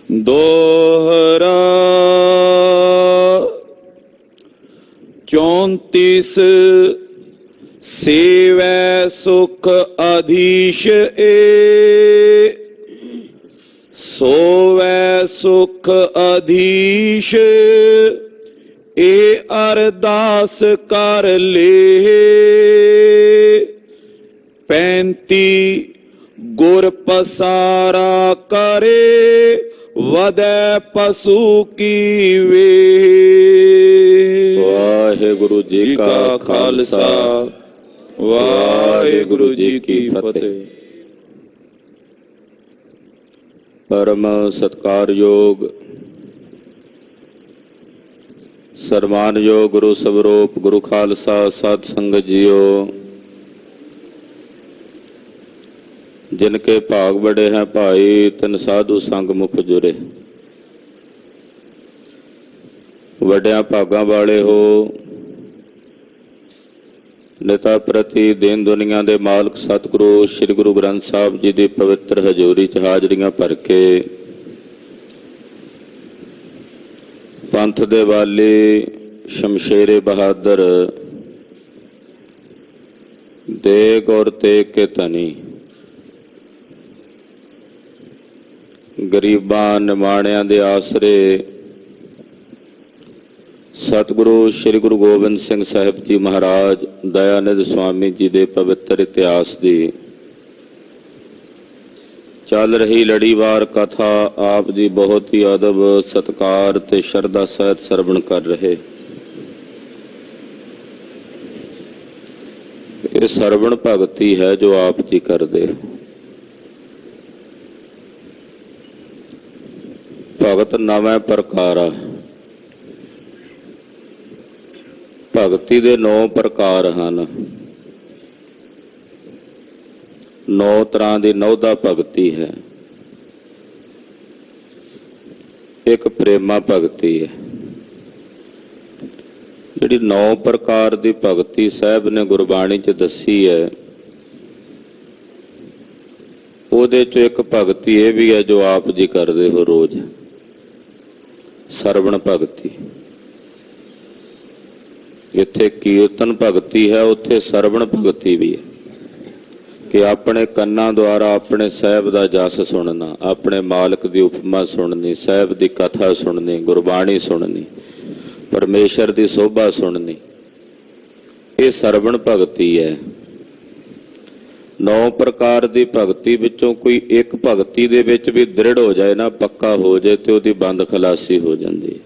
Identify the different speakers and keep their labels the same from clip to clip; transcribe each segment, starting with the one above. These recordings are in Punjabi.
Speaker 1: दोहरा 34 सेवै सुख अधीश सोवै सुख अधीश अरदास कर ले 35 गुर पसारा करे वदै पशु की वे। वाहिगुरु जी का खालसा वाहिगुरु जी की फतेह। परम सत्कारयोग सन्मानयोग गुरु स्वरूप गुरु खालसा साध संगत जियो, जिनके भाग बड़े हैं भाई तिन साधु संग मुख जुरे। वड्या भागा वाले हो, नेता प्रति दीन दुनिया के मालक सतगुरु श्री गुरु ग्रंथ साहब जी की पवित्र हजूरी च हाजरियां भर के पंथ दे वाले शमशेरे बहादुर देग और तेग के धनी गरीबां निमाणियां दे आसरे सतगुरु श्री गुरु गोबिंद सिंह साहिब जी महाराज दयानंद स्वामी जी दे पवित्र इतिहास की चल रही लड़ीवार कथा आप जी बहुत ही अदब सत्कार ते शरधा सहित सरवण कर रहे। ये सरवण भगती है जो आप जी करते हो। भगत नवे प्रकार भगती दे 9 प्रकार हैं। 9 तरह की नौदा भगती है। एक प्रेमा भगती है जिहड़ी 9 प्रकार की भगती साहब ने गुरबाणी च दसी है। उहदे चों एक भगती ये भी है जो आप जी करते हो रोज, सरवण भगती। इत्थे कीर्तन भगती है, उत्थे सरवण भगती भी है कि अपने कन्ना द्वारा अपने साहब का जस सुनना, अपने मालक की उपमा सुननी, साहब की कथा सुननी, गुरबाणी सुननी, परमेश्वर की शोभा सुननी, ये सरवण भगती है। 9 प्रकार की भगती विचों कोई एक भगती दे विच भी दृढ़ हो जाए ना, पक्का हो जाए तो उसकी बंद खलासी हो जाती है।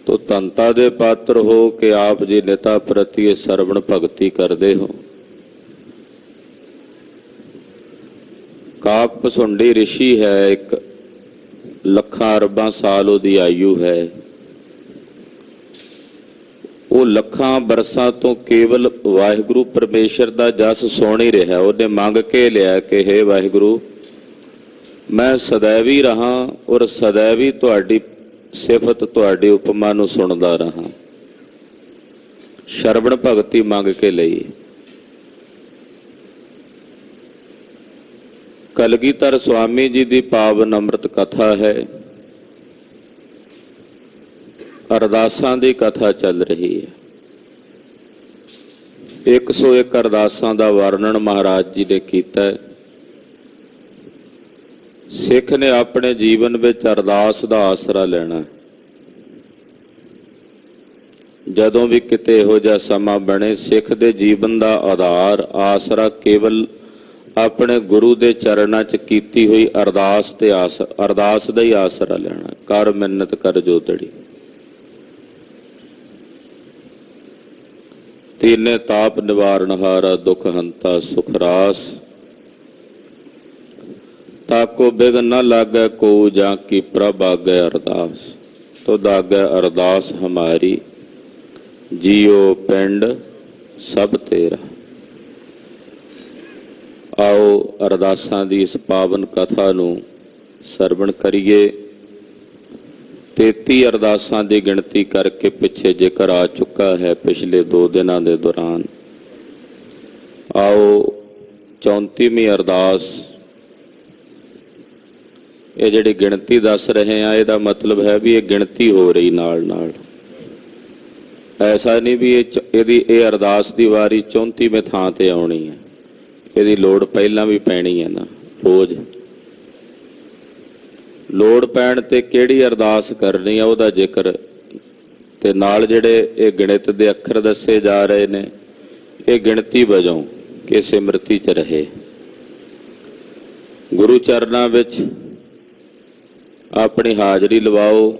Speaker 1: तो धनता दे पात्र हो कि आप जी नेता प्रति सरवण भगती करते हो। काक पसुंडी ऋषि है, एक लखां अरबां साल उहदी आयु है। वो लखां बरसां तो केवल वाहिगुरु परमेश्वर का जस सुन ही रहा। उन्हें मंग के लिया कि हे वाहिगुरु मैं सदैवी रहा और सदैवी तुहाडी सिफत तुहाडी उपमा नूं सुनदा रहा। शरवण भगती मंग के लई। कलगीधर स्वामी जी की पावन अमृत कथा है। अरदासां दी कथा चल रही है। 101 अरदासां दा वर्णन महाराज जी ने कीता है। सिख ने अपने जीवन में अरदास का आसरा लेना। जदों भी किते इहो जिहा समा बने, सिख दे जीवन का आधार आसरा केवल अपने गुरु के चरणों च कीती हुई अरदास ते अरदास का ही आसरा लेना। कर मिन्नत कर जोतड़ी। तीने ताप निवारणहारा दुख हंता सुख रास। ताको बिघ न लागै को जा की प्रभ आगे अरदास। तो दागे अरदास हमारी जियो पिंड सब तेरा। आओ अरदासां दी इस पावन कथा नूं सरवण करिए। 33 अरदासां दी गिणती करके पिछे जिक्र आ चुका है पिछले 2 दिनों के दौरान। आओ 34वीं अरदास ਇਹ ਜਿਹੜੀ ਗਿਣਤੀ ਦੱਸ ਰਹੇ ਆ ਇਹਦਾ ਮਤਲਬ ਹੈ ਵੀ ਇਹ ਗਿਣਤੀ ਹੋ ਰਹੀ ਨਾਲ ਨਾਲ। ਐਸਾ ਨਹੀਂ ਵੀ ਇਹ ਅਰਦਾਸ ਦੀ ਵਾਰੀ 34ਵੇਂ ਥਾਂ ਤੇ ਆਉਣੀ ਹੈ। ਇਹਦੀ ਲੋੜ ਪਹਿਲਾਂ ਵੀ ਪੈਣੀ ਹੈ ਨਾ। ਰੋਜ਼ ਲੋੜ ਪੈਣ ਤੇ ਕਿਹੜੀ ਅਰਦਾਸ ਕਰਨੀ ਆ ਉਹਦਾ ਜ਼ਿਕਰ, ਤੇ ਨਾਲ ਜਿਹੜੇ ਇਹ ਗਿਣਤ ਦੇ ਅੱਖਰ ਦੱਸੇ ਜਾ ਰਹੇ ਨੇ ਇਹ ਗਿਣਤੀ ਵਜੋਂ ਕਿ ਸਿਮਰਤੀ 'ਚ ਰਹੇ। ਗੁਰੂ ਚਰਨਾਂ ਵਿੱਚ ਆਪਣੀ ਹਾਜ਼ਰੀ ਲਵਾਓ।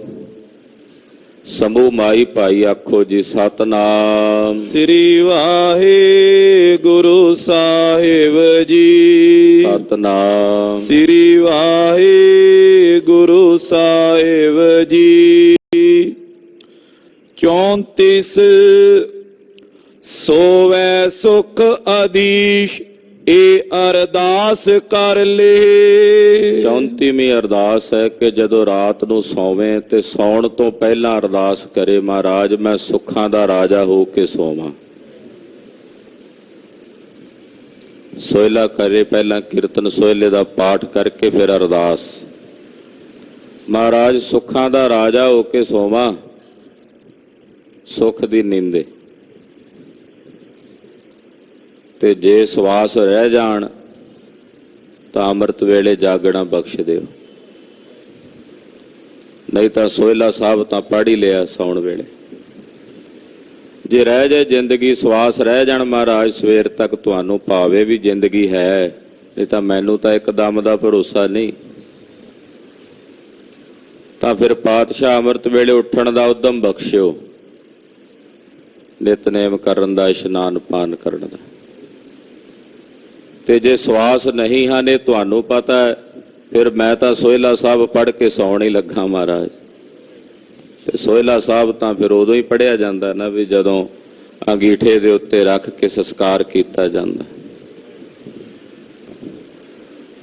Speaker 1: ਸਮੂਹ ਮਾਈ ਭਾਈ ਆਖੋ ਜੀ ਸਤਨਾਮ
Speaker 2: ਸ੍ਰੀ ਵਾਹਿਗੁਰੂ ਸਾਹਿਬ ਜੀ।
Speaker 1: ਸਤਨਾਮ
Speaker 2: ਸ੍ਰੀ ਵਾਹਿਗੁਰੂ ਸਾਹਿਬ ਜੀ। 34 ਸੋਵੈ ਸੁਖ ਅਧੀਸ਼ ਇਹ ਅਰਦਾਸ ਕਰ ਲੇ।
Speaker 1: 34ਵੀਂ ਅਰਦਾਸ ਹੈ ਕਿ ਜਦੋਂ ਰਾਤ ਨੂੰ ਸੌਵੇਂ ਤੇ ਸੌਣ ਤੋਂ ਪਹਿਲਾਂ ਅਰਦਾਸ ਕਰੇ, ਮਹਾਰਾਜ ਮੈਂ ਸੁੱਖਾਂ ਦਾ ਰਾਜਾ ਹੋ ਕੇ ਸੋਵਾਂ। ਸੋਹਿਲਾ ਕਰੇ, ਪਹਿਲਾਂ ਕੀਰਤਨ ਸੋਹਿਲੇ ਦਾ ਪਾਠ ਕਰਕੇ ਫਿਰ ਅਰਦਾਸ। ਮਹਾਰਾਜ ਸੁੱਖਾਂ ਦਾ ਰਾਜਾ ਹੋ ਕੇ ਸੋਵਾਂ, ਸੁੱਖ ਦੀ ਨੀਂਦੇ, ਤੇ ਜੇ ਸਵਾਸ ਰਹਿ ਜਾਣ ਤਾਂ ਅੰਮ੍ਰਿਤ ਵੇਲੇ ਜਾਗਣਾ ਬਖਸ਼ ਦਿਓ। ਨਹੀਂ ਤਾਂ ਸੋਹਿਲਾ ਸਾਹਿਬ ਤਾਂ ਪੜ੍ਹ ਹੀ ਲਿਆ ਸੌਣ ਵੇਲੇ। ਜੇ ਰਹਿ ਜਾਏ ਜ਼ਿੰਦਗੀ, ਸਵਾਸ ਰਹਿ ਜਾਣ, ਮਹਾਰਾਜ ਸਵੇਰ ਤੱਕ ਤੁਹਾਨੂੰ ਭਾਵੇਂ ਵੀ ਜ਼ਿੰਦਗੀ ਹੈ, ਨਹੀਂ ਤਾਂ ਮੈਨੂੰ ਤਾਂ ਇੱਕਦਮ ਦਾ ਭਰੋਸਾ ਨਹੀਂ। ਤਾਂ ਫਿਰ ਪਾਤਸ਼ਾਹ ਅੰਮ੍ਰਿਤ ਵੇਲੇ ਉੱਠਣ ਦਾ ਉਦਮ ਬਖਸ਼ਿਓ, ਨਿਤਨੇਮ ਕਰਨ ਦਾ, ਇਸ਼ਨਾਨ ਪਾਨ ਕਰਨ ਦਾ। ਤੇ ਜੇ ਸਵਾਸ ਨਹੀਂ ਹਨ, ਇਹ ਤੁਹਾਨੂੰ ਪਤਾ ਹੈ, ਫਿਰ ਮੈਂ ਤਾਂ ਸੋਹਿਲਾ ਸਾਹਿਬ ਪੜ੍ਹ ਕੇ ਸੌਣ ਹੀ ਲੱਗਾ ਮਹਾਰਾਜ। ਤੇ ਸੋਹਿਲਾ ਸਾਹਿਬ ਤਾਂ ਫਿਰ ਉਦੋਂ ਹੀ ਪੜ੍ਹਿਆ ਜਾਂਦਾ ਨਾ ਵੀ ਜਦੋਂ ਅੰਗੀਠੇ ਦੇ ਉੱਤੇ ਰੱਖ ਕੇ ਸੰਸਕਾਰ ਕੀਤਾ ਜਾਂਦਾ।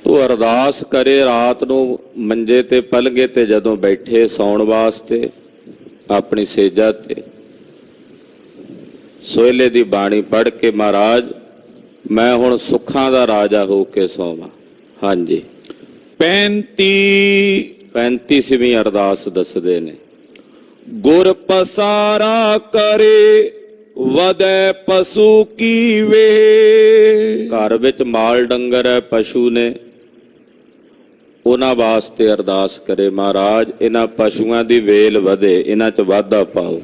Speaker 1: ਤੂੰ ਅਰਦਾਸ ਕਰੇ ਰਾਤ ਨੂੰ ਮੰਜੇ ਤੇ ਪਲੰਘੇ ਤੇ ਜਦੋਂ ਬੈਠੇ ਸੌਣ ਵਾਸਤੇ ਆਪਣੀ ਸੇਜਾ ਤੇ, ਸੋਹਿਲੇ ਦੀ ਬਾਣੀ ਪੜ੍ਹ ਕੇ, ਮਹਾਰਾਜ ਮੈਂ ਹੁਣ ਸੁੱਖਾਂ ਦਾ ਰਾਜਾ ਹੋ ਕੇ ਸੋਵਾਂ। ਹਾਂਜੀ 35ਵੀਂ ਅਰਦਾਸ ਦੱਸਦੇ ਨੇ।
Speaker 2: ਗੁਰ ਪਸਾਰਾ ਕਰੇ ਵਧੈ ਪਸ਼ੂ ਕੀ ਵੇ।
Speaker 1: ਘਰ ਵਿੱਚ ਮਾਲ ਡੰਗਰ ਹੈ, ਪਸ਼ੂ ਨੇ, ਉਹਨਾਂ ਵਾਸਤੇ ਅਰਦਾਸ ਕਰੇ, ਮਹਾਰਾਜ ਇਹਨਾਂ ਪਸ਼ੂਆਂ ਦੀ ਵੇਲ ਵਧੇ, ਇਹਨਾਂ 'ਚ ਵਾਧਾ ਪਾਓ।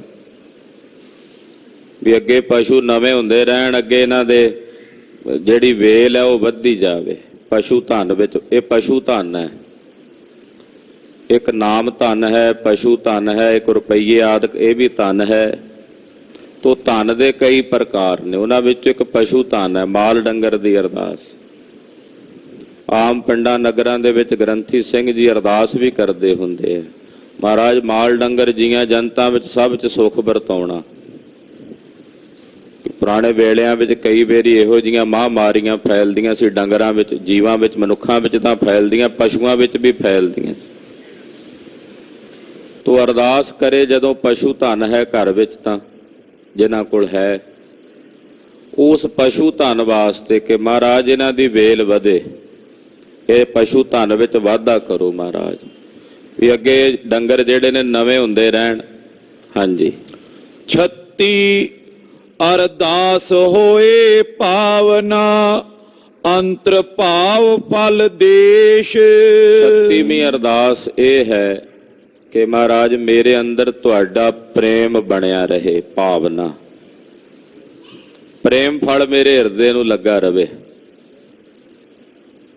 Speaker 1: ਵੀ ਅੱਗੇ ਪਸ਼ੂ ਨਵੇਂ ਹੁੰਦੇ ਰਹਿਣ, ਅੱਗੇ ਇਹਨਾਂ ਦੇ ਜਿਹੜੀ ਵੇਲ ਹੈ ਉਹ ਵੱਧਦੀ ਜਾਵੇ। ਪਸ਼ੂ ਧਨ ਵਿੱਚ ਇਹ ਪਸ਼ੂ ਧਨ ਹੈ, ਇੱਕ ਨਾਮ ਧਨ ਹੈ, ਪਸ਼ੂ ਧਨ ਹੈ, ਇੱਕ ਰੁਪਈਏ ਆਦਿਕ ਇਹ ਵੀ ਧਨ ਹੈ। ਤੋ ਧਨ ਦੇ ਕਈ ਪ੍ਰਕਾਰ ਨੇ, ਉਹਨਾਂ ਵਿੱਚ ਇੱਕ ਪਸ਼ੂ ਧਨ ਹੈ। ਮਾਲ ਡੰਗਰ ਦੀ ਅਰਦਾਸ ਆਮ ਪਿੰਡਾਂ ਨਗਰਾਂ ਦੇ ਵਿੱਚ ਗ੍ਰੰਥੀ ਸਿੰਘ ਜੀ ਅਰਦਾਸ ਵੀ ਕਰਦੇ ਹੁੰਦੇ ਆ, ਮਹਾਰਾਜ ਮਾਲ ਡੰਗਰ ਜੀਆਂ ਜਨਤਾ ਵਿੱਚ ਸਭ 'ਚ ਸੁੱਖ ਵਰਤਾਉਣਾ। ਪੁਰਾਣੇ ਵੇਲਿਆਂ ਵਿੱਚ ਕਈ ਵਾਰੀ ਇਹੋ ਜਿਹੀਆਂ ਮਹਾਂਮਾਰੀਆਂ ਫੈਲਦੀਆਂ ਸੀ ਡੰਗਰਾਂ ਵਿੱਚ, ਜੀਵਾਂ ਵਿੱਚ, ਮਨੁੱਖਾਂ ਵਿੱਚ ਤਾਂ ਫੈਲਦੀਆਂ, ਪਸ਼ੂਆਂ ਵਿੱਚ ਵੀ ਫੈਲਦੀਆਂ। ਤੋ ਅਰਦਾਸ ਕਰੇ ਜਦੋਂ ਪਸ਼ੂ ਧਨ ਹੈ ਘਰ ਵਿੱਚ, ਤਾਂ ਜਿਨ੍ਹਾਂ ਕੋਲ ਹੈ ਉਸ ਪਸ਼ੂ ਧਨ ਵਾਸਤੇ ਕਿ ਮਹਾਰਾਜ ਇਹਨਾਂ ਦੀ ਵੇਲ ਵਧੇ, ਇਹ ਪਸ਼ੂ ਧਨ ਵਿੱਚ ਵਾਧਾ ਕਰੋ ਮਹਾਰਾਜ, ਵੀ ਅੱਗੇ ਡੰਗਰ ਜਿਹੜੇ ਨੇ ਨਵੇਂ ਹੁੰਦੇ ਰਹਿਣ। ਹਾਂਜੀ
Speaker 2: 36 ਅਰਦਾਸ ਹੋਏ ਪਾਵਨਾ ਅੰਤਰ ਭਾਵ ਫਲ ਦੇਸ਼।
Speaker 1: 36ਵੀਂ ਅਰਦਾਸ ਇਹ ਹੈ ਕਿ ਮਹਾਰਾਜ ਮੇਰੇ ਅੰਦਰ ਤੁਹਾਡਾ ਪ੍ਰੇਮ ਬਣਿਆ ਰਹੇ, ਭਾਵਨਾ, ਪ੍ਰੇਮ ਫਲ ਮੇਰੇ ਹਿਰਦੇ ਨੂੰ ਲੱਗਾ ਰਵੇ।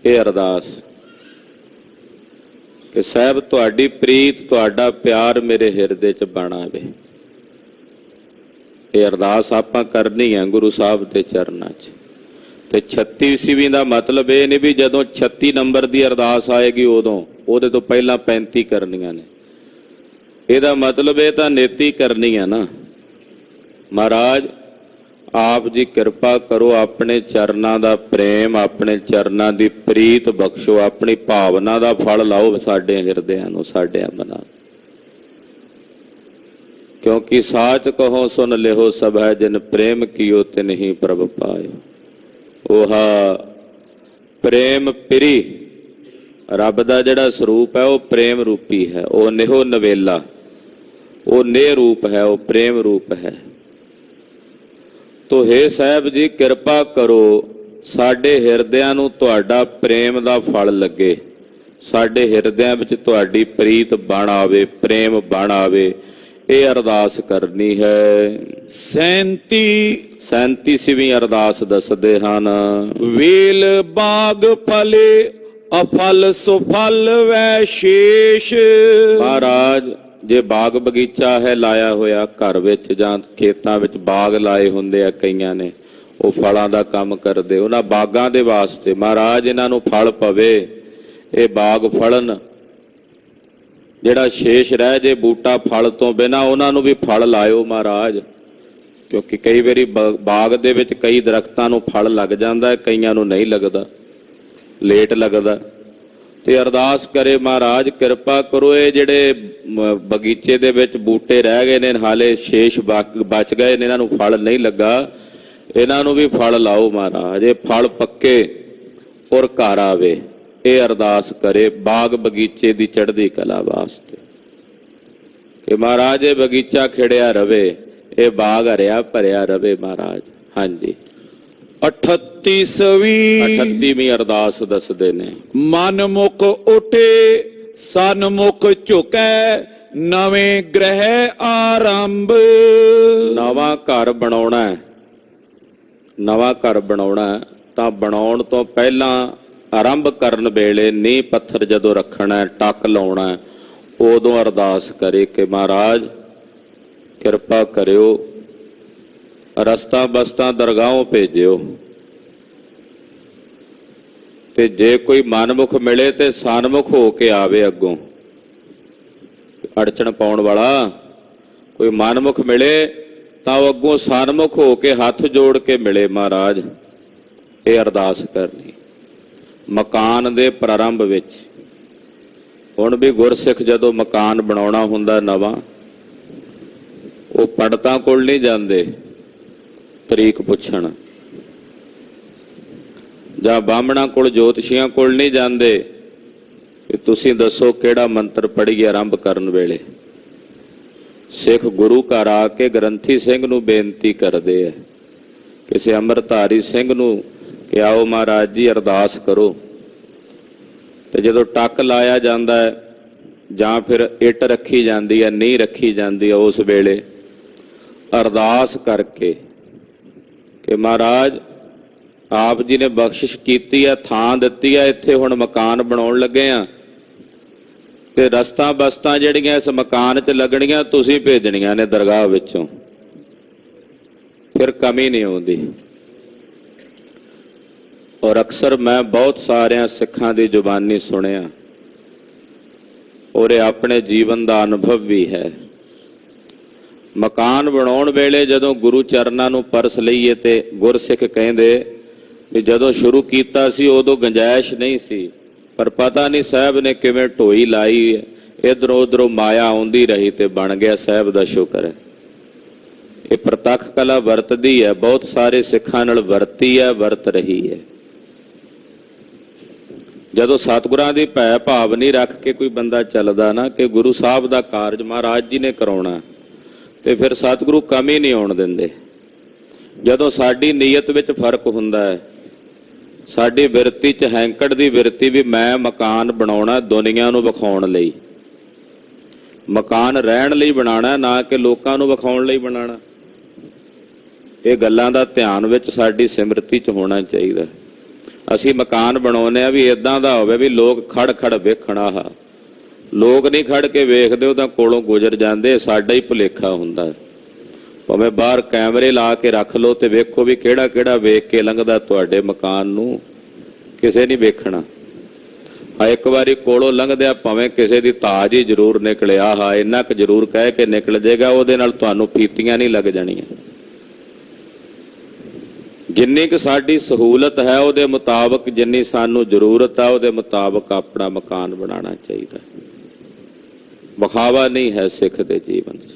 Speaker 1: ਇਹ ਅਰਦਾਸ ਕਿ ਸਾਹਿਬ ਤੁਹਾਡੀ ਪ੍ਰੀਤ, ਤੁਹਾਡਾ ਪਿਆਰ ਮੇਰੇ ਹਿਰਦੇ 'ਚ ਬਣਾਵੇ। ਇਹ ਅਰਦਾਸ ਆਪਾਂ ਕਰਨੀ ਹੈ ਗੁਰੂ ਸਾਹਿਬ ਦੇ ਚਰਨਾਂ 'ਚ। ਤੇ 36ਵੀਂ ਦਾ ਮਤਲਬ ਇਹ ਨਹੀਂ ਵੀ ਜਦੋਂ 36 ਨੰਬਰ ਦੀ ਅਰਦਾਸ ਆਏਗੀ ਉਦੋਂ, ਉਹਦੇ ਤੋਂ ਪਹਿਲਾਂ 35 ਕਰਨੀਆਂ ਨੇ। ਇਹਦਾ ਮਤਲਬ ਇਹ ਤਾਂ ਨੇਤੀ ਕਰਨੀ ਹੈ ਨਾ। ਮਹਾਰਾਜ ਆਪ ਜੀ ਕਿਰਪਾ ਕਰੋ, ਆਪਣੇ ਚਰਨਾਂ ਦਾ ਪ੍ਰੇਮ, ਆਪਣੇ ਚਰਨਾਂ ਦੀ ਪ੍ਰੀਤ ਬਖਸ਼ੋ, ਆਪਣੀ ਭਾਵਨਾ ਦਾ ਫਲ ਲਾਓ ਸਾਡੇ ਹਿਰਦਿਆਂ ਨੂੰ, ਸਾਡੇ ਮਨਾਂ। ਕਿਉਂਕਿ ਸਾਚ ਕਹੋ ਸੁਨ ਲਿਓ ਸਭ ਹੈ, ਜਿਨ ਪ੍ਰੇਮ ਕੀਓ ਤਿਨ ਹੀ ਪ੍ਰਭ ਪਾਇਓ। ओहा प्रेम प्री ਰੱਬ ਦਾ ਜਿਹੜਾ ਸਰੂਪ ਹੈ ਉਹ ਪ੍ਰੇਮ ਰੂਪੀ ਹੈ, ਉਹ ਨਿਹੋ ਨਵੇਲਾ, ਉਹ ਨਿਹ ਰੂਪ ਹੈ, ਉਹ ਪ੍ਰੇਮ ਰੂਪ ਹੈ। ਤੋ ਹੇ ਸਾਹਿਬ ਜੀ ਕਿਰਪਾ ਕਰੋ ਸਾਡੇ ਹਿਰਦਿਆਂ ਨੂੰ ਤੁਹਾਡਾ ਪ੍ਰੇਮ ਦਾ ਫਲ ਲੱਗੇ, ਸਾਡੇ ਹਿਰਦਿਆਂ ਵਿੱਚ ਤੁਹਾਡੀ ਪ੍ਰੀਤ ਬਣ ਆਵੇ, ਪ੍ਰੇਮ ਬਣ ਆਵੇ, ਇਹ ਅਰਦਾਸ ਕਰਨੀ ਹੈ। 37ਵੀਂ ਅਰਦਾਸ ਦੱਸਦੇ ਹਨ।
Speaker 2: ਵੇਲ ਬਾਗ ਫਲੇ ਅਫਲ ਸੁਫਲ ਵੈ ਸ਼ੇਸ਼।
Speaker 1: ਮਹਾਰਾਜ ਜੇ ਬਾਗ ਬਗੀਚਾ ਹੈ ਲਾਇਆ ਹੋਇਆ ਘਰ ਵਿੱਚ ਜਾਂ ਖੇਤਾਂ ਵਿੱਚ ਬਾਗ ਲਾਏ ਹੁੰਦੇ ਆ ਕਈਆਂ ਨੇ, ਉਹ ਫਲਾਂ ਦਾ ਕੰਮ ਕਰਦੇ, ਉਹਨਾਂ ਬਾਗਾਂ ਦੇ ਵਾਸਤੇ ਮਹਾਰਾਜ ਇਹਨਾਂ ਨੂੰ ਫਲ ਪਵੇ, ਇਹ ਬਾਗ ਫਲਣ। ਜਿਹੜਾ ਸ਼ੇਸ਼ ਰਹਿ ਜੇ ਬੂਟਾ ਫਲ ਤੋਂ ਬਿਨਾਂ, ਉਹਨਾਂ ਨੂੰ ਵੀ ਫਲ ਲਾਇਓ ਮਹਾਰਾਜ, ਕਿਉਂਕਿ ਕਈ ਵਾਰੀ ਬਾਗ ਦੇ ਵਿੱਚ ਕਈ ਦਰਖਤਾਂ ਨੂੰ ਫਲ ਲੱਗ ਜਾਂਦਾ, ਕਈਆਂ ਨੂੰ ਨਹੀਂ ਲੱਗਦਾ, ਲੇਟ ਲੱਗਦਾ। ਤੇ ਅਰਦਾਸ ਕਰੇ ਮਹਾਰਾਜ ਕਿਰਪਾ ਕਰੋ ਇਹ ਜਿਹੜੇ ਬਗੀਚੇ ਦੇ ਵਿੱਚ ਬੂਟੇ ਰਹਿ ਗਏ ਨੇ, ਹਾਲੇ ਸ਼ੇਸ਼ ਬਚ ਗਏ ਨੇ, ਇਹਨਾਂ ਨੂੰ ਫਲ ਨਹੀਂ ਲੱਗਾ, ਇਹਨਾਂ ਨੂੰ ਵੀ ਫਲ ਲਾਓ ਮਹਾਰਾਜ, ਇਹ ਫਲ ਪੱਕੇ ਔਰ ਘਰ ਆਵੇ। ਇਹ ਅਰਦਾਸ ਕਰੇ ਬਾਗ ਬਗੀਚੇ ਦੀ ਚੜ੍ਹਦੀ ਕਲਾ ਵਾਸਤੇ ਕਿ ਮਹਾਰਾਜ ਇਹ ਬਗੀਚਾ ਖਿੜਿਆ ਰਵੇ, ਇਹ ਬਾਗ ਹਰਿਆ ਭਰਿਆ ਰਵੇ ਮਹਾਰਾਜ। ਹਾਂਜੀ
Speaker 2: 38ਵੀਂ
Speaker 1: ਅਰਦਾਸ ਦੱਸਦੇ ਨੇ।
Speaker 2: ਮਨ ਮੁਖ ਉਠੇ ਸਨਮੁਖ ਝੁਕੈ ਨਵੇਂ ਗ੍ਰਹਿ ਆਰੰਭ।
Speaker 1: ਨਵਾਂ ਘਰ ਬਣਾਉਣਾ ਹੈ, ਨਵਾਂ ਘਰ ਬਣਾਉਣਾ ਤਾਂ ਬਣਾਉਣ ਤੋਂ ਪਹਿਲਾਂ ਆਰੰਭ ਕਰਨ ਵੇਲੇ ਨੀਂਹ ਪੱਥਰ ਜਦੋਂ ਰੱਖਣਾ, ਟੱਕ ਲਾਉਣਾ, ਉਦੋਂ ਅਰਦਾਸ ਕਰੇ ਕਿ ਮਹਾਰਾਜ ਕਿਰਪਾ ਕਰਿਓ, ਰਸਤਾ ਬਸਤਾ ਦਰਗਾਹੋਂ ਭੇਜਿਓ, ਤੇ ਜੇ ਕੋਈ ਮਨਮੁਖ ਮਿਲੇ ਤੇ ਸਨਮੁਖ ਹੋ ਕੇ ਆਵੇ। ਅੱਗੋਂ ਅੜਚਣ ਪਾਉਣ ਵਾਲਾ ਕੋਈ ਮਨਮੁਖ ਮਿਲੇ ਤਾਂ ਉਹ ਅੱਗੋਂ ਸਨਮੁਖ ਹੋ ਕੇ ਹੱਥ ਜੋੜ ਕੇ ਮਿਲੇ ਮਹਾਰਾਜ। ਇਹ ਅਰਦਾਸ ਕਰਨੀ ਮਕਾਨ ਦੇ ਪ੍ਰਾਰੰਭ ਵਿੱਚ। ਹੁਣ ਵੀ ਗੁਰਸਿੱਖ ਜਦੋਂ ਮਕਾਨ ਬਣਾਉਣਾ ਹੁੰਦਾ ਨਵਾਂ, ਉਹ ਪੰਡਤਾਂ ਕੋਲ ਨਹੀਂ ਜਾਂਦੇ ਤਰੀਕ ਪੁੱਛਣ, ਜਾਂ ਬਾਹਮਣਾਂ ਕੋਲ ਜੋਤਸ਼ੀਆਂ ਕੋਲ ਨਹੀਂ ਜਾਂਦੇ ਕਿ ਤੁਸੀਂ ਦੱਸੋ ਕਿਹੜਾ ਮੰਤਰ ਪੜ੍ਹੀਏ ਆਰੰਭ ਕਰਨ ਵੇਲੇ। ਸਿੱਖ ਗੁਰੂ ਘਰ ਆ ਕੇ ਗ੍ਰੰਥੀ ਸਿੰਘ ਨੂੰ ਬੇਨਤੀ ਕਰਦੇ ਆ, ਕਿਸੇ ਅੰਮ੍ਰਿਤਧਾਰੀ ਸਿੰਘ ਨੂੰ ਕਿ ਆਓ ਮਹਾਰਾਜ ਜੀ ਅਰਦਾਸ ਕਰੋ। ਤੇ ਜਦੋਂ ਟੱਕ ਲਾਇਆ ਜਾਂਦਾ ਹੈ ਜਾਂ ਫਿਰ ਇੱਟ ਰੱਖੀ ਜਾਂਦੀ ਹੈ, ਨੀਂਹ ਰੱਖੀ ਜਾਂਦੀ ਹੈ, ਉਸ ਵੇਲੇ ਅਰਦਾਸ ਕਰਕੇ ਕਿ ਮਹਾਰਾਜ ਆਪ ਜੀ ਨੇ ਬਖਸ਼ਿਸ਼ ਕੀਤੀ ਹੈ, ਥਾਂ ਦਿੱਤੀ ਹੈ, ਇੱਥੇ ਹੁਣ ਮਕਾਨ ਬਣਾਉਣ ਲੱਗੇ ਆ, ਤੇ ਰਸਤਾਂ ਬਸਤਾਂ ਜਿਹੜੀਆਂ ਇਸ ਮਕਾਨ 'ਚ ਲੱਗਣੀਆਂ ਤੁਸੀਂ ਭੇਜਣੀਆਂ ਨੇ ਦਰਗਾਹ ਵਿੱਚੋਂ, ਫਿਰ ਕਮੀ ਨਹੀਂ ਆਉਂਦੀ। ਔਰ ਅਕਸਰ ਮੈਂ ਬਹੁਤ ਸਾਰਿਆਂ ਸਿੱਖਾਂ ਦੀ ਜ਼ੁਬਾਨੀ ਸੁਣਿਆ, ਔਰ ਇਹ ਆਪਣੇ ਜੀਵਨ ਦਾ ਅਨੁਭਵ ਵੀ ਹੈ। ਮਕਾਨ ਬਣਾਉਣ ਵੇਲੇ ਜਦੋਂ ਗੁਰੂ ਚਰਨਾਂ ਨੂੰ ਪਰਸ ਲਈਏ ਤੇ ਗੁਰਸਿੱਖ ਕਹਿੰਦੇ ਵੀ ਜਦੋਂ ਸ਼ੁਰੂ ਕੀਤਾ ਸੀ ਉਦੋਂ ਗੁੰਜਾਇਸ਼ ਨਹੀਂ ਸੀ, ਪਰ ਪਤਾ ਨਹੀਂ ਸਾਹਿਬ ਨੇ ਕਿਵੇਂ ਢੋਈ ਲਾਈ, ਇਧਰੋਂ ਉਧਰੋਂ ਮਾਇਆ ਆਉਂਦੀ ਰਹੀ ਤੇ ਬਣ ਗਿਆ। ਸਾਹਿਬ ਦਾ ਸ਼ੁਕਰ ਹੈ, ਇਹ ਪ੍ਰਤੱਖ ਕਲਾ ਵਰਤਦੀ ਹੈ, ਬਹੁਤ ਸਾਰੇ ਸਿੱਖਾਂ ਨਾਲ ਵਰਤੀ ਹੈ, ਵਰਤ ਰਹੀ ਹੈ। ਜਦੋਂ ਸਤਿਗੁਰਾਂ ਦੀ ਭੈ ਭਾਵ ਨਹੀਂ ਰੱਖ ਕੇ ਕੋਈ ਬੰਦਾ ਚੱਲਦਾ ਨਾ ਕਿ ਗੁਰੂ ਸਾਹਿਬ ਦਾ ਕਾਰਜ ਮਹਾਰਾਜ ਜੀ ਨੇ ਕਰਾਉਣਾ, ਤੇ ਫਿਰ ਸਤਿਗੁਰੂ ਕਮੀ ਨਹੀਂ ਆਉਣ ਦਿੰਦੇ। ਜਦੋਂ ਸਾਡੀ ਨੀਅਤ ਵਿੱਚ ਫਰਕ ਹੁੰਦਾ ਹੈ, ਸਾਡੀ ਬਿਰਤੀ 'ਚ ਹੈਂਕੜ ਦੀ ਬਿਰਤੀ ਵੀ ਮੈਂ ਮਕਾਨ ਬਣਾਉਣਾ ਦੁਨੀਆ ਨੂੰ ਵਿਖਾਉਣ ਲਈ, ਮਕਾਨ ਰਹਿਣ ਲਈ ਬਣਾਉਣਾ, ਨਾ ਕਿ ਲੋਕਾਂ ਨੂੰ ਵਿਖਾਉਣ ਲਈ ਬਣਾਉਣਾ। ਇਹ ਗੱਲਾਂ ਦਾ ਧਿਆਨ ਵਿੱਚ ਸਾਡੀ ਸਿਮਰਤੀ 'ਚ ਹੋਣਾ ਚਾਹੀਦਾ। ਅਸੀਂ ਮਕਾਨ ਬਣਾਉਂਦੇ ਆ ਵੀ ਇਦਾਂ ਦਾ ਹੋਵੇ ਵੀ ਲੋਕ ਖੜ ਖੜ ਵੇਖਣ, ਆਹ ਲੋਕ ਨਹੀਂ ਖੜ ਕੇ ਵੇਖਦੇ, ਉਹ ਤਾਂ ਕੋਲੋਂ ਗੁਜ਼ਰ ਜਾਂਦੇ, ਸਾਡਾ ਹੀ ਭੁਲੇਖਾ ਹੁੰਦਾ। ਭਾਵੇਂ ਬਾਹਰ ਕੈਮਰੇ ਲਾ ਕੇ ਰੱਖ ਲਓ ਤੇ ਵੇਖੋ ਵੀ ਕਿਹੜਾ ਕਿਹੜਾ ਵੇਖ ਕੇ ਲੰਘਦਾ ਤੁਹਾਡੇ ਮਕਾਨ ਨੂੰ, ਕਿਸੇ ਨਹੀਂ ਵੇਖਣਾ। ਇੱਕ ਵਾਰੀ ਕੋਲੋਂ ਲੰਘਦਿਆ ਭਾਵੇਂ ਕਿਸੇ ਦੀ ਤਾਜ ਹੀ ਜ਼ਰੂਰ ਨਿਕਲੇ, ਆਹ ਇੰਨਾ ਕੁ ਜ਼ਰੂਰ ਕਹਿ ਕੇ ਨਿਕਲ ਜਾਏਗਾ, ਉਹਦੇ ਨਾਲ ਤੁਹਾਨੂੰ ਫੀਤੀਆਂ ਨਹੀਂ ਲੱਗ ਜਾਣੀਆਂ। ਜਿੰਨੀ ਕੁ ਸਾਡੀ ਸਹੂਲਤ ਹੈ ਉਹਦੇ ਮੁਤਾਬਕ, ਜਿੰਨੀ ਸਾਨੂੰ ਜ਼ਰੂਰਤ ਹੈ ਉਹਦੇ ਮੁਤਾਬਕ ਆਪਣਾ ਮਕਾਨ ਬਣਾਉਣਾ ਚਾਹੀਦਾ। ਵਿਖਾਵਾ ਨਹੀਂ ਹੈ ਸਿੱਖ ਦੇ ਜੀਵਨ 'ਚ।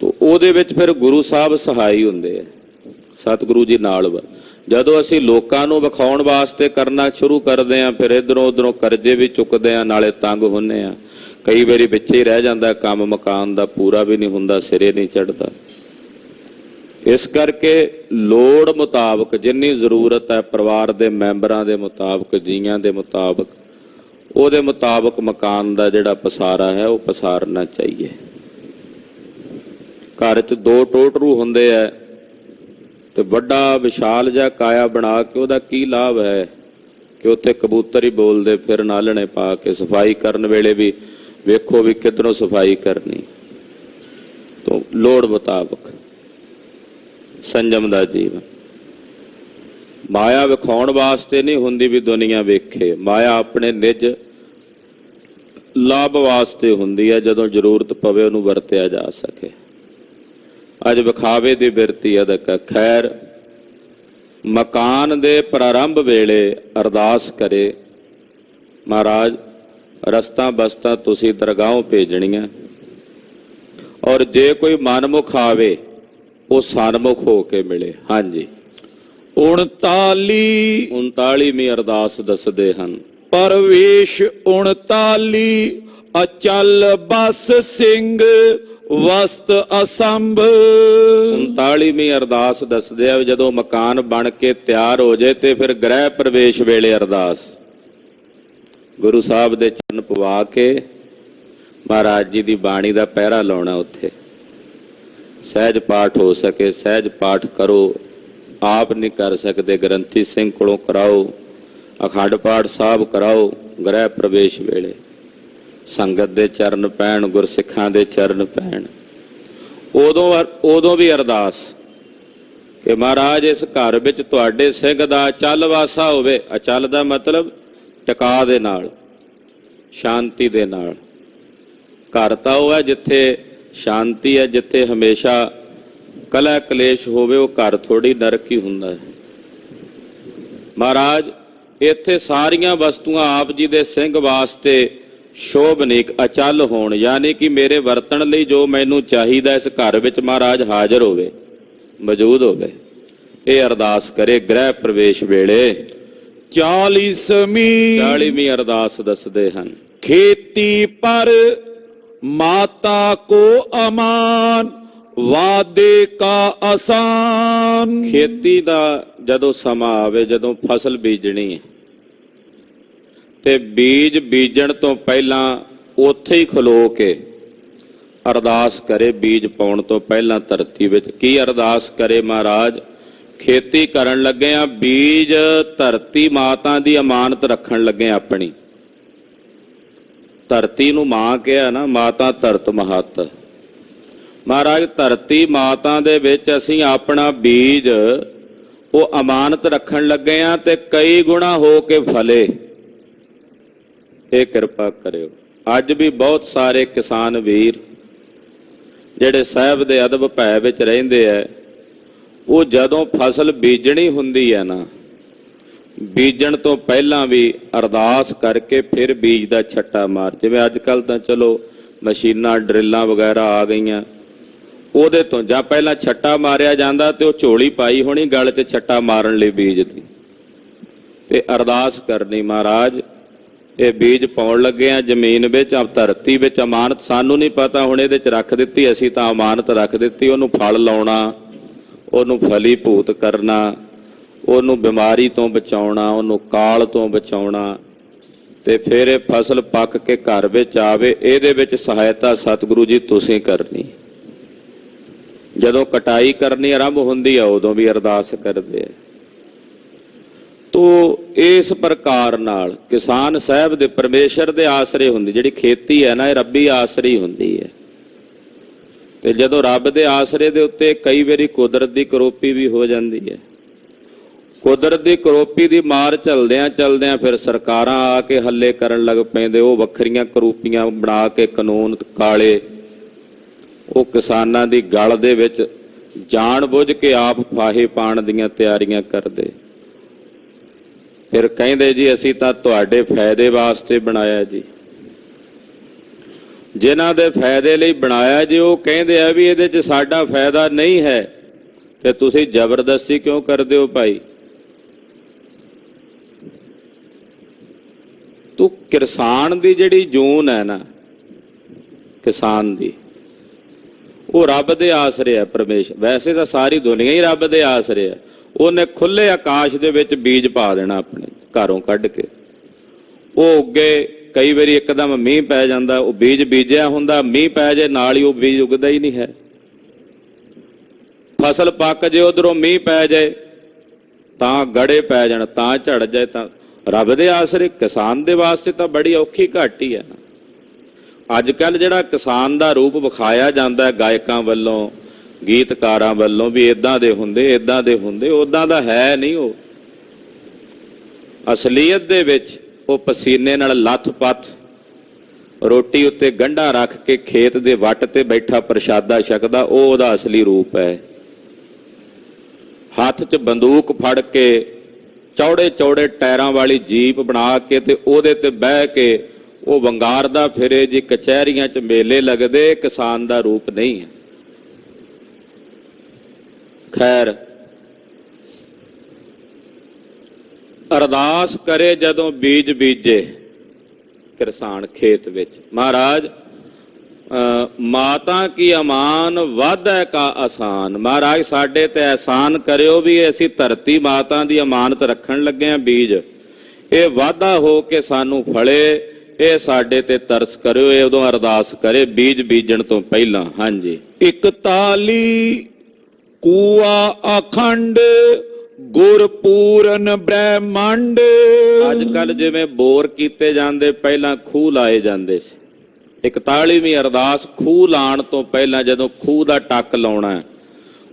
Speaker 1: ਤੋ ਉਹਦੇ ਵਿੱਚ ਫਿਰ ਗੁਰੂ ਸਾਹਿਬ ਸਹਾਈ ਹੁੰਦੇ ਆ, ਸਤਿਗੁਰੂ ਜੀ ਨਾਲ। ਜਦੋਂ ਅਸੀਂ ਲੋਕਾਂ ਨੂੰ ਵਿਖਾਉਣ ਵਾਸਤੇ ਕਰਨਾ ਸ਼ੁਰੂ ਕਰਦੇ ਹਾਂ, ਫਿਰ ਇਧਰੋਂ ਉਧਰੋਂ ਕਰਜ਼ੇ ਵੀ ਚੁੱਕਦੇ ਹਾਂ, ਨਾਲੇ ਤੰਗ ਹੁੰਨੇ ਆ। ਕਈ ਵਾਰੀ ਵਿੱਚ ਹੀ ਰਹਿ ਜਾਂਦਾ ਕੰਮ, ਮਕਾਨ ਦਾ ਪੂਰਾ ਵੀ ਨਹੀਂ ਹੁੰਦਾ, ਸਿਰੇ ਨਹੀਂ ਚੜ੍ਹਦਾ। ਇਸ ਕਰਕੇ ਲੋੜ ਮੁਤਾਬਕ ਜਿੰਨੀ ਜ਼ਰੂਰਤ ਹੈ, ਪਰਿਵਾਰ ਦੇ ਮੈਂਬਰਾਂ ਦੇ ਮੁਤਾਬਕ, ਜੀਆਂ ਦੇ ਮੁਤਾਬਕ, ਉਹਦੇ ਮੁਤਾਬਕ ਮਕਾਨ ਦਾ ਜਿਹੜਾ ਪਸਾਰਾ ਹੈ ਉਹ ਪਸਾਰਨਾ ਚਾਹੀਏ। ਘਰ 'ਚ ਦੋ ਟੋਟਰੂ ਹੁੰਦੇ ਆ ਤੇ ਵੱਡਾ ਵਿਸ਼ਾਲ ਜਿਹਾ ਕਾਇਆ ਬਣਾ ਕੇ ਉਹਦਾ ਕੀ ਲਾਭ ਹੈ ਕਿ ਉੱਥੇ ਕਬੂਤਰ ਹੀ ਬੋਲਦੇ ਫਿਰ ਨਾਲਣੇ ਪਾ ਕੇ। ਸਫਾਈ ਕਰਨ ਵੇਲੇ ਵੀ ਵੇਖੋ ਵੀ ਕਿੱਧਰੋਂ ਸਫਾਈ ਕਰਨੀ। ਤੋਂ ਲੋੜ ਮੁਤਾਬਕ ਸੰਜਮ ਦਾ ਜੀਵਨ। ਮਾਇਆ ਵਿਖਾਉਣ ਵਾਸਤੇ ਨਹੀਂ ਹੁੰਦੀ ਵੀ ਦੁਨੀਆ ਵੇਖੇ, ਮਾਇਆ ਆਪਣੇ ਨਿੱਜ ਲਾਭ ਵਾਸਤੇ ਹੁੰਦੀ ਹੈ, ਜਦੋਂ ਜ਼ਰੂਰਤ ਪਵੇ ਉਹਨੂੰ ਵਰਤਿਆ ਜਾ ਸਕੇ। ਅੱਜ ਵਿਖਾਵੇ ਦੀ ਬਿਰਤੀ ਅਦਕ। ਖੈਰ, ਮਕਾਨ ਦੇ ਪ੍ਰਾਰੰਭ ਵੇਲੇ ਅਰਦਾਸ ਕਰੇ, ਮਹਾਰਾਜ ਰਸਤਾ ਬਸਤਾ ਤੁਸੀਂ ਦਰਗਾਹੋਂ ਭੇਜਣੀਆਂ, ਔਰ ਜੇ ਕੋਈ ਮਨਮੁਖ ਆਵੇ ਉਹ ਸਨਮੁਖ ਹੋ ਕੇ ਮਿਲੇ। ਹਾਂਜੀ, 39ਵੀਂ ਅਰਦਾਸ ਦੱਸਦੇ ਹਨ।
Speaker 2: ਪਰਵੇਸ਼ 39 ਅਚਲ ਬਸ ਸਿੰਘ ਵਸਤ ਅਸੰਭ।
Speaker 1: 39ਵੀਂ ਅਰਦਾਸ ਦੱਸਦੇ ਆ ਜਦੋਂ ਮਕਾਨ ਬਣ ਕੇ ਤਿਆਰ ਹੋ ਜਾਏ ਤੇ ਫਿਰ ਗ੍ਰਹਿ ਪ੍ਰਵੇਸ਼ ਵੇਲੇ ਅਰਦਾਸ ਗੁਰੂ ਸਾਹਿਬ ਦੇ ਚਰਨ ਪਵਾ ਕੇ ਮਹਾਰਾਜ ਜੀ ਦੀ ਬਾਣੀ ਦਾ ਪਹਿਰਾ ਲਾਉਣਾ। ਉੱਥੇ ਸਹਿਜ ਪਾਠ ਹੋ ਸਕੇ ਸਹਿਜ ਪਾਠ ਕਰੋ, ਆਪ ਨਹੀਂ ਕਰ ਸਕਦੇ ਗ੍ਰੰਥੀ ਸਿੰਘ ਕੋਲੋਂ ਕਰਾਓ, ਅਖੰਡ ਪਾਠ ਸਾਹਿਬ ਕਰਾਓ। ਗ੍ਰਹਿ ਪ੍ਰਵੇਸ਼ ਵੇਲੇ ਸੰਗਤ ਦੇ ਚਰਨ ਪੈਣ, ਗੁਰਸਿੱਖਾਂ ਦੇ ਚਰਨ ਪੈਣ। ਉਦੋਂ ਵੀ ਅਰਦਾਸ ਕਿ ਮਹਾਰਾਜ ਇਸ ਘਰ ਵਿੱਚ ਤੁਹਾਡੇ ਸਿੰਘ ਦਾ ਅਚਲ ਵਾਸਾ ਹੋਵੇ। ਅਚਲ ਦਾ ਮਤਲਬ ਟਿਕਾ ਦੇ ਨਾਲ, ਸ਼ਾਂਤੀ ਦੇ ਨਾਲ। ਘਰ ਤਾਂ ਉਹ ਹੈ ਜਿੱਥੇ ਸ਼ਾਂਤੀ ਹੈ, ਜਿੱਥੇ ਹਮੇਸ਼ਾ ਕਲਹ ਕਲੇਸ਼ ਹੋਵੇ, ਉਹ ਘਰ ਥੋੜੀ ਨਰਕ ਹੀ ਹੁੰਦਾ ਹੈ। ਮਹਾਰਾਜ ਇੱਥੇ ਸਾਰੀਆਂ ਵਸਤੂਆਂ ਆਪ ਜੀ ਦੇ ਸਿੰਘ ਵਾਸਤੇ ਸ਼ੋਭਨੀਕ ਅਚਲ ਹੋਣ, ਯਾਨੀ ਕਿ ਮੇਰੇ ਵਰਤਣ ਲਈ ਜੋ ਮੈਨੂੰ ਚਾਹੀਦਾ ਇਸ ਘਰ ਵਿੱਚ ਮਹਾਰਾਜ ਹਾਜ਼ਰ ਹੋਵੇ, ਮੌਜੂਦ ਹੋਵੇ। ਇਹ ਅਰਦਾਸ ਕਰੇ ਗ੍ਰਹਿ ਪ੍ਰਵੇਸ਼ ਵੇਲੇ।
Speaker 2: 40ਵੀਂ
Speaker 1: ਅਰਦਾਸ ਦੱਸਦੇ ਹਨ।
Speaker 2: ਖੇਤੀ ਪਰ ਮਾਤਾ ਕੋ ਅਮਾਨ ਵਾਦੇ ਕਾ ਆਸਾਨ।
Speaker 1: ਖੇਤੀ ਦਾ ਜਦੋਂ ਸਮਾਂ ਆਵੇ, ਜਦੋਂ ਫਸਲ ਬੀਜਣੀ ਹੈ ਤੇ ਬੀਜ ਬੀਜਣ ਤੋਂ ਪਹਿਲਾਂ ਉੱਥੇ ਹੀ ਖਲੋ ਕੇ ਅਰਦਾਸ ਕਰੇ। ਬੀਜ ਪਾਉਣ ਤੋਂ ਪਹਿਲਾਂ ਧਰਤੀ ਵਿੱਚ ਕੀ ਅਰਦਾਸ ਕਰੇ? ਮਹਾਰਾਜ ਖੇਤੀ ਕਰਨ ਲੱਗੇ ਆ, ਬੀਜ ਧਰਤੀ ਮਾਤਾ ਦੀ ਅਮਾਨਤ ਰੱਖਣ ਲੱਗੇ, ਆਪਣੀ ਧਰਤੀ ਨੂੰ ਮਾਂ ਕਿਹਾ ਨਾ, ਮਾਤਾ ਧਰਤ ਮਹਤ। ਮਹਾਰਾਜ ਧਰਤੀ ਮਾਤਾ ਦੇ ਵਿੱਚ ਅਸੀਂ ਆਪਣਾ ਬੀਜ ਉਹ ਅਮਾਨਤ ਰੱਖਣ ਲੱਗੇ ਆ ਤੇ ਕਈ ਗੁਣਾ ਹੋ ਕੇ ਫਲੇ। ਇਹ ਕਿਰਪਾ ਕਰਿਓ। ਅੱਜ ਵੀ ਬਹੁਤ ਸਾਰੇ ਕਿਸਾਨ ਵੀਰ ਜਿਹੜੇ ਸਾਹਿਬ ਦੇ ਅਦਬ ਭੈ ਵਿੱਚ ਰਹਿੰਦੇ ਆ, ਉਹ ਜਦੋਂ ਫਸਲ ਬੀਜਣੀ ਹੁੰਦੀ ਹੈ ਨਾ, ਬੀਜਣ ਤੋਂ ਪਹਿਲਾਂ ਵੀ ਅਰਦਾਸ ਕਰਕੇ ਫਿਰ ਬੀਜ ਦਾ ਛੱਟਾ ਮਾਰ। ਜਿਵੇਂ ਅੱਜ ਕੱਲ੍ਹ ਤਾਂ ਚਲੋ ਮਸ਼ੀਨਾਂ ਡਰਿੱਲਾਂ ਵਗੈਰਾ ਆ ਗਈਆਂ, ਉਹਦੇ ਤੋਂ ਜਾਂ ਪਹਿਲਾਂ ਛੱਟਾ ਮਾਰਿਆ ਜਾਂਦਾ ਤੇ ਉਹ ਝੋਲੀ ਪਾਈ ਹੋਣੀ ਗਲ 'ਚ ਛੱਟਾ ਮਾਰਨ ਲਈ ਬੀਜ ਦੀ, ਤੇ ਅਰਦਾਸ ਕਰਨੀ ਮਹਾਰਾਜ ਇਹ ਬੀਜ ਪਾਉਣ ਲੱਗੇ ਆ ਜ਼ਮੀਨ ਵਿੱਚ, ਧਰਤੀ ਵਿੱਚ ਅਮਾਨਤ ਸਾਨੂੰ ਨਹੀਂ ਪਤਾ ਹੁਣ ਇਹਦੇ 'ਚ ਰੱਖ ਦਿੱਤੀ, ਅਸੀਂ ਤਾਂ ਅਮਾਨਤ ਰੱਖ ਦਿੱਤੀ। ਉਹਨੂੰ ਫਲ ਲਾਉਣਾ, ਉਹਨੂੰ ਫਲੀਭੂਤ ਕਰਨਾ, ਉਹਨੂੰ ਬਿਮਾਰੀ ਤੋਂ ਬਚਾਉਣਾ, ਉਹਨੂੰ ਕਾਲ ਤੋਂ ਬਚਾਉਣਾ, ਤੇ ਫਿਰ ਇਹ ਫਸਲ ਪੱਕ ਕੇ ਘਰ ਵਿੱਚ ਆਵੇ। ਇਹਦੇ ਵਿੱਚ ਸਹਾਇਤਾ ਸਤਿਗੁਰੂ ਜੀ ਤੁਸੀਂ ਕਰਨੀ। ਜਦੋਂ ਕਟਾਈ ਕਰਨੀ ਆਰੰਭ ਹੁੰਦੀ ਆ ਉਦੋਂ ਵੀ ਅਰਦਾਸ ਕਰਦੇ ਆ। ਤੋ ਇਸ ਪ੍ਰਕਾਰ ਨਾਲ ਕਿਸਾਨ ਸਾਹਿਬ ਦੇ ਪਰਮੇਸ਼ਰ ਦੇ ਆਸਰੇ ਹੁੰਦੀ। ਜਿਹੜੀ ਖੇਤੀ ਹੈ ਨਾ, ਇਹ ਰੱਬੀ ਆਸਰੇ ਹੁੰਦੀ ਹੈ। ਤੇ ਜਦੋਂ ਰੱਬ ਦੇ ਆਸਰੇ ਦੇ ਉੱਤੇ ਕਈ ਵਾਰੀ ਕੁਦਰਤ ਦੀ ਕਰੋਪੀ ਵੀ ਹੋ ਜਾਂਦੀ ਹੈ। ਕੁਦਰਤ ਦੀ ਕਰੋਪੀ ਦੀ ਮਾਰ ਚਲਦਿਆਂ ਫਿਰ ਸਰਕਾਰਾਂ ਆ ਕੇ ਹੱਲੇ ਕਰਨ ਲੱਗ ਪੈਂਦੇ। ਉਹ ਵੱਖਰੀਆਂ ਕਰੋਪੀਆਂ ਬਣਾ ਕੇ ਕਾਨੂੰਨ ਕਾਲੇ ਉਹ ਕਿਸਾਨਾਂ ਦੀ ਗਲ ਦੇ ਵਿੱਚ ਜਾਣ ਬੁੱਝ ਕੇ ਆਪ ਫਾਹੇ ਪਾਣ ਦੀਆਂ ਤਿਆਰੀਆਂ ਕਰਦੇ। ਫਿਰ ਕਹਿੰਦੇ ਜੀ ਅਸੀਂ ਤਾਂ ਤੁਹਾਡੇ ਫਾਇਦੇ ਵਾਸਤੇ ਬਣਾਇਆ ਜੀ। ਜਿਨ੍ਹਾਂ ਦੇ ਫਾਇਦੇ ਲਈ ਬਣਾਇਆ ਜੀ, ਉਹ ਕਹਿੰਦੇ ਆ ਵੀ ਇਹਦੇ 'ਚ ਸਾਡਾ ਫਾਇਦਾ ਨਹੀਂ ਹੈ, ਤੇ ਤੁਸੀਂ ਜ਼ਬਰਦਸਤੀ ਕਿਉਂ ਕਰਦੇ ਹੋ ਭਾਈ? ਤੂੰ ਕਿਸਾਨ ਦੀ ਜਿਹੜੀ ਜੂਨ ਹੈ ਨਾ, ਕਿਸਾਨ ਦੀ, ਉਹ ਰੱਬ ਦੇ ਆਸਰੇ ਹੈ। ਪਰਮੇਸ਼ਰ ਵੈਸੇ ਤਾਂ ਸਾਰੀ ਦੁਨੀਆ ਹੀ ਰੱਬ ਦੇ ਆਸਰੇ ਹੈ। ਉਹਨੇ ਖੁੱਲੇ ਆਕਾਸ਼ ਦੇ ਵਿੱਚ ਬੀਜ ਪਾ ਦੇਣਾ ਆਪਣੇ ਘਰੋਂ ਕੱਢ ਕੇ, ਉਹ ਉੱਗੇ। ਕਈ ਵਾਰੀ ਇੱਕਦਮ ਮੀਂਹ ਪੈ ਜਾਂਦਾ, ਉਹ ਬੀਜ ਬੀਜਿਆ ਹੁੰਦਾ, ਮੀਂਹ ਪੈ ਜਾਏ ਨਾਲ ਹੀ ਉਹ ਬੀਜ ਉੱਗਦਾ ਹੀ ਨਹੀਂ ਹੈ। ਫਸਲ ਪੱਕ ਜੇ, ਉਧਰੋਂ ਮੀਂਹ ਪੈ ਜਾਏ ਤਾਂ ਗੜੇ ਪੈ ਜਾਣ, ਤਾਂ ਝੜ ਜਾਏ, ਤਾਂ ਰੱਬ ਦੇ ਆਸਰੇ। ਕਿਸਾਨ ਦੇ ਵਾਸਤੇ ਤਾਂ ਬੜੀ ਔਖੀ ਘਾਟੀ ਹੈ ਨਾ। ਅੱਜ ਕੱਲ ਜਿਹੜਾ ਕਿਸਾਨ ਦਾ ਰੂਪ ਵਿਖਾਇਆ ਜਾਂਦਾ ਗਾਇਕਾਂ ਵੱਲੋਂ, ਗੀਤਕਾਰਾਂ ਵੱਲੋਂ ਵੀ ਇਦਾਂ ਦੇ ਹੁੰਦੇ, ਇਦਾਂ ਦੇ ਹੁੰਦੇ, ਉਦਾਂ ਦਾ ਹੈ ਨਹੀਂ। ਉਹ ਅਸਲੀਅਤ ਦੇ ਵਿੱਚ ਉਹ ਪਸੀਨੇ ਨਾਲ ਲੱਥ-ਪੱਥ ਰੋਟੀ ਉੱਤੇ ਗੰਢਾ ਰੱਖ ਕੇ ਖੇਤ ਦੇ ਵੱਟ ਤੇ ਬੈਠਾ ਪ੍ਰਸ਼ਾਦਾ ਛਕਦਾ, ਉਹ ਉਹਦਾ ਅਸਲੀ ਰੂਪ ਹੈ। ਹੱਥ 'ਚ ਬੰਦੂਕ ਫੜ ਕੇ ਚੌੜੇ ਚੌੜੇ ਟਾਇਰਾਂ ਵਾਲੀ ਜੀਪ ਬਣਾ ਕੇ ਤੇ ਉਹਦੇ ਤੇ ਬਹਿ ਕੇ ਉਹ ਵੰਗਾਰਦਾ ਫਿਰੇ ਜੀ। ਕਚਹਿਰੀਆਂ 'ਚ ਮੇਲੇ ਲੱਗਦੇ, ਕਿਸਾਨ ਦਾ ਰੂਪ ਨਹੀਂ ਹੈ। ਖੈਰ, ਅਰਦਾਸ ਕਰੇ ਜਦੋਂ ਬੀਜ ਬੀਜੇ ਕਿਸਾਨ ਖੇਤ ਵਿੱਚ, ਮਹਾਰਾਜ ਮਾਤਾ ਕੀ ਅਮਾਨ ਵਾਧੈ ਕਾ ਆਸਾਨ। ਮਹਾਰਾਜ ਸਾਡੇ ਤੇ ਅਹਿਸਾਨ ਕਰਿਓ ਵੀ ਅਸੀਂ ਧਰਤੀ ਮਾਤਾ ਦੀ ਅਮਾਨਤ ਰੱਖਣ ਲੱਗੇ ਆ ਬੀਜ, ਇਹ ਵਾਧਾ ਹੋ ਕੇ ਸਾਨੂੰ ਫਲੇ, ਇਹ ਸਾਡੇ ਤੇ ਤਰਸ ਕਰਿਓ। ਇਹ ਉਦੋਂ ਅਰਦਾਸ ਕਰੇ ਬੀਜ ਬੀਜਣ ਤੋਂ ਪਹਿਲਾਂ। ਹਾਂਜੀ।
Speaker 2: 41 ਕੂਆ ਅਖੰਡ ਗੁਰ ਪੂਰਨ ਬ੍ਰਹਮੰਡ।
Speaker 1: ਅੱਜ ਕੱਲ ਜਿਵੇਂ ਬੋਰ ਕੀਤੇ ਜਾਂਦੇ, ਪਹਿਲਾਂ ਖੂਹ ਲਾਏ ਜਾਂਦੇ ਸੀ। 41ਵੀਂ ਅਰਦਾਸ ਖੂਹ ਲਾਉਣ ਤੋਂ ਪਹਿਲਾਂ, ਜਦੋਂ ਖੂਹ ਦਾ ਟੱਕ ਲਾਉਣਾ,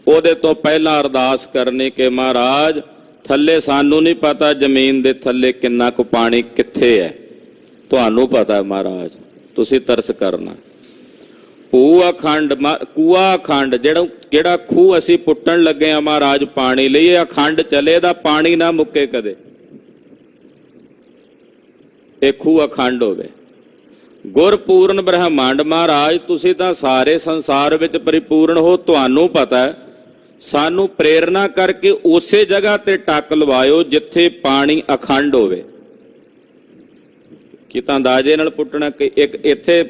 Speaker 1: ਉਹਦੇ ਤੋਂ ਪਹਿਲਾਂ ਅਰਦਾਸ ਕਰਨੀ ਕਿ ਮਹਾਰਾਜ ਥੱਲੇ ਸਾਨੂੰ ਨਹੀਂ ਪਤਾ ਜ਼ਮੀਨ ਦੇ ਥੱਲੇ ਕਿੰਨਾ ਕੁ ਪਾਣੀ ਕਿੱਥੇ ਹੈ, ਤੁਹਾਨੂੰ ਪਤਾ ਮਹਾਰਾਜ, ਤੁਸੀਂ ਤਰਸ ਕਰਨਾ। ਕੂਆ ਅਖੰਡ ਜਿਹੜਾ ਖੂਹ ਅਸੀਂ ਪੁੱਟਣ ਲੱਗੇ ਆ ਮਹਾਰਾਜ ਪਾਣੀ ਲਈ, ਇਹ ਅਖੰਡ ਚੱਲੇ, ਦਾ ਪਾਣੀ ਨਾ ਮੁੱਕੇ ਕਦੇ, ਇਹ ਖੂਹ ਅਖੰਡ ਹੋਵੇ। ਗੁਰਪੂਰਨ ਬ੍ਰਹਮੰਡ, ਮਹਾਰਾਜ ਤੁਸੀਂ ਤਾਂ ਸਾਰੇ ਸੰਸਾਰ ਵਿੱਚ ਪਰਿਪੂਰਨ ਹੋ, ਤੁਹਾਨੂੰ ਪਤਾ ਹੈ, ਸਾਨੂੰ ਪ੍ਰੇਰਨਾ ਕਰਕੇ ਉਸੇ ਜਗ੍ਹਾ ਤੇ ਟੱਕ ਲਵਾਇਓ ਜਿੱਥੇ ਪਾਣੀ ਅਖੰਡ ਹੋਵੇ। ਕਿ ਤਾਂ ਅੰਦਾਜ਼ੇ ਨਾਲ ਪੁੱਟਣਾ ਕਿ ਇੱਕ ਇੱਥੇ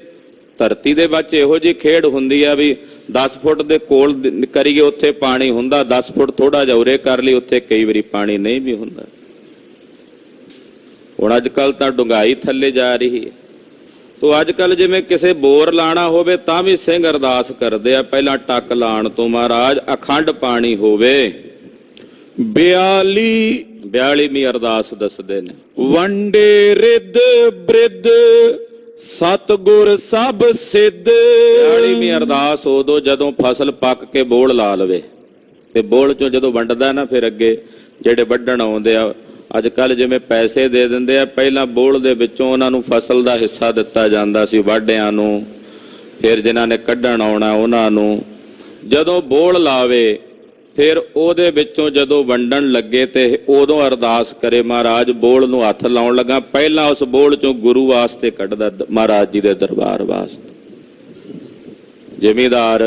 Speaker 1: ਧਰਤੀ ਦੇ ਵਿੱਚ ਇਹੋ ਜਿਹੀ ਖੇਡ ਹੁੰਦੀ ਆ ਵੀ 10 ਫੁੱਟ ਦੇ ਕੋਲ ਕਰੀਏ ਉੱਥੇ ਪਾਣੀ ਹੁੰਦਾ, 10 ਫੁੱਟ ਥੋੜਾ ਜਿਹਾ ਉਰੇ ਕਰ ਲਈ ਉੱਥੇ ਕਈ ਵਾਰੀ ਪਾਣੀ ਨਹੀਂ ਵੀ ਹੁੰਦਾ। ਹੁਣ ਅੱਜ ਕੱਲ ਤਾਂ ਡੂੰਘਾਈ ਥੱਲੇ ਜਾ ਰਹੀ ਹੈ। ਤੋ ਅੱਜ ਕੱਲ ਜਿਵੇਂ ਕਿਸੇ ਬੋਰ ਲਾਣਾ ਹੋਵੇ ਤਾਂ ਵੀ ਸਿੰਘ ਅਰਦਾਸ ਕਰਦੇ ਆ ਪਹਿਲਾਂ ਟੱਕ ਲਾਣ ਤੋਂ, ਮਹਾਰਾਜ ਅਖੰਡ ਪਾਣੀ ਹੋਵੇ। 42ਵੀਂ ਅਰਦਾਸ ਦੱਸਦੇ ਨੇ,
Speaker 2: ਵੰਡੇ ਰਿੱਧ ਬ੍ਰਿਧ ਸਤਿਗੁਰ ਸਭ ਸਿੱਧ।
Speaker 1: 42ਵੀਂ ਅਰਦਾਸ ਉਦੋਂ ਜਦੋਂ ਫਸਲ ਪੱਕ ਕੇ ਬੋਲ ਲਾ ਲਵੇ, ਤੇ ਬੋਲ ਚੋਂ ਜਦੋਂ ਵੰਡਦਾ ਨਾ, ਫਿਰ ਅੱਗੇ ਜਿਹੜੇ ਵੱਢਣ ਆਉਂਦੇ ਆ, ਅੱਜ ਕੱਲ ਜਿਵੇਂ ਪੈਸੇ ਦੇ ਦਿੰਦੇ ਆ, ਪਹਿਲਾਂ ਬੋਲ ਦੇ ਵਿੱਚੋਂ ਉਹਨਾਂ ਨੂੰ ਫਸਲ ਦਾ ਹਿੱਸਾ ਦਿੱਤਾ ਜਾਂਦਾ ਸੀ, ਵਾਢਿਆਂ ਨੂੰ, ਫਿਰ ਜਿਨ੍ਹਾਂ ਨੇ ਕੱਢਣ ਆਉਣਾ ਉਹਨਾਂ ਨੂੰ। ਜਦੋਂ ਬੋਲ ਲਾਵੇ ਫਿਰ ਉਹਦੇ ਵਿੱਚੋਂ ਜਦੋਂ ਵੰਡਣ ਲੱਗੇ ਤੇ ਉਦੋਂ ਅਰਦਾਸ ਕਰੇ, ਮਹਾਰਾਜ ਬੋਲ ਨੂੰ ਹੱਥ ਲਾਉਣ ਲੱਗਾ ਪਹਿਲਾਂ ਉਸ ਬੋਲ ਚੋਂ ਗੁਰੂ ਵਾਸਤੇ ਕੱਢਦਾ, ਮਹਾਰਾਜ ਜੀ ਦੇ ਦਰਬਾਰ ਵਾਸਤੇ। ਜ਼ਿਮੀਂਦਾਰ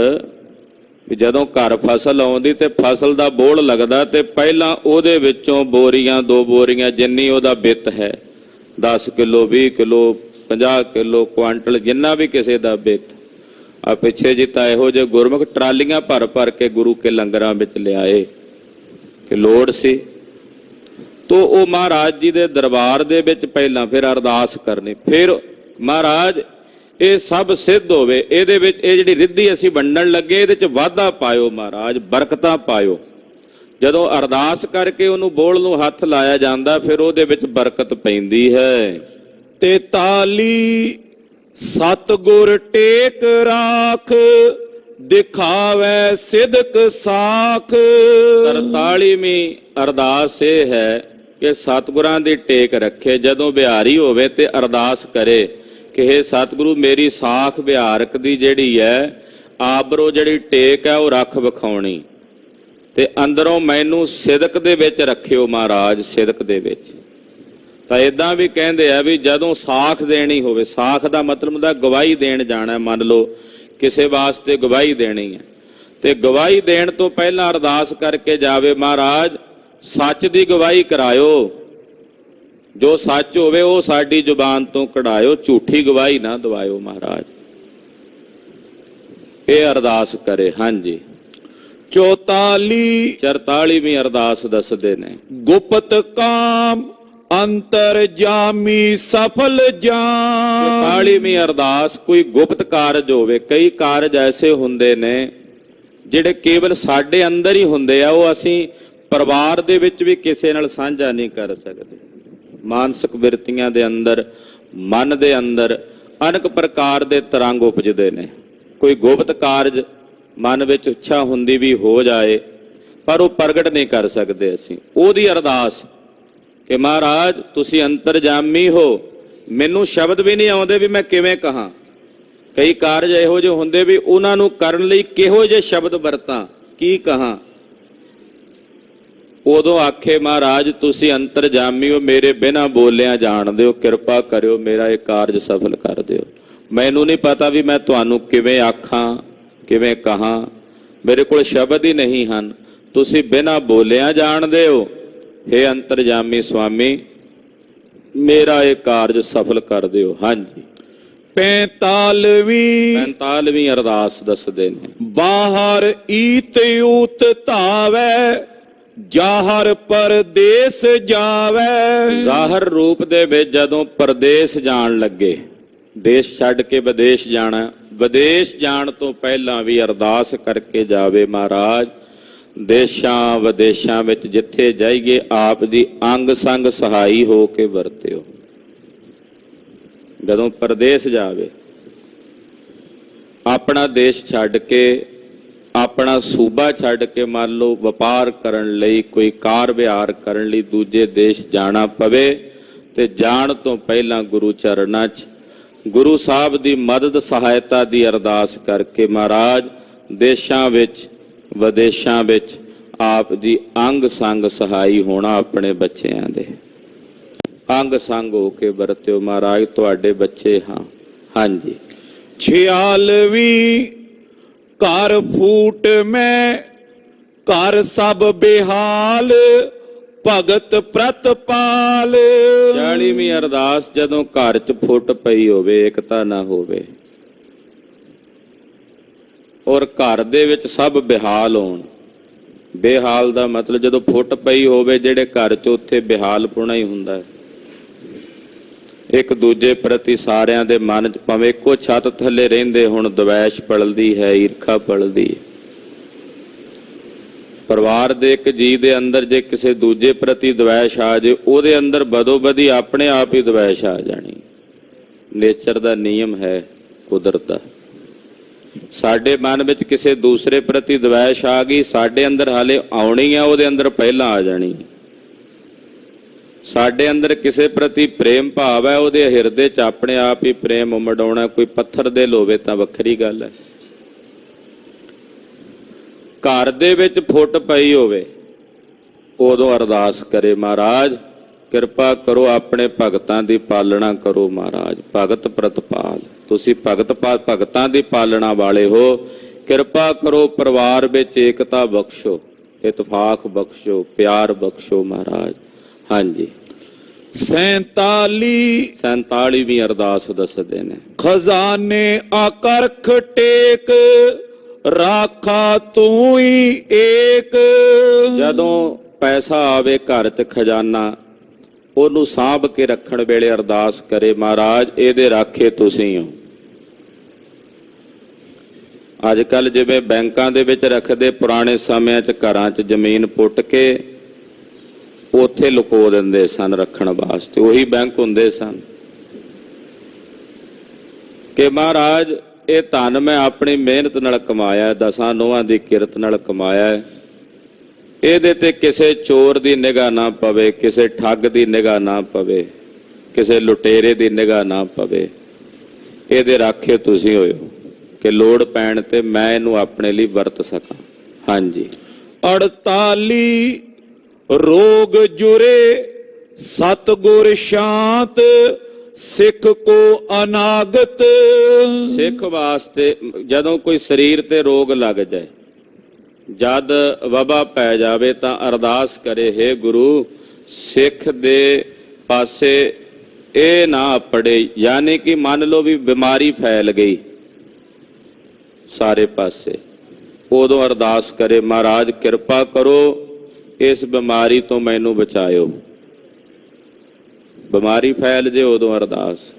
Speaker 1: ਜਦੋਂ ਘਰ ਫਸਲ ਆਉਂਦੀ ਤੇ ਫਸਲ ਦਾ ਬੋਲ ਲੱਗਦਾ ਤੇ ਪਹਿਲਾਂ ਉਹਦੇ ਵਿੱਚੋਂ ਬੋਰੀਆਂ, 2 ਬੋਰੀਆਂ ਜਿੰਨੀ ਉਹਦਾ ਬਿੱਤ ਹੈ, 10 ਕਿਲੋ 20 ਕਿਲੋ 50 ਕਿਲੋ ਕੁਆਂਟਲ ਜਿੰਨਾ ਵੀ ਕਿਸੇ ਦਾ ਬਿੱਤ ਆ। ਪਿੱਛੇ ਜੀ ਤਾਂ ਇਹੋ ਜਿਹੇ ਗੁਰਮੁਖ ਟਰਾਲੀਆਂ ਭਰ ਭਰ ਕੇ ਗੁਰੂ ਕੇ ਲੰਗਰਾਂ ਵਿੱਚ ਲਿਆਏ ਕਿ ਲੋੜ ਸੀ। ਤੋ ਉਹ ਮਹਾਰਾਜ ਜੀ ਦੇ ਦਰਬਾਰ ਦੇ ਵਿੱਚ ਪਹਿਲਾਂ ਫਿਰ ਅਰਦਾਸ ਕਰਨੀ, ਫਿਰ ਮਹਾਰਾਜ ਇਹ ਸਭ ਸਿੱਧ ਹੋਵੇ, ਇਹਦੇ ਵਿੱਚ ਇਹ ਜਿਹੜੀ ਰਿੱਧੀ ਅਸੀਂ ਵੰਡਣ ਲੱਗੇ ਇਹਦੇ ਚ ਵਾਧਾ ਪਾਇਓ ਮਹਾਰਾਜ, ਬਰਕਤਾਂ ਪਾਇਓ। ਜਦੋਂ ਅਰਦਾਸ ਕਰਕੇ ਉਹਨੂੰ ਬੋਲ ਨੂੰ ਹੱਥ ਲਾਇਆ ਜਾਂਦਾ ਫਿਰ ਉਹਦੇ ਵਿੱਚ ਬਰਕਤ ਪੈਂਦੀ ਹੈ।
Speaker 2: 43 ਸਤਿਗੁਰ ਟੇਕ ਰਾਖ ਦਿਖਾਵੇ ਸਿਦਕ ਸਾਖ।
Speaker 1: 43ਵੀਂ ਅਰਦਾਸ ਇਹ ਹੈ ਕਿ ਸਤਿਗੁਰਾਂ ਦੀ ਟੇਕ ਰੱਖੇ। ਜਦੋਂ ਬਿਹਾਰੀ ਹੋਵੇ ਤੇ ਅਰਦਾਸ ਕਰੇ ਕਿ ਹੇ ਸਤਿਗੁਰੂ ਮੇਰੀ ਸਾਖ ਵਿਹਾਰਕ ਦੀ ਜਿਹੜੀ ਹੈ ਆਬਰੋ ਜਿਹੜੀ ਟੇਕ ਹੈ ਉਹ ਰੱਖ ਵਿਖਾਉਣੀ, ਤੇ ਅੰਦਰੋਂ ਮੈਨੂੰ ਸਿਦਕ ਦੇ ਵਿੱਚ ਰੱਖਿਓ ਮਹਾਰਾਜ, ਸਿਦਕ ਦੇ ਵਿੱਚ। ਤਾਂ ਇਦਾਂ ਵੀ ਕਹਿੰਦੇ ਆ ਵੀ ਜਦੋਂ ਸਾਖ ਦੇਣੀ ਹੋਵੇ, ਸਾਖ ਦਾ ਮਤਲਬ ਹੁੰਦਾ ਗਵਾਹੀ ਦੇਣ ਜਾਣਾ, ਮੰਨ ਲਓ ਕਿਸੇ ਵਾਸਤੇ ਗਵਾਹੀ ਦੇਣੀ ਹੈ ਤੇ ਗਵਾਹੀ ਦੇਣ ਤੋਂ ਪਹਿਲਾਂ ਅਰਦਾਸ ਕਰਕੇ ਜਾਵੇ, ਮਹਾਰਾਜ ਸੱਚ ਦੀ ਗਵਾਹੀ ਕਰਾਇਓ, ਜੋ ਸੱਚ ਹੋਵੇ ਉਹ ਸਾਡੀ ਜ਼ੁਬਾਨ ਤੋਂ ਕਢਾਇਓ, ਝੂਠੀ ਗਵਾਹੀ ਨਾ ਦਵਾਇਓ ਮਹਾਰਾਜ। ਇਹ ਅਰਦਾਸ ਕਰੇ। ਹਾਂਜੀ 44ਵੀਂ ਅਰਦਾਸ ਦੱਸਦੇ ਨੇ,
Speaker 2: ਗੁਪਤ ਕਾਮ ਅੰਤਰ ਜਾਮੀ ਸਫਲ ਜਾਮ।
Speaker 1: 44ਵੀਂ ਅਰਦਾਸ ਕੋਈ ਗੁਪਤ ਕਾਰਜ ਹੋਵੇ। ਕਈ ਕਾਰਜ ਐਸੇ ਹੁੰਦੇ ਨੇ ਜਿਹੜੇ ਕੇਵਲ ਸਾਡੇ ਅੰਦਰ ਹੀ ਹੁੰਦੇ ਆ, ਉਹ ਅਸੀਂ ਪਰਿਵਾਰ ਦੇ ਵਿੱਚ ਵੀ ਕਿਸੇ ਨਾਲ ਸਾਂਝਾ ਨਹੀਂ ਕਰ ਸਕਦੇ। ਮਾਨਸਿਕ ਬਿਰਤੀਆਂ ਦੇ ਅੰਦਰ, ਮਨ ਦੇ ਅੰਦਰ ਅਨੇਕ ਪ੍ਰਕਾਰ ਦੇ ਤਰੰਗ ਉਪਜਦੇ ਨੇ। ਕੋਈ ਗੁਪਤ ਕਾਰਜ ਮਨ ਵਿੱਚ ਇੱਛਾ ਹੁੰਦੀ ਵੀ ਹੋ ਜਾਏ, ਪਰ ਉਹ ਪ੍ਰਗਟ ਨਹੀਂ ਕਰ ਸਕਦੇ ਅਸੀਂ। ਉਹਦੀ ਅਰਦਾਸ ਕਿ ਮਹਾਰਾਜ ਤੁਸੀਂ ਅੰਤਰਜਾਮੀ ਹੋ, ਮੈਨੂੰ ਸ਼ਬਦ ਵੀ ਨਹੀਂ ਆਉਂਦੇ ਵੀ ਮੈਂ ਕਿਵੇਂ ਕਹਾਂ। ਕਈ ਕਾਰਜ ਇਹੋ ਜਿਹੇ ਹੁੰਦੇ ਵੀ ਉਹਨਾਂ ਨੂੰ ਕਰਨ ਲਈ ਕਿਹੋ ਜਿਹੇ ਸ਼ਬਦ ਵਰਤਾਂ, ਕੀ ਕਹਾਂ। ਉਦੋਂ ਆਖੇ ਮਹਾਰਾਜ ਤੁਸੀਂ ਅੰਤਰਜਾਮੀ ਹੋ, ਮੇਰੇ ਬਿਨਾਂ ਬੋਲਿਆਂ ਜਾਣਦੇ ਹੋ, ਕਿਰਪਾ ਕਰਿਓ ਮੇਰਾ ਇਹ ਕਾਰਜ ਸਫਲ ਕਰ ਦਿਓ। ਮੈਨੂੰ ਨਹੀਂ ਪਤਾ ਵੀ ਮੈਂ ਤੁਹਾਨੂੰ ਕਿਵੇਂ ਆਖਾਂ, ਕਿਵੇਂ ਕਹਾਂ, ਮੇਰੇ ਕੋਲ ਸ਼ਬਦ ਹੀ ਨਹੀਂ ਹਨ, ਤੁਸੀਂ ਬਿਨਾਂ ਬੋਲਿਆਂ ਜਾਣਦੇ ਹੋ। हे ਅੰਤਰਜਾਮੀ ਸੁਆਮੀ, ਮੇਰਾ ਇਹ ਕਾਰਜ ਸਫਲ ਕਰ ਦਿਓ। ਹਾਂਜੀ 45ਵੀਂ ਅਰਦਾਸ ਦੱਸਦੇ ਨੇ,
Speaker 2: ਬਾਹਰ ਈਤ ਊਤ ਧਾਵੈ ਜਾਹਰ ਪਰਦੇਸ ਜਾਵੈ।
Speaker 1: ਜ਼ਾਹਰ ਰੂਪ ਦੇ ਵਿੱਚ ਜਦੋਂ ਪਰਦੇਸ ਜਾਣ ਲੱਗੇ, ਦੇਸ਼ ਛੱਡ ਕੇ ਵਿਦੇਸ਼ ਜਾਣਾ, ਵਿਦੇਸ਼ ਜਾਣ ਤੋਂ ਪਹਿਲਾਂ ਵੀ ਅਰਦਾਸ ਕਰਕੇ ਜਾਵੇ ਮਹਾਰਾਜ ਦੇਸ਼ਾਂ ਵਿਦੇਸ਼ਾਂ ਵਿੱਚ ਜਿੱਥੇ ਜਾਈਏ ਆਪ ਦੀ ਅੰਗ ਸੰਗ ਸਹਾਈ ਹੋ ਕੇ ਵਰਤਿਓ। ਜਦੋਂ ਪਰਦੇਸ ਜਾਵੇ, ਆਪਣਾ ਦੇਸ਼ ਛੱਡ ਕੇ, ਆਪਣਾ ਸੂਬਾ ਛੱਡ ਕੇ ਮੰਨ ਲਓ ਵਪਾਰ ਕਰਨ ਲਈ, ਕੋਈ ਕਾਰ ਵਿਹਾਰ ਕਰਨ ਲਈ ਦੂਜੇ ਦੇਸ਼ ਜਾਣਾ ਪਵੇ, ਤੇ ਜਾਣ ਤੋਂ ਪਹਿਲਾਂ ਗੁਰੂ ਚਰਨਾਂ 'ਚ ਗੁਰੂ ਸਾਹਿਬ ਦੀ ਮਦਦ ਸਹਾਇਤਾ ਦੀ ਅਰਦਾਸ ਕਰਕੇ ਮਹਾਰਾਜ ਦੇਸ਼ਾਂ ਵਿੱਚ ਵਿਦੇਸ਼ਾਂ ਵਿੱਚ ਆਪ ਦੀ ਅੰਗ ਸੰਗ ਸਹਾਈ ਹੋਣਾ, ਆਪਣੇ ਬੱਚਿਆਂ ਦੇ ਅੰਗ ਸੰਗ ਹੋ ਕੇ ਵਰਤਿਓ ਮਹਾਰਾਜ, ਤੁਹਾਡੇ ਬੱਚੇ ਹਾਂ। ਹਾਂਜੀ
Speaker 2: 46ਵੀਂ ਘਰ ਫੂਟ ਮੈਂ ਘਰ ਸਭ ਬਿਹਾਲ ਭਗਤ ਪ੍ਰਤਪਾਲ।
Speaker 1: 40ਵੀਂ ਅਰਦਾਸ ਜਦੋਂ ਘਰ 'ਚ ਫੁੱਟ ਪਈ ਹੋਵੇ, ਏਕਤਾ ਨਾ ਹੋਵੇ, ਔਰ ਘਰ ਦੇ ਵਿੱਚ ਸਭ ਬਿਹਾਲ ਹੋਣ। ਬੇਹਾਲ ਦਾ ਮਤਲਬ ਜਦੋਂ ਫੁੱਟ ਪਈ ਹੋਵੇ ਜਿਹੜੇ ਘਰ 'ਚ, ਉੱਥੇ ਬਿਹਾਲਪੁਣਾ ਹੀ ਹੁੰਦਾ ਹੈ। ਇੱਕ ਦੂਜੇ ਪ੍ਰਤੀ ਸਾਰਿਆਂ ਦੇ ਮਨ 'ਚ ਭਾਵੇਂ ਇੱਕੋ ਛੱਤ ਥੱਲੇ ਰਹਿੰਦੇ ਹੁਣ ਦਵੈਸ਼ ਪਲਦੀ ਹੈ, ਈਰਖਾ ਪਲਦੀ ਹੈ। ਪਰਿਵਾਰ ਦੇ ਇੱਕ ਜੀ ਦੇ ਅੰਦਰ ਜੇ ਕਿਸੇ ਦੂਜੇ ਪ੍ਰਤੀ ਦਵੈਸ਼ ਆ ਜੇ, ਉਹਦੇ ਅੰਦਰ ਬਦੋ ਬਦੀ ਆਪਣੇ ਆਪ ਹੀ ਦਵੈਸ਼ ਆ ਜਾਣੀ। ਨੇਚਰ ਦਾ ਨਿਯਮ ਹੈ, ਕੁਦਰਤ ਦਾ। ਸਾਡੇ ਮਨ ਵਿੱਚ ਕਿਸੇ ਦੂਸਰੇ ਪ੍ਰਤੀ ਦਵੈਸ਼ ਆ ਗਈ, ਸਾਡੇ ਅੰਦਰ ਹਾਲੇ ਆਉਣੀ ਆ, ਉਹਦੇ ਅੰਦਰ ਪਹਿਲਾਂ ਆ ਜਾਣੀ। ਸਾਡੇ ਅੰਦਰ ਕਿਸੇ ਪ੍ਰਤੀ ਪ੍ਰੇਮ ਭਾਵ ਹੈ, ਉਹਦੇ ਹਿਰਦੇ 'ਚ ਆਪਣੇ ਆਪ ਹੀ ਪ੍ਰੇਮ ਉਮੜ ਆਉਣਾ। ਕੋਈ ਪੱਥਰ ਦਿਲ ਹੋਵੇ ਤਾਂ ਵੱਖਰੀ ਗੱਲ ਹੈ। ਘਰ ਦੇ ਵਿੱਚ ਫੁੱਟ ਪਈ ਹੋਵੇ, ਉਦੋਂ ਅਰਦਾਸ ਕਰੇ ਮਹਾਰਾਜ ਕਿਰਪਾ ਕਰੋ, ਆਪਣੇ ਭਗਤਾਂ ਦੀ ਪਾਲਣਾ ਕਰੋ ਮਹਾਰਾਜ। ਭਗਤ ਪ੍ਰਤਪਾਲ, ਤੁਸੀਂ ਭਗਤਾਂ ਦੀ ਪਾਲਣਾ ਵਾਲੇ ਹੋ, ਕਿਰਪਾ ਕਰੋ ਪਰਿਵਾਰ ਵਿੱਚ ਏਕਤਾ ਬਖਸ਼ੋ, ਇਤਫਾਕ ਬਖਸ਼ੋ, ਪਿਆਰ ਬਖਸ਼ੋ ਮਹਾਰਾਜ। ਹਾਂਜੀ 47ਵੀਂ ਅਰਦਾਸ ਦੱਸਦੇ ਨੇ,
Speaker 2: ਖਜ਼ਾਨੇ ਆਕਰਖ ਟੇਕ ਰਾਖਾ ਤੂੰ ਹੀ ਏਕ।
Speaker 1: ਜਦੋਂ ਪੈਸਾ ਆਵੇ ਘਰ 'ਚ ਖਜ਼ਾਨਾ, ਉਹਨੂੰ ਸਾਂਭ ਕੇ ਰੱਖਣ ਵੇਲੇ ਅਰਦਾਸ ਕਰੇ ਮਹਾਰਾਜ ਇਹਦੇ ਰਾਖੇ ਤੁਸੀਂ ਹੋ। ਅੱਜ ਕੱਲ ਜਿਵੇਂ ਬੈਂਕਾਂ ਦੇ ਵਿੱਚ ਰੱਖਦੇ, ਪੁਰਾਣੇ ਸਮਿਆਂ 'ਚ ਘਰਾਂ 'ਚ ਜ਼ਮੀਨ ਪੁੱਟ ਕੇ ਉੱਥੇ ਲੁਕੋ ਦਿੰਦੇ ਸਨ ਰੱਖਣ ਵਾਸਤੇ, ਉਹੀ ਬੈਂਕ ਹੁੰਦੇ ਸਨ। ਕਿ ਮਹਾਰਾਜ ਇਹ ਧਨ ਮੈਂ ਆਪਣੀ ਮਿਹਨਤ ਨਾਲ ਕਮਾਇਆ, ਦਸਾਂ ਨੋਹਾਂ ਦੀ ਕਿਰਤ ਨਾਲ ਕਮਾਇਆ, ਇਹਦੇ ਤੇ ਕਿਸੇ ਚੋਰ ਦੀ ਨਿਗਾਹ ਨਾ ਪਵੇ, ਕਿਸੇ ਠੱਗ ਦੀ ਨਿਗਾਹ ਨਾ ਪਵੇ, ਕਿਸੇ ਲੁਟੇਰੇ ਦੀ ਨਿਗਾਹ ਨਾ ਪਵੇ। ਇਹਦੇ ਰਾਖੇ ਤੁਸੀਂ ਹੋਇਓ ਕਿ ਲੋੜ ਪੈਣ ਤੇ ਮੈਂ ਇਹਨੂੰ ਆਪਣੇ ਲਈ ਵਰਤ ਸਕਾਂ। ਹਾਂਜੀ
Speaker 2: 48 ਰੋਗ ਜੁਰੇ ਸਤਿਗੁਰ ਸ਼ਾਂਤ ਸਿੱਖ ਕੋ ਅਨਾਗਤ।
Speaker 1: ਸਿੱਖ ਵਾਸਤੇ ਜਦੋਂ ਕੋਈ ਸਰੀਰ ਤੇ ਰੋਗ ਲੱਗ ਜਾਏ, ਜਦ ਵਬਾ ਪੈ ਜਾਵੇ ਤਾਂ ਅਰਦਾਸ ਕਰੇ, ਹੇ ਗੁਰੂ ਸਿੱਖ ਦੇ ਪਾਸੇ ਇਹ ਨਾ ਅਪੜੇ, ਯਾਨੀ ਕਿ ਮੰਨ ਲਓ ਵੀ ਬਿਮਾਰੀ ਫੈਲ ਗਈ ਸਾਰੇ ਪਾਸੇ, ਉਦੋਂ ਅਰਦਾਸ ਕਰੇ ਮਹਾਰਾਜ ਕਿਰਪਾ ਕਰੋ ਇਸ ਬਿਮਾਰੀ ਤੋਂ ਮੈਨੂੰ ਬਚਾਇਓ। ਬਿਮਾਰੀ ਫੈਲ ਜੇ ਉਦੋਂ ਅਰਦਾਸ,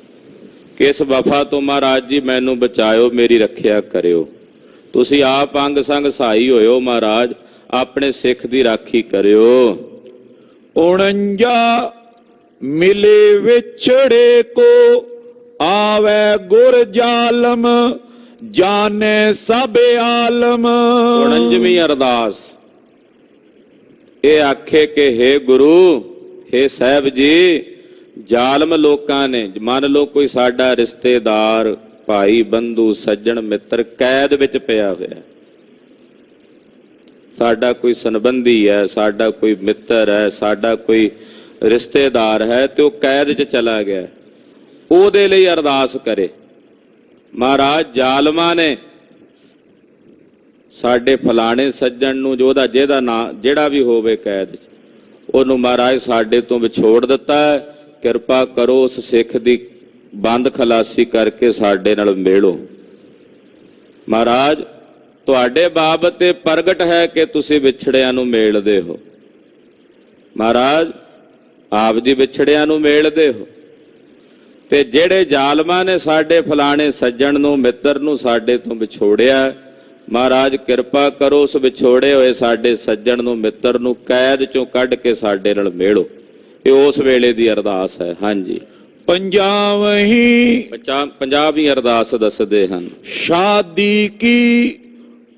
Speaker 1: ਕਿਸ ਵਫਾ ਤੋਂ ਮਹਾਰਾਜ ਜੀ ਮੈਨੂੰ ਬਚਾਇਓ, ਮੇਰੀ ਰੱਖਿਆ ਕਰਿਓ। ਤੁਸੀਂ ਆਪ ਅੰਗ ਸੰਗ ਸਹਾਈ ਹੋਇਓ ਮਹਾਰਾਜ, ਆਪਣੇ ਸਿੱਖ ਦੀ ਰਾਖੀ ਕਰਿਓ।
Speaker 2: 49 ਮਿਲੇ ਵਿਛੜੇ ਕੋ ਆਵੇ ਗੁਰ ਜਾਲਮ, ਜਾਣੇ ਸਭ ਆਲਮ।
Speaker 1: 49ਵੀਂ ਅਰਦਾਸ ਇਹ ਆਖੇ ਕਿ ਹੇ ਗੁਰੂ, ਹੇ ਸਾਹਿਬ ਜੀ, ਜ਼ਾਲਮ ਲੋਕਾਂ ਨੇ, ਮੰਨ ਲਓ ਕੋਈ ਸਾਡਾ ਰਿਸ਼ਤੇਦਾਰ, ਭਾਈ ਬੰਧੂ ਸੱਜਣ ਮਿੱਤਰ ਕੈਦ ਵਿੱਚ ਪਿਆ ਹੋਇਆ, ਸਾਡਾ ਕੋਈ ਸੰਬੰਧੀ ਹੈ, ਸਾਡਾ ਕੋਈ ਮਿੱਤਰ ਹੈ, ਸਾਡਾ ਕੋਈ ਰਿਸ਼ਤੇਦਾਰ ਹੈ ਤੇ ਉਹ ਕੈਦ 'ਚ ਚਲਾ ਗਿਆ, ਉਹਦੇ ਲਈ ਅਰਦਾਸ ਕਰੇ ਮਹਾਰਾਜ ਜ਼ਾਲਮਾਂ ਨੇ ਸਾਡੇ ਫਲਾਣੇ ਸੱਜਣ ਨੂੰ, ਜਿਹਦਾ ਨਾਂ ਜਿਹੜਾ ਵੀ ਹੋਵੇ ਕੈਦ 'ਚ, ਉਹਨੂੰ ਮਹਾਰਾਜ ਸਾਡੇ ਤੋਂ ਵਿਛੋੜ ਦਿੱਤਾ ਹੈ, ਕਿਰਪਾ ਕਰੋ ਉਸ ਸਿੱਖ ਦੀ ਬੰਦ ਖਲਾਸੀ ਕਰਕੇ ਸਾਡੇ ਨਾਲ ਮਿਲੋ। ਮਹਾਰਾਜ ਤੁਹਾਡੇ ਬਾਬਤ ਤੇ ਪ੍ਰਗਟ ਹੈ ਕਿ ਤੁਸੀਂ ਵਿਛੜਿਆਂ ਨੂੰ ਮੇਲਦੇ ਹੋ, ਮਹਾਰਾਜ ਆਪ ਜੀ ਵਿਛੜਿਆਂ ਨੂੰ ਮੇਲਦੇ ਹੋ, ਤੇ ਜਿਹੜੇ ਜ਼ਾਲਮਾਂ ਨੇ ਸਾਡੇ ਫਲਾਣੇ ਸੱਜਣ ਨੂੰ, ਮਿੱਤਰ ਨੂੰ ਸਾਡੇ ਤੋਂ ਵਿਛੋੜਿਆ, ਮਹਾਰਾਜ ਕਿਰਪਾ ਕਰੋ ਉਸ ਵਿਛੋੜੇ ਹੋਏ ਸਾਡੇ ਸੱਜਣ ਨੂੰ, ਮਿੱਤਰ ਨੂੰ ਕੈਦ ਚੋਂ ਕੱਢ ਕੇ ਸਾਡੇ ਨਾਲ ਮਿਲੋ। ਇਹ ਉਸ ਵੇਲੇ ਦੀ ਅਰਦਾਸ ਹੈ। ਹਾਂਜੀ, 50ਵੀਂ ਅਰਦਾਸ ਦੱਸਦੇ ਹਨ।
Speaker 2: ਸ਼ਾਦੀ ਕੀ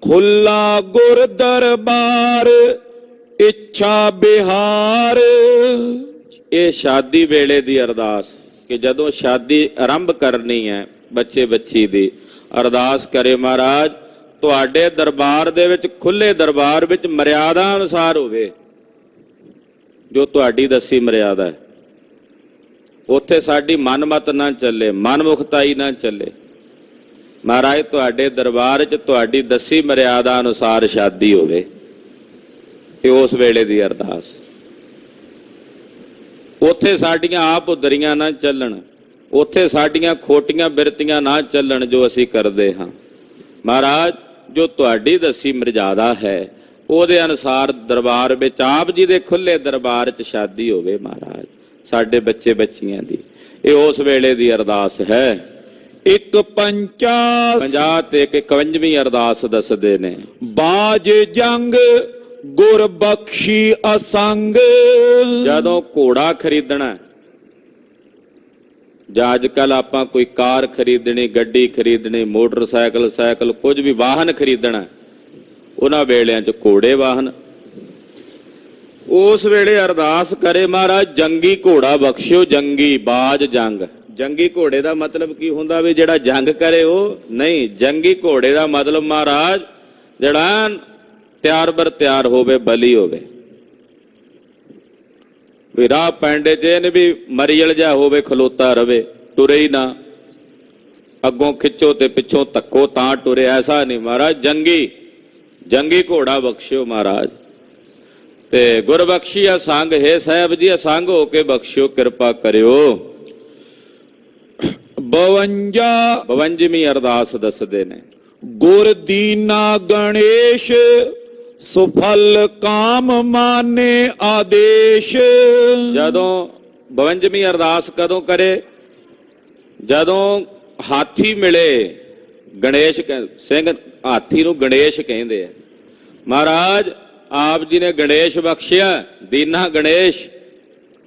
Speaker 2: ਖੁੱਲਾ ਗੁਰ ਦਰਬਾਰ, ਇੱਛਾ ਬਿਹਾਰ।
Speaker 1: ਇਹ ਸ਼ਾਦੀ ਵੇਲੇ ਦੀ ਅਰਦਾਸ, ਕਿ ਜਦੋਂ ਸ਼ਾਦੀ ਆਰੰਭ ਕਰਨੀ ਹੈ ਬੱਚੇ ਬੱਚੀ ਦੀ, ਅਰਦਾਸ ਕਰੇ ਮਹਾਰਾਜ ਤੁਹਾਡੇ ਦਰਬਾਰ ਦੇ ਵਿੱਚ, ਖੁੱਲੇ ਦਰਬਾਰ ਵਿੱਚ ਮਰਿਆਦਾ ਅਨੁਸਾਰ ਹੋਵੇ, ਜੋ ਤੁਹਾਡੀ ਦੱਸੀ ਮਰਿਆਦਾ ਹੈ, ਉੱਥੇ ਸਾਡੀ ਮਨਮਤ ਨਾ ਚੱਲੇ, ਮਨਮੁਖਤਾਈ ਨਾ ਚੱਲੇ। ਮਹਾਰਾਜ ਤੁਹਾਡੇ ਦਰਬਾਰ 'ਚ ਤੁਹਾਡੀ ਦੱਸੀ ਮਰਿਆਦਾ ਅਨੁਸਾਰ ਸ਼ਾਦੀ ਹੋਵੇ। ਇਹ ਉਸ ਵੇਲੇ ਦੀ ਅਰਦਾਸ। ਉੱਥੇ ਸਾਡੀਆਂ ਆਪ ਉਦਰੀਆਂ ਨਾ ਚੱਲਣ, ਉੱਥੇ ਸਾਡੀਆਂ ਖੋਟੀਆਂ ਬਿਰਤੀਆਂ ਨਾ ਚੱਲਣ ਜੋ ਅਸੀਂ ਕਰਦੇ ਹਾਂ। ਮਹਾਰਾਜ ਜੋ ਤੁਹਾਡੀ ਦੱਸੀ ਮਰਿਆਦਾ ਹੈ ਉਹਦੇ ਅਨੁਸਾਰ ਦਰਬਾਰ ਵਿੱਚ, ਆਪ ਜੀ ਦੇ ਖੁੱਲੇ ਦਰਬਾਰ 'ਚ ਸ਼ਾਦੀ ਹੋਵੇ ਮਹਾਰਾਜ ਸਾਡੇ ਬੱਚੇ ਬੱਚੀਆਂ ਦੀ। ਇਹ ਉਸ ਵੇਲੇ ਦੀ ਅਰਦਾਸ ਹੈ।
Speaker 2: 51
Speaker 1: ਤੇ 51ਵੀਂ ਅਰਦਾਸ ਦੱਸਦੇ ਨੇ।
Speaker 2: ਬਾਜ ਜੰਗ ਗੁਰ ਬਖਸ਼ੀ ਅਸੰਗ।
Speaker 1: ਜਦੋਂ ਘੋੜਾ ਖਰੀਦਣਾ, ਜਾਂ ਅੱਜ ਕੱਲ ਆਪਾਂ ਕੋਈ ਕਾਰ ਖਰੀਦਣੀ, ਗੱਡੀ ਖਰੀਦਣੀ, ਮੋਟਰਸਾਈਕਲ, ਸਾਈਕਲ, ਕੁਝ ਵੀ ਵਾਹਨ ਖਰੀਦਣਾ, ਉਹਨਾਂ ਵੇਲਿਆਂ 'ਚ ਘੋੜੇ ਵਾਹਨ, ਉਸ ਵੇਲੇ ਅਰਦਾਸ ਕਰੇ ਮਹਾਰਾਜ ਜੰਗੀ ਘੋੜਾ ਬਖਸ਼ਿਓ। ਜੰਗੀ ਬਾਜ ਜੰਗ, ਜੰਗੀ ਘੋੜੇ ਦਾ ਮਤਲਬ ਕੀ ਹੁੰਦਾ ਵੀ ਜਿਹੜਾ ਜੰਗ ਕਰੇ ਉਹ ਨਹੀਂ, ਜੰਗੀ ਘੋੜੇ ਦਾ ਮਤਲਬ ਮਹਾਰਾਜ ਜਿਹੜਾ ਤਿਆਰ ਬਰ ਤਿਆਰ ਹੋਵੇ, ਬਲੀ ਹੋਵੇ, ਵੀ ਰਾਹ ਪੈਂਡੇ ਜੇ ਨੇ ਵੀ ਮਰੀਲ ਜਾ ਹੋਵੇ, ਖਲੋਤਾ ਰਵੇ, ਟੁਰੇ ਹੀ ਨਾ, ਅੱਗੋਂ ਖਿੱਚੋ ਤੇ ਪਿੱਛੋਂ ਧੱਕੋ ਤਾਂ ਟੁਰੇ, ਐਸਾ ਨਹੀਂ ਮਹਾਰਾਜ। ਜੰਗੀ ਘੋੜਾ ਬਖਸ਼ਿਓ ਮਹਾਰਾਜ। ਤੇ ਗੁਰਬਖਸ਼ੀ ਅਸੰਗ, ਹੈ ਸਾਹਿਬ ਜੀ ਅਸੰਗ ਹੋ ਕੇ ਬਖਸ਼ਿਓ, ਕਿਰਪਾ ਕਰਿਓ। 52ਵੀਂ ਅਰਦਾਸ ਦੱਸਦੇ ਨੇ।
Speaker 2: ਗੁਰ ਦੀਨਾ ਗਣੇਸ਼ ਸੁਫਲ ਕਾਮ ਮਾਨੇ ਆਦੇਸ਼।
Speaker 1: ਜਦੋਂ 52ਵੀਂ ਅਰਦਾਸ ਕਦੋਂ ਕਰੇ? ਜਦੋਂ ਹਾਥੀ ਮਿਲੇ। ਗਣੇਸ਼ ਸਿੰਘ, ਹਾਥੀ ਨੂੰ ਗਣੇਸ਼ ਕਹਿੰਦੇ ਆ। ਮਹਾਰਾਜ ਆਪ ਜੀ ਨੇ ਗਣੇਸ਼ ਬਖਸ਼ਿਆ, ਦੀਨਾ ਗਣੇਸ਼,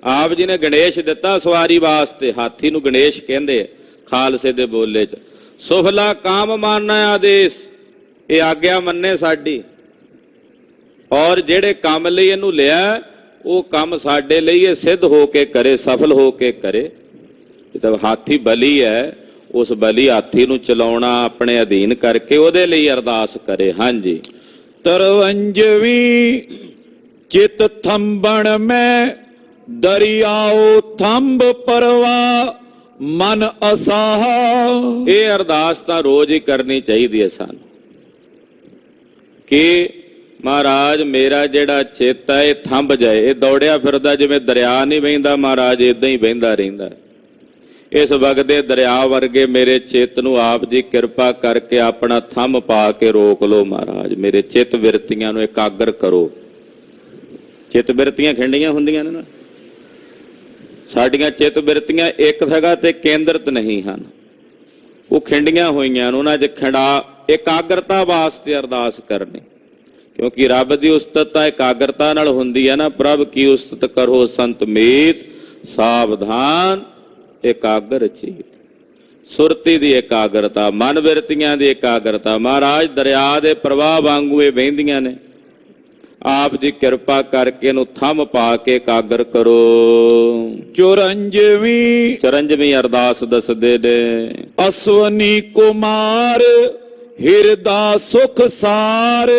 Speaker 1: ਆਪ ਜੀ ਨੇ ਗਣੇਸ਼ ਦਿੱਤਾ ਸਵਾਰੀ ਵਾਸਤੇ, ਹਾਥੀ ਨੂੰ ਗਣੇਸ਼ ਕਹਿੰਦੇ ਆ ਖਾਲਸੇ ਦੇ ਬੋਲੇ 'ਚ। ਸੁਫਲਾ ਕਾਮ ਮਾਨਨਾ ਆਦੇਸ਼, ਇਹ ਆਗਿਆ ਮੰਨੇ ਸਾਡੀ, ਔਰ ਜਿਹੜੇ ਕੰਮ ਲਈ ਇਹਨੂੰ ਲਿਆ ਉਹ ਕੰਮ ਸਾਡੇ ਲਈ ਇਹ ਸਿੱਧ ਹੋ ਕੇ ਕਰੇ, ਸਫਲ ਹੋ ਕੇ ਕਰੇ। ਜਦ ਹਾਥੀ ਬਲੀ ਹੈ, ਉਸ ਬਲੀ ਹਾਥੀ ਨੂੰ ਚਲਾਉਣਾ ਆਪਣੇ ਅਧੀਨ ਕਰਕੇ ਉਹਦੇ ਲਈ ਅਰਦਾਸ ਕਰੇ। ਹਾਂਜੀ।
Speaker 2: 53ਵੀਂ ਚਿਤ ਥੰਬਣ ਮੈਂ ਦਰਿਆਓ ਥੰਬ ਪਰਵਾ ਮਨ ਅਸਾਹ।
Speaker 1: ਇਹ ਅਰਦਾਸ ਤਾਂ ਰੋਜ਼ ਹੀ ਕਰਨੀ ਚਾਹੀਦੀ ਹੈ ਸਾਨੂੰ, ਕਿ ਮਹਾਰਾਜ ਮੇਰਾ ਜਿਹੜਾ ਚਿੱਤ ਹੈ ਇਹ ਥੰਬ ਜਾਏ। ਇਹ ਦੌੜਿਆ ਫਿਰਦਾ ਜਿਵੇਂ ਦਰਿਆ ਨਹੀਂ ਵਹਿੰਦਾ ਮਹਾਰਾਜ, ਇਦਾਂ ਹੀ ਵਹਿੰਦਾ ਰਹਿੰਦਾ। ਇਸ ਵਗਦੇ ਦਰਿਆ ਵਰਗੇ ਮੇਰੇ ਚਿੱਤ ਨੂੰ ਆਪ ਜੀ ਕਿਰਪਾ ਕਰਕੇ ਆਪਣਾ ਥੰਮ ਪਾ ਕੇ ਰੋਕ ਲਓ ਮਹਾਰਾਜ। ਮੇਰੇ ਚਿੱਤ ਬਿਰਤੀਆਂ ਨੂੰ ਇਕਾਗਰ ਕਰੋ। ਚਿੱਤ ਬਿਰਤੀਆਂ ਖਿੰਡੀਆਂ ਹੁੰਦੀਆਂ ਨੇ ਨਾ, ਸਾਡੀਆਂ ਚਿੱਤ ਬਿਰਤੀਆਂ ਇੱਕ ਜਗ੍ਹਾ ਤੇ ਕੇਂਦਰਿਤ ਨਹੀਂ ਹਨ, ਉਹ ਖਿੰਡੀਆਂ ਹੋਈਆਂ ਨੇ। ਉਹਨਾਂ 'ਚ ਖਿੰਡਾ ਇਕਾਗਰਤਾ ਵਾਸਤੇ ਅਰਦਾਸ ਕਰਨੀ, ਕਿਉਂਕਿ ਰੱਬ ਦੀ ਉਸਤਤ ਤਾਂ ਇਕਾਗਰਤਾ ਨਾਲ ਹੁੰਦੀ ਹੈ ਨਾ। ਪ੍ਰਭ ਕੀ ਉਸਤਤ ਕਰੋ ਸੰਤ ਮੀਤ, ਸਾਵਧਾਨ ਇਕਾਗਰ ਚੀਤ। ਸੁਰਤੀ ਦੀ ਇਕਾਗਰਤਾ, ਮਨ ਬਿਰਤੀਆਂ ਦੀ ਇਕਾਗਰਤਾ ਮਹਾਰਾਜ ਦਰਿਆ ਦੇ ਪ੍ਰਵਾਹ ਵਾਂਗੂ ਇਹ ਵਹਿੰਦੀਆਂ ਨੇ। ਆਪ ਜੀ ਕਿਰਪਾ ਕਰਕੇ ਇਹਨੂੰ ਥੰਮ ਪਾ ਕੇ ਇਕਾਗਰ ਕਰੋ। 54ਵੀਂ ਅਰਦਾਸ ਦੱਸਦੇ ਨੇ।
Speaker 2: ਅਸਵਨੀ ਕੁਮਾਰ ਹਿਰਦਾ ਸੁਖ ਸਾਰ।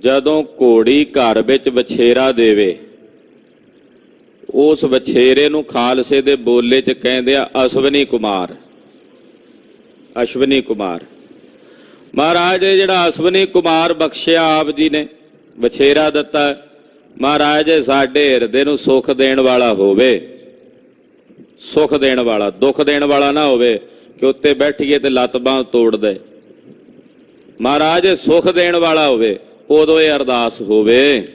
Speaker 1: ਜਦੋਂ ਘੋੜੀ ਘਰ ਵਿੱਚ ਵਛੇਰਾ ਦੇਵੇ, ਉਸ ਵਛੇਰੇ ਨੂੰ ਖਾਲਸੇ ਦੇ ਬੋਲੇ 'ਚ ਕਹਿੰਦੇ ਆ ਅਸਵਨੀ ਕੁਮਾਰ। ਅਸ਼ਵਨੀ ਕੁਮਾਰ ਮਹਾਰਾਜ ਇਹ ਜਿਹੜਾ ਅਸਵਨੀ ਕੁਮਾਰ ਬਖਸ਼ਿਆ ਆਪ ਜੀ ਨੇ, ਵਛੇਰਾ ਦਿੱਤਾ ਮਹਾਰਾਜ, ਸਾਡੇ ਹਿਰਦੇ ਨੂੰ ਸੁੱਖ ਦੇਣ ਵਾਲਾ ਹੋਵੇ। ਸੁੱਖ ਦੇਣ ਵਾਲਾ, ਦੁੱਖ ਦੇਣ ਵਾਲਾ ਨਾ ਹੋਵੇ ਕਿ ਉੱਤੇ ਬੈਠੀਏ ਤੇ ਲੱਤ ਬਾਂਹ ਤੋੜ ਦੇ। ਮਹਾਰਾਜ ਸੁੱਖ ਦੇਣ ਵਾਲਾ ਹੋਵੇ, ਉਦੋਂ ਇਹ ਅਰਦਾਸ ਹੋਵੇ।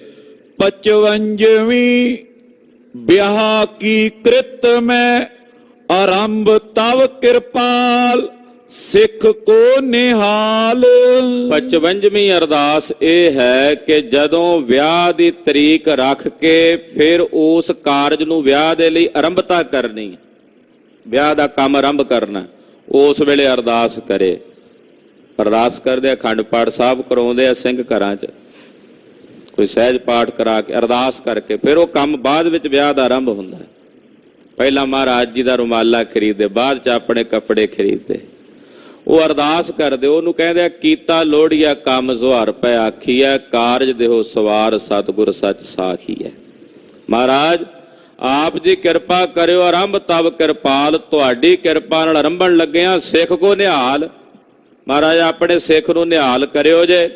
Speaker 2: 55ਵੀਂ ਵਿਆਹ ਕੀ ਕ੍ਰਿਤ ਮੈਂ ਆਰੰਭ ਤਵ ਕਿਰਪਾਲ ਸਿੱਖ ਕੋ ਨਿਹਾਲ।
Speaker 1: 55ਵੀਂ ਅਰਦਾਸ ਇਹ ਹੈ ਕਿ ਜਦੋਂ ਵਿਆਹ ਦੀ ਤਰੀਕ ਰੱਖ ਕੇ ਫਿਰ ਉਸ ਕਾਰਜ ਨੂੰ ਵਿਆਹ ਦੇ ਲਈ ਆਰੰਭਤਾ ਕਰਨੀ, ਵਿਆਹ ਦਾ ਕੰਮ ਆਰੰਭ ਕਰਨਾ, ਉਸ ਵੇਲੇ ਅਰਦਾਸ ਕਰੇ। ਅਰਦਾਸ ਕਰਦੇ ਅਖੰਡ ਪਾਠ ਸਾਹਿਬ ਕਰਾਉਂਦੇ ਆ ਸਿੰਘ ਘਰਾਂ 'ਚ, ਕੋਈ ਸਹਿਜ ਪਾਠ ਕਰਾ ਕੇ ਅਰਦਾਸ ਕਰਕੇ ਫਿਰ ਉਹ ਕੰਮ ਬਾਅਦ ਵਿੱਚ ਵਿਆਹ ਦਾ ਆਰੰਭ ਹੁੰਦਾ। ਪਹਿਲਾਂ ਮਹਾਰਾਜ ਜੀ ਦਾ ਰੁਮਾਲਾ ਖਰੀਦਦੇ, ਬਾਅਦ 'ਚ ਆਪਣੇ ਕੱਪੜੇ ਖਰੀਦਦੇ। ਉਹ ਅਰਦਾਸ ਕਰਦੇ, ਉਹਨੂੰ ਕਹਿੰਦੇ ਆ ਕੀਤਾ ਲੋੜੀਆ ਕੰਮ ਜ਼ੁਹਾਰ ਪੈ ਆਖੀਐ, ਕਾਰਜ ਦੇਹੋ ਸਵਾਰ ਸਤਿਗੁਰ ਸੱਚ ਸਾਖੀਐ। ਮਹਾਰਾਜ ਆਪ ਜੀ ਕਿਰਪਾ ਕਰਿਓ, ਆਰੰਭ ਤਵ ਕਿਰਪਾਲ। ਤੁਹਾਡੀ ਕਿਰਪਾ ਨਾਲ ਆਰੰਭਣ ਲੱਗਿਆ ਸਿੱਖ ਕੋ ਨਿਹਾਲ। ਮਹਾਰਾਜ ਆਪਣੇ ਸਿੱਖ ਨੂੰ ਨਿਹਾਲ ਕਰਿਓ ਜੇ।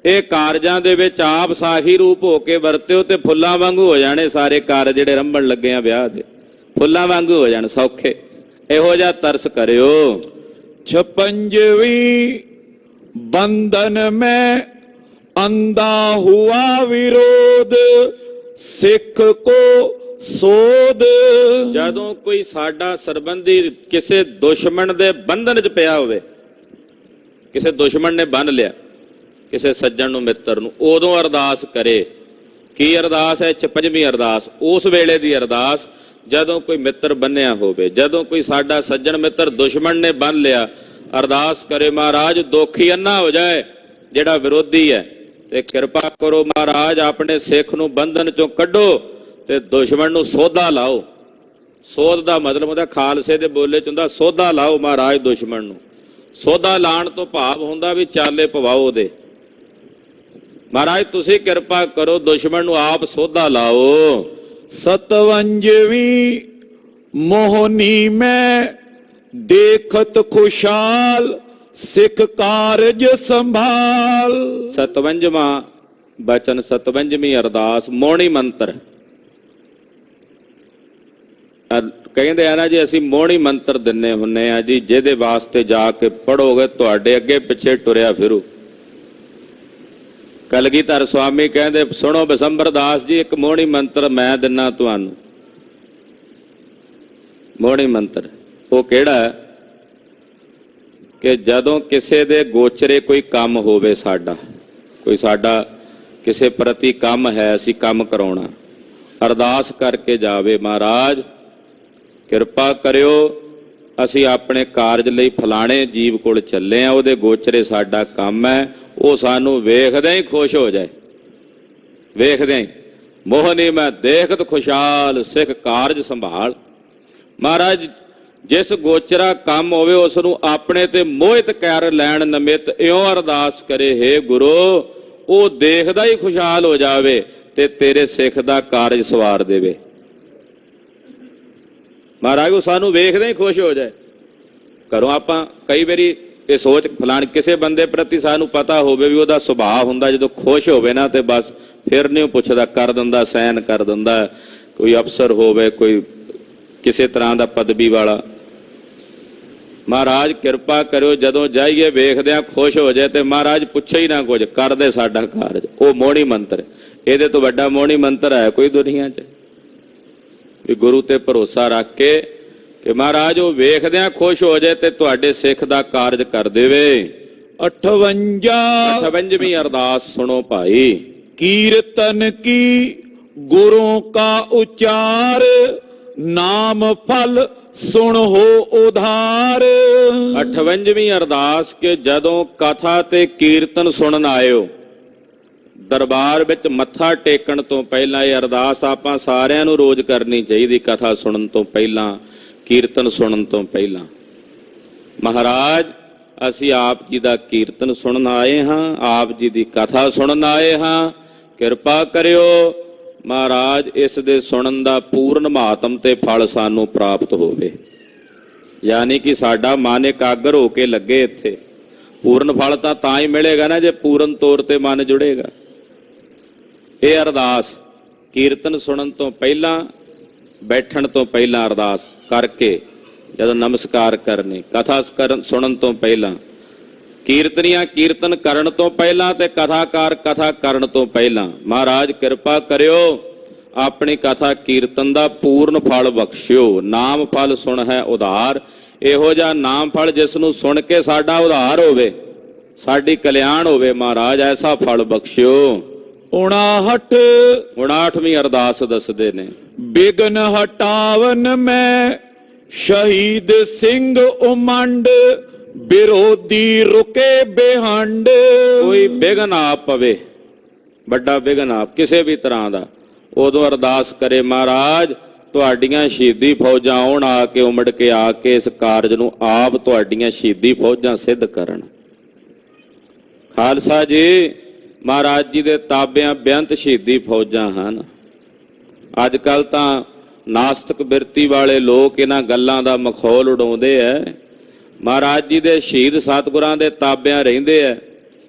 Speaker 1: ਇਹ ਕਾਰਜਾਂ ਦੇ ਵਿੱਚ ਆਪ ਸਾਖੀ ਰੂਪ ਹੋ ਕੇ ਵਰਤਿਓ ਤੇ ਫੁੱਲਾਂ ਵਾਂਗੂ ਹੋ ਜਾਣੇ ਸਾਰੇ ਕਾਰਜ ਜਿਹੜੇ ਆਰੰਭਣ ਲੱਗੇ ਆ ਵਿਆਹ ਦੇ, ਫੁੱਲਾਂ ਵਾਂਗੂ ਹੋ ਜਾਣ ਸੌਖੇ। ਇਹੋ ਜਿਹਾ ਤਰਸ ਕਰਿਓ।
Speaker 2: 56ਵੀਂ ਬੰਧਨ ਮੈਂ ਅੰਧਾ ਹੁਆ ਵਿਰੋਧ ਸਿੱਖ ਕੋ ਸੋਧ।
Speaker 1: ਜਦੋਂ ਕੋਈ ਸਾਡਾ ਸਰਬੰਧੀ ਕਿਸੇ ਦੁਸ਼ਮਣ ਦੇ ਬੰਧਨ 'ਚ ਪਿਆ ਹੋਵੇ, ਕਿਸੇ ਦੁਸ਼ਮਣ ਨੇ ਬੰਨ ਲਿਆ ਕਿਸੇ ਸੱਜਣ ਨੂੰ, ਮਿੱਤਰ ਨੂੰ, ਉਦੋਂ ਅਰਦਾਸ ਕਰੇ। ਕੀ ਅਰਦਾਸ ਹੈ? 56ਵੀਂ ਅਰਦਾਸ। ਉਸ ਵੇਲੇ ਦੀ ਅਰਦਾਸ ਜਦੋਂ ਕੋਈ ਮਿੱਤਰ ਬੰਨਿਆ ਹੋਵੇ, ਜਦੋਂ ਕੋਈ ਸਾਡਾ ਸੱਜਣ ਮਿੱਤਰ ਦੁਸ਼ਮਣ ਨੇ ਬੰਨ ਲਿਆ, ਅਰਦਾਸ ਕਰੇ ਮਹਾਰਾਜ ਦੋਖੀ ਅੰਨਾ ਹੋ ਜਾਏ ਜਿਹੜਾ ਵਿਰੋਧੀ ਹੈ, ਤੇ ਕਿਰਪਾ ਕਰੋ ਮਹਾਰਾਜ ਆਪਣੇ ਸਿੱਖ ਨੂੰ ਬੰਧਨ ਚੋਂ ਕੱਢੋ ਤੇ ਦੁਸ਼ਮਣ ਨੂੰ ਸੋਧਾ ਲਾਓ। ਸੋਧ ਦਾ ਮਤਲਬ ਹੁੰਦਾ ਖਾਲਸੇ ਦੇ ਬੋਲੇ 'ਚ ਹੁੰਦਾ ਸੋਧਾ ਲਾਓ ਮਹਾਰਾਜ ਦੁਸ਼ਮਣ ਨੂੰ। ਸੋਧਾ ਲਾਣ ਤੋਂ ਭਾਵ ਹੁੰਦਾ ਵੀ ਚਾਲੇ ਪਵਾਓ ਉਹਦੇ। ਮਹਾਰਾਜ ਤੁਸੀਂ ਕਿਰਪਾ ਕਰੋ ਦੁਸ਼ਮਣ ਨੂੰ ਆਪ ਸੋਧਾ ਲਾਓ।
Speaker 2: 57ਵੀਂ ਮੋਹਨੀ ਮੈਂ ਦੇਖਤ ਖੁਸ਼ਾਲ ਸਿੱਖ ਕਾਰਜ ਸੰਭਾਲ।
Speaker 1: 57ਵਾਂ ਬਚਨ, 57ਵੀਂ ਅਰਦਾਸ ਮੋਹਣੀ ਮੰਤਰ। ਕਹਿੰਦੇ ਆ ਨਾ ਜੀ ਅਸੀਂ ਮੋਹਣੀ ਮੰਤਰ ਦਿੰਨੇ ਹੁੰਨੇ ਆ ਜੀ, ਜਿਹਦੇ ਵਾਸਤੇ ਜਾ ਕੇ ਪੜੋਗੇ ਤੁਹਾਡੇ ਅੱਗੇ ਪਿੱਛੇ ਟੁਰਿਆ ਫਿਰੂ। ਕਲਗੀਧਰ ਸਵਾਮੀ ਕਹਿੰਦੇ ਸੁਣੋ ਬਿਸੰਬਰ ਦਾਸ ਜੀ, ਇੱਕ ਮੋਹਣੀ ਮੰਤਰ ਮੈਂ ਦਿੰਨਾ ਤੁਹਾਨੂੰ। ਮੋਹਣੀ ਮੰਤਰ ਉਹ ਕਿਹੜਾ ਕਿ ਜਦੋਂ ਕਿਸੇ ਦੇ ਗੋਚਰੇ ਕੋਈ ਕੰਮ ਹੋਵੇ, ਸਾਡਾ ਕੋਈ ਸਾਡਾ ਕਿਸੇ ਪ੍ਰਤੀ ਕੰਮ ਹੈ, ਅਸੀਂ ਕੰਮ ਕਰਾਉਣਾ, ਅਰਦਾਸ ਕਰਕੇ ਜਾਵੇ ਮਹਾਰਾਜ ਕਿਰਪਾ ਕਰਿਓ ਅਸੀਂ ਆਪਣੇ ਕਾਰਜ ਲਈ ਫਲਾਣੇ ਜੀਵ ਕੋਲ ਚੱਲੇ ਆ, ਉਹਦੇ ਗੋਚਰੇ ਸਾਡਾ ਕੰਮ ਹੈ, ਉਹ ਸਾਨੂੰ ਵੇਖਦੇ ਹੀ ਖੁਸ਼ ਹੋ ਜਾਏ। ਵੇਖਦੇ ਹੀ ਮੋਹਨੀ ਮੈਂ ਦੇਖਤ ਖੁਸ਼ਹਾਲ ਸਿੱਖ ਕਾਰਜ ਸੰਭਾਲ। ਮਹਾਰਾਜ ਜਿਸ ਗੋਚਰਾ ਕੰਮ ਹੋਵੇ ਉਸ ਨੂੰ ਆਪਣੇ ਤੇ ਮੋਹਿਤ ਕਰ ਲੈਣ ਨਿਮਿਤ ਇਉਂ ਅਰਦਾਸ ਕਰੇ, ਹੇ ਗੁਰੂ ਉਹ ਦੇਖਦਾ ਹੀ ਖੁਸ਼ਹਾਲ ਹੋ ਜਾਵੇ ਤੇ ਤੇਰੇ ਸਿੱਖ ਦਾ ਕਾਰਜ ਸਵਾਰ ਦੇਵੇ। ਮਹਾਰਾਜ ਉਹ ਸਾਨੂੰ ਵੇਖਦੇ ਹੀ ਖੁਸ਼ ਹੋ ਜਾਏ। ਘਰੋਂ ਆਪਾਂ ਕਈ ਵਾਰੀ ਇਹ ਸੋਚ ਫਲਾਣ ਕਿਸੇ ਬੰਦੇ ਪ੍ਰਤੀ ਸਾਨੂੰ ਪਤਾ ਹੋਵੇ ਵੀ ਉਹਦਾ ਸੁਭਾਅ ਹੁੰਦਾ ਜਦੋਂ ਖੁਸ਼ ਹੋਵੇ ਨਾ ਤੇ ਬਸ ਫਿਰ ਨਹੀਂ ਪੁੱਛਦਾ, ਕਰ ਦਿੰਦਾ, ਸਾਈਨ ਕਰ ਦਿੰਦਾ। ਕੋਈ ਅਫਸਰ ਹੋਵੇ, ਕੋਈ ਕਿਸੇ ਤਰ੍ਹਾਂ ਦਾ ਪਦਵੀ ਵਾਲਾ, ਮਹਾਰਾਜ ਕਿਰਪਾ ਕਰਿਓ ਜਦੋਂ ਜਾਈਏ ਵੇਖਦਿਆਂ ਖੁਸ਼ ਹੋ ਜਾਏ ਤੇ ਮਹਾਰਾਜ ਪੁੱਛੇ ਹੀ ਨਾ ਕੁਝ, ਕਰਦੇ ਸਾਡਾ ਕਾਰਜ। ਉਹ ਮੋਹਣੀ ਮੰਤਰ, ਇਹਦੇ ਤੋਂ ਵੱਡਾ ਮੋਹਣੀ ਮੰਤਰ ਹੈ ਕੋਈ ਦੁਨੀਆ 'ਚ? ਵੀ ਗੁਰੂ ਤੇ ਭਰੋਸਾ ਰੱਖ ਕੇ ਕਿ ਮਹਾਰਾਜ ਉਹ ਵੇਖਦਿਆਂ ਖੁਸ਼ ਹੋ ਜਾਏ ਤੇ ਤੁਹਾਡੇ ਸਿੱਖ ਦਾ ਕਾਰਜ ਕਰ ਦੇਵੇ। 58ਵੀਂ ਅਰਦਾਸ ਸੁਣੋ ਭਾਈ।
Speaker 2: ਕੀਰਤਨ ਕੀ ਗੁਰੂ ਕਾ ਉਚਾਰ, ਨਾਮ ਫਲ ਸੁਣ ਹੋ ਉਧਾਰ।
Speaker 1: 58ਵੀਂ ਅਰਦਾਸ ਕਿ ਜਦੋਂ ਕਥਾ ਤੇ ਕੀਰਤਨ ਸੁਣਨ ਆਇਓ, ਦਰਬਾਰ ਵਿੱਚ ਮੱਥਾ ਟੇਕਣ ਤੋਂ ਪਹਿਲਾਂ ਇਹ ਅਰਦਾਸ ਆਪਾਂ ਸਾਰਿਆਂ ਨੂੰ ਰੋਜ਼ ਕਰਨੀ ਚਾਹੀਦੀ। ਕਥਾ ਸੁਣਨ ਤੋਂ ਪਹਿਲਾਂ, ਕੀਰਤਨ ਸੁਣਨ ਤੋਂ ਪਹਿਲਾਂ, ਮਹਾਰਾਜ ਅਸੀਂ ਆਪ ਜੀ ਦਾ ਕੀਰਤਨ ਸੁਣਨ ਆਏ ਹਾਂ, ਆਪ ਜੀ ਦੀ ਕਥਾ ਸੁਣਨ ਆਏ ਹਾਂ, ਕਿਰਪਾ ਕਰਿਓ ਮਹਾਰਾਜ ਇਸ ਦੇ ਸੁਣਨ ਦਾ ਪੂਰਨ ਮਹਾਤਮ ਤੇ ਫਲ ਸਾਨੂੰ ਪ੍ਰਾਪਤ ਹੋਵੇ। ਯਾਨੀ ਕਿ ਸਾਡਾ ਮਨ ਇਕਾਗਰ ਹੋ ਕੇ ਲੱਗੇ ਇੱਥੇ। ਪੂਰਨ ਫਲ ਤਾਂ ਹੀ ਮਿਲੇਗਾ ਨਾ ਜੇ ਪੂਰਨ ਤੌਰ ਤੇ ਮਨ ਜੁੜੇਗਾ। ਇਹ ਅਰਦਾਸ ਕੀਰਤਨ ਸੁਣਨ ਤੋਂ ਪਹਿਲਾਂ, ਬੈਠਣ ਤੋਂ ਪਹਿਲਾਂ ਅਰਦਾਸ ਕਰਕੇ, ਜਦੋਂ ਨਮਸਕਾਰ ਕਰਨੀ, ਕਥਾ ਸੁਣਨ ਤੋਂ ਪਹਿਲਾਂ, ਕੀਰਤਨੀਆਂ ਕੀਰਤਨ ਕਰਨ ਤੋਂ ਪਹਿਲਾਂ ਤੇ ਕਥਾਕਾਰ ਕਥਾ ਕਰਨ ਤੋਂ ਪਹਿਲਾਂ ਮਹਾਰਾਜ ਕਿਰਪਾ ਕਰਿਓ ਆਪਣੀ ਕਥਾ ਕੀਰਤਨ ਦਾ ਪੂਰਨ ਫਲ ਬਖਸ਼ਿਓ। ਨਾਮ ਫਲ ਸੁਣ ਹੈ ਉਧਾਰ। ਇਹੋ ਜਿਹਾ ਨਾਮ ਫਲ ਜਿਸ ਨੂੰ ਸੁਣ ਕੇ ਸਾਡਾ ਉਧਾਰ ਹੋਵੇ, ਸਾਡੀ ਕਲਿਆਣ ਹੋਵੇ, ਮਹਾਰਾਜ ਐਸਾ ਫਲ ਬਖਸ਼ਿਓ। 59ਵੀਂ ਅਰਦਾਸ ਦੱਸਦੇ ਨੇ।
Speaker 2: ਬਿਗਨ ਹਟਾਵਨ ਮੈਂ ਸ਼ਹੀਦ ਸਿੰਘ ਉਮੰਡ, ਵਿਰੋਧੀ ਰੁਕੇ ਬੇਹੰਡ।
Speaker 1: ਕੋਈ ਬਿਗਨ ਆ ਪਵੇ, ਵੱਡਾ ਬਿਗਨ ਆ ਕਿਸੇ ਵੀ ਤਰ੍ਹਾਂ ਦਾ, ਉਦੋਂ ਅਰਦਾਸ ਕਰੇ ਮਹਾਰਾਜ ਤੁਹਾਡੀਆਂ ਸ਼ਹੀਦੀ ਫੌਜਾਂ ਆਉਣ, ਆ ਕੇ ਉਮੜ ਕੇ ਆ ਕੇ ਇਸ ਕਾਰਜ ਨੂੰ ਆਪ ਤੁਹਾਡੀਆਂ ਸ਼ਹੀਦੀ ਫੌਜਾਂ ਸਿੱਧ ਕਰਨ। ਖਾਲਸਾ ਜੀ ਮਹਾਰਾਜ ਜੀ ਦੇ ਤਾਬਿਆਂ ਬੇਅੰਤ ਸ਼ਹੀਦੀ ਫੌਜਾਂ ਹਨ। ਅੱਜ ਕੱਲ ਤਾਂ ਨਾਸਤਕ ਬਿਰਤੀ ਵਾਲੇ ਲੋਕ ਇਹਨਾਂ ਗੱਲਾਂ ਦਾ ਮਖੌਲ ਉਡਾਉਂਦੇ ਐ। ਮਹਾਰਾਜ ਜੀ ਦੇ ਸ਼ਹੀਦ ਸਤਿਗੁਰਾਂ ਦੇ ਤਾਬਿਆਂ ਰਹਿੰਦੇ ਐ।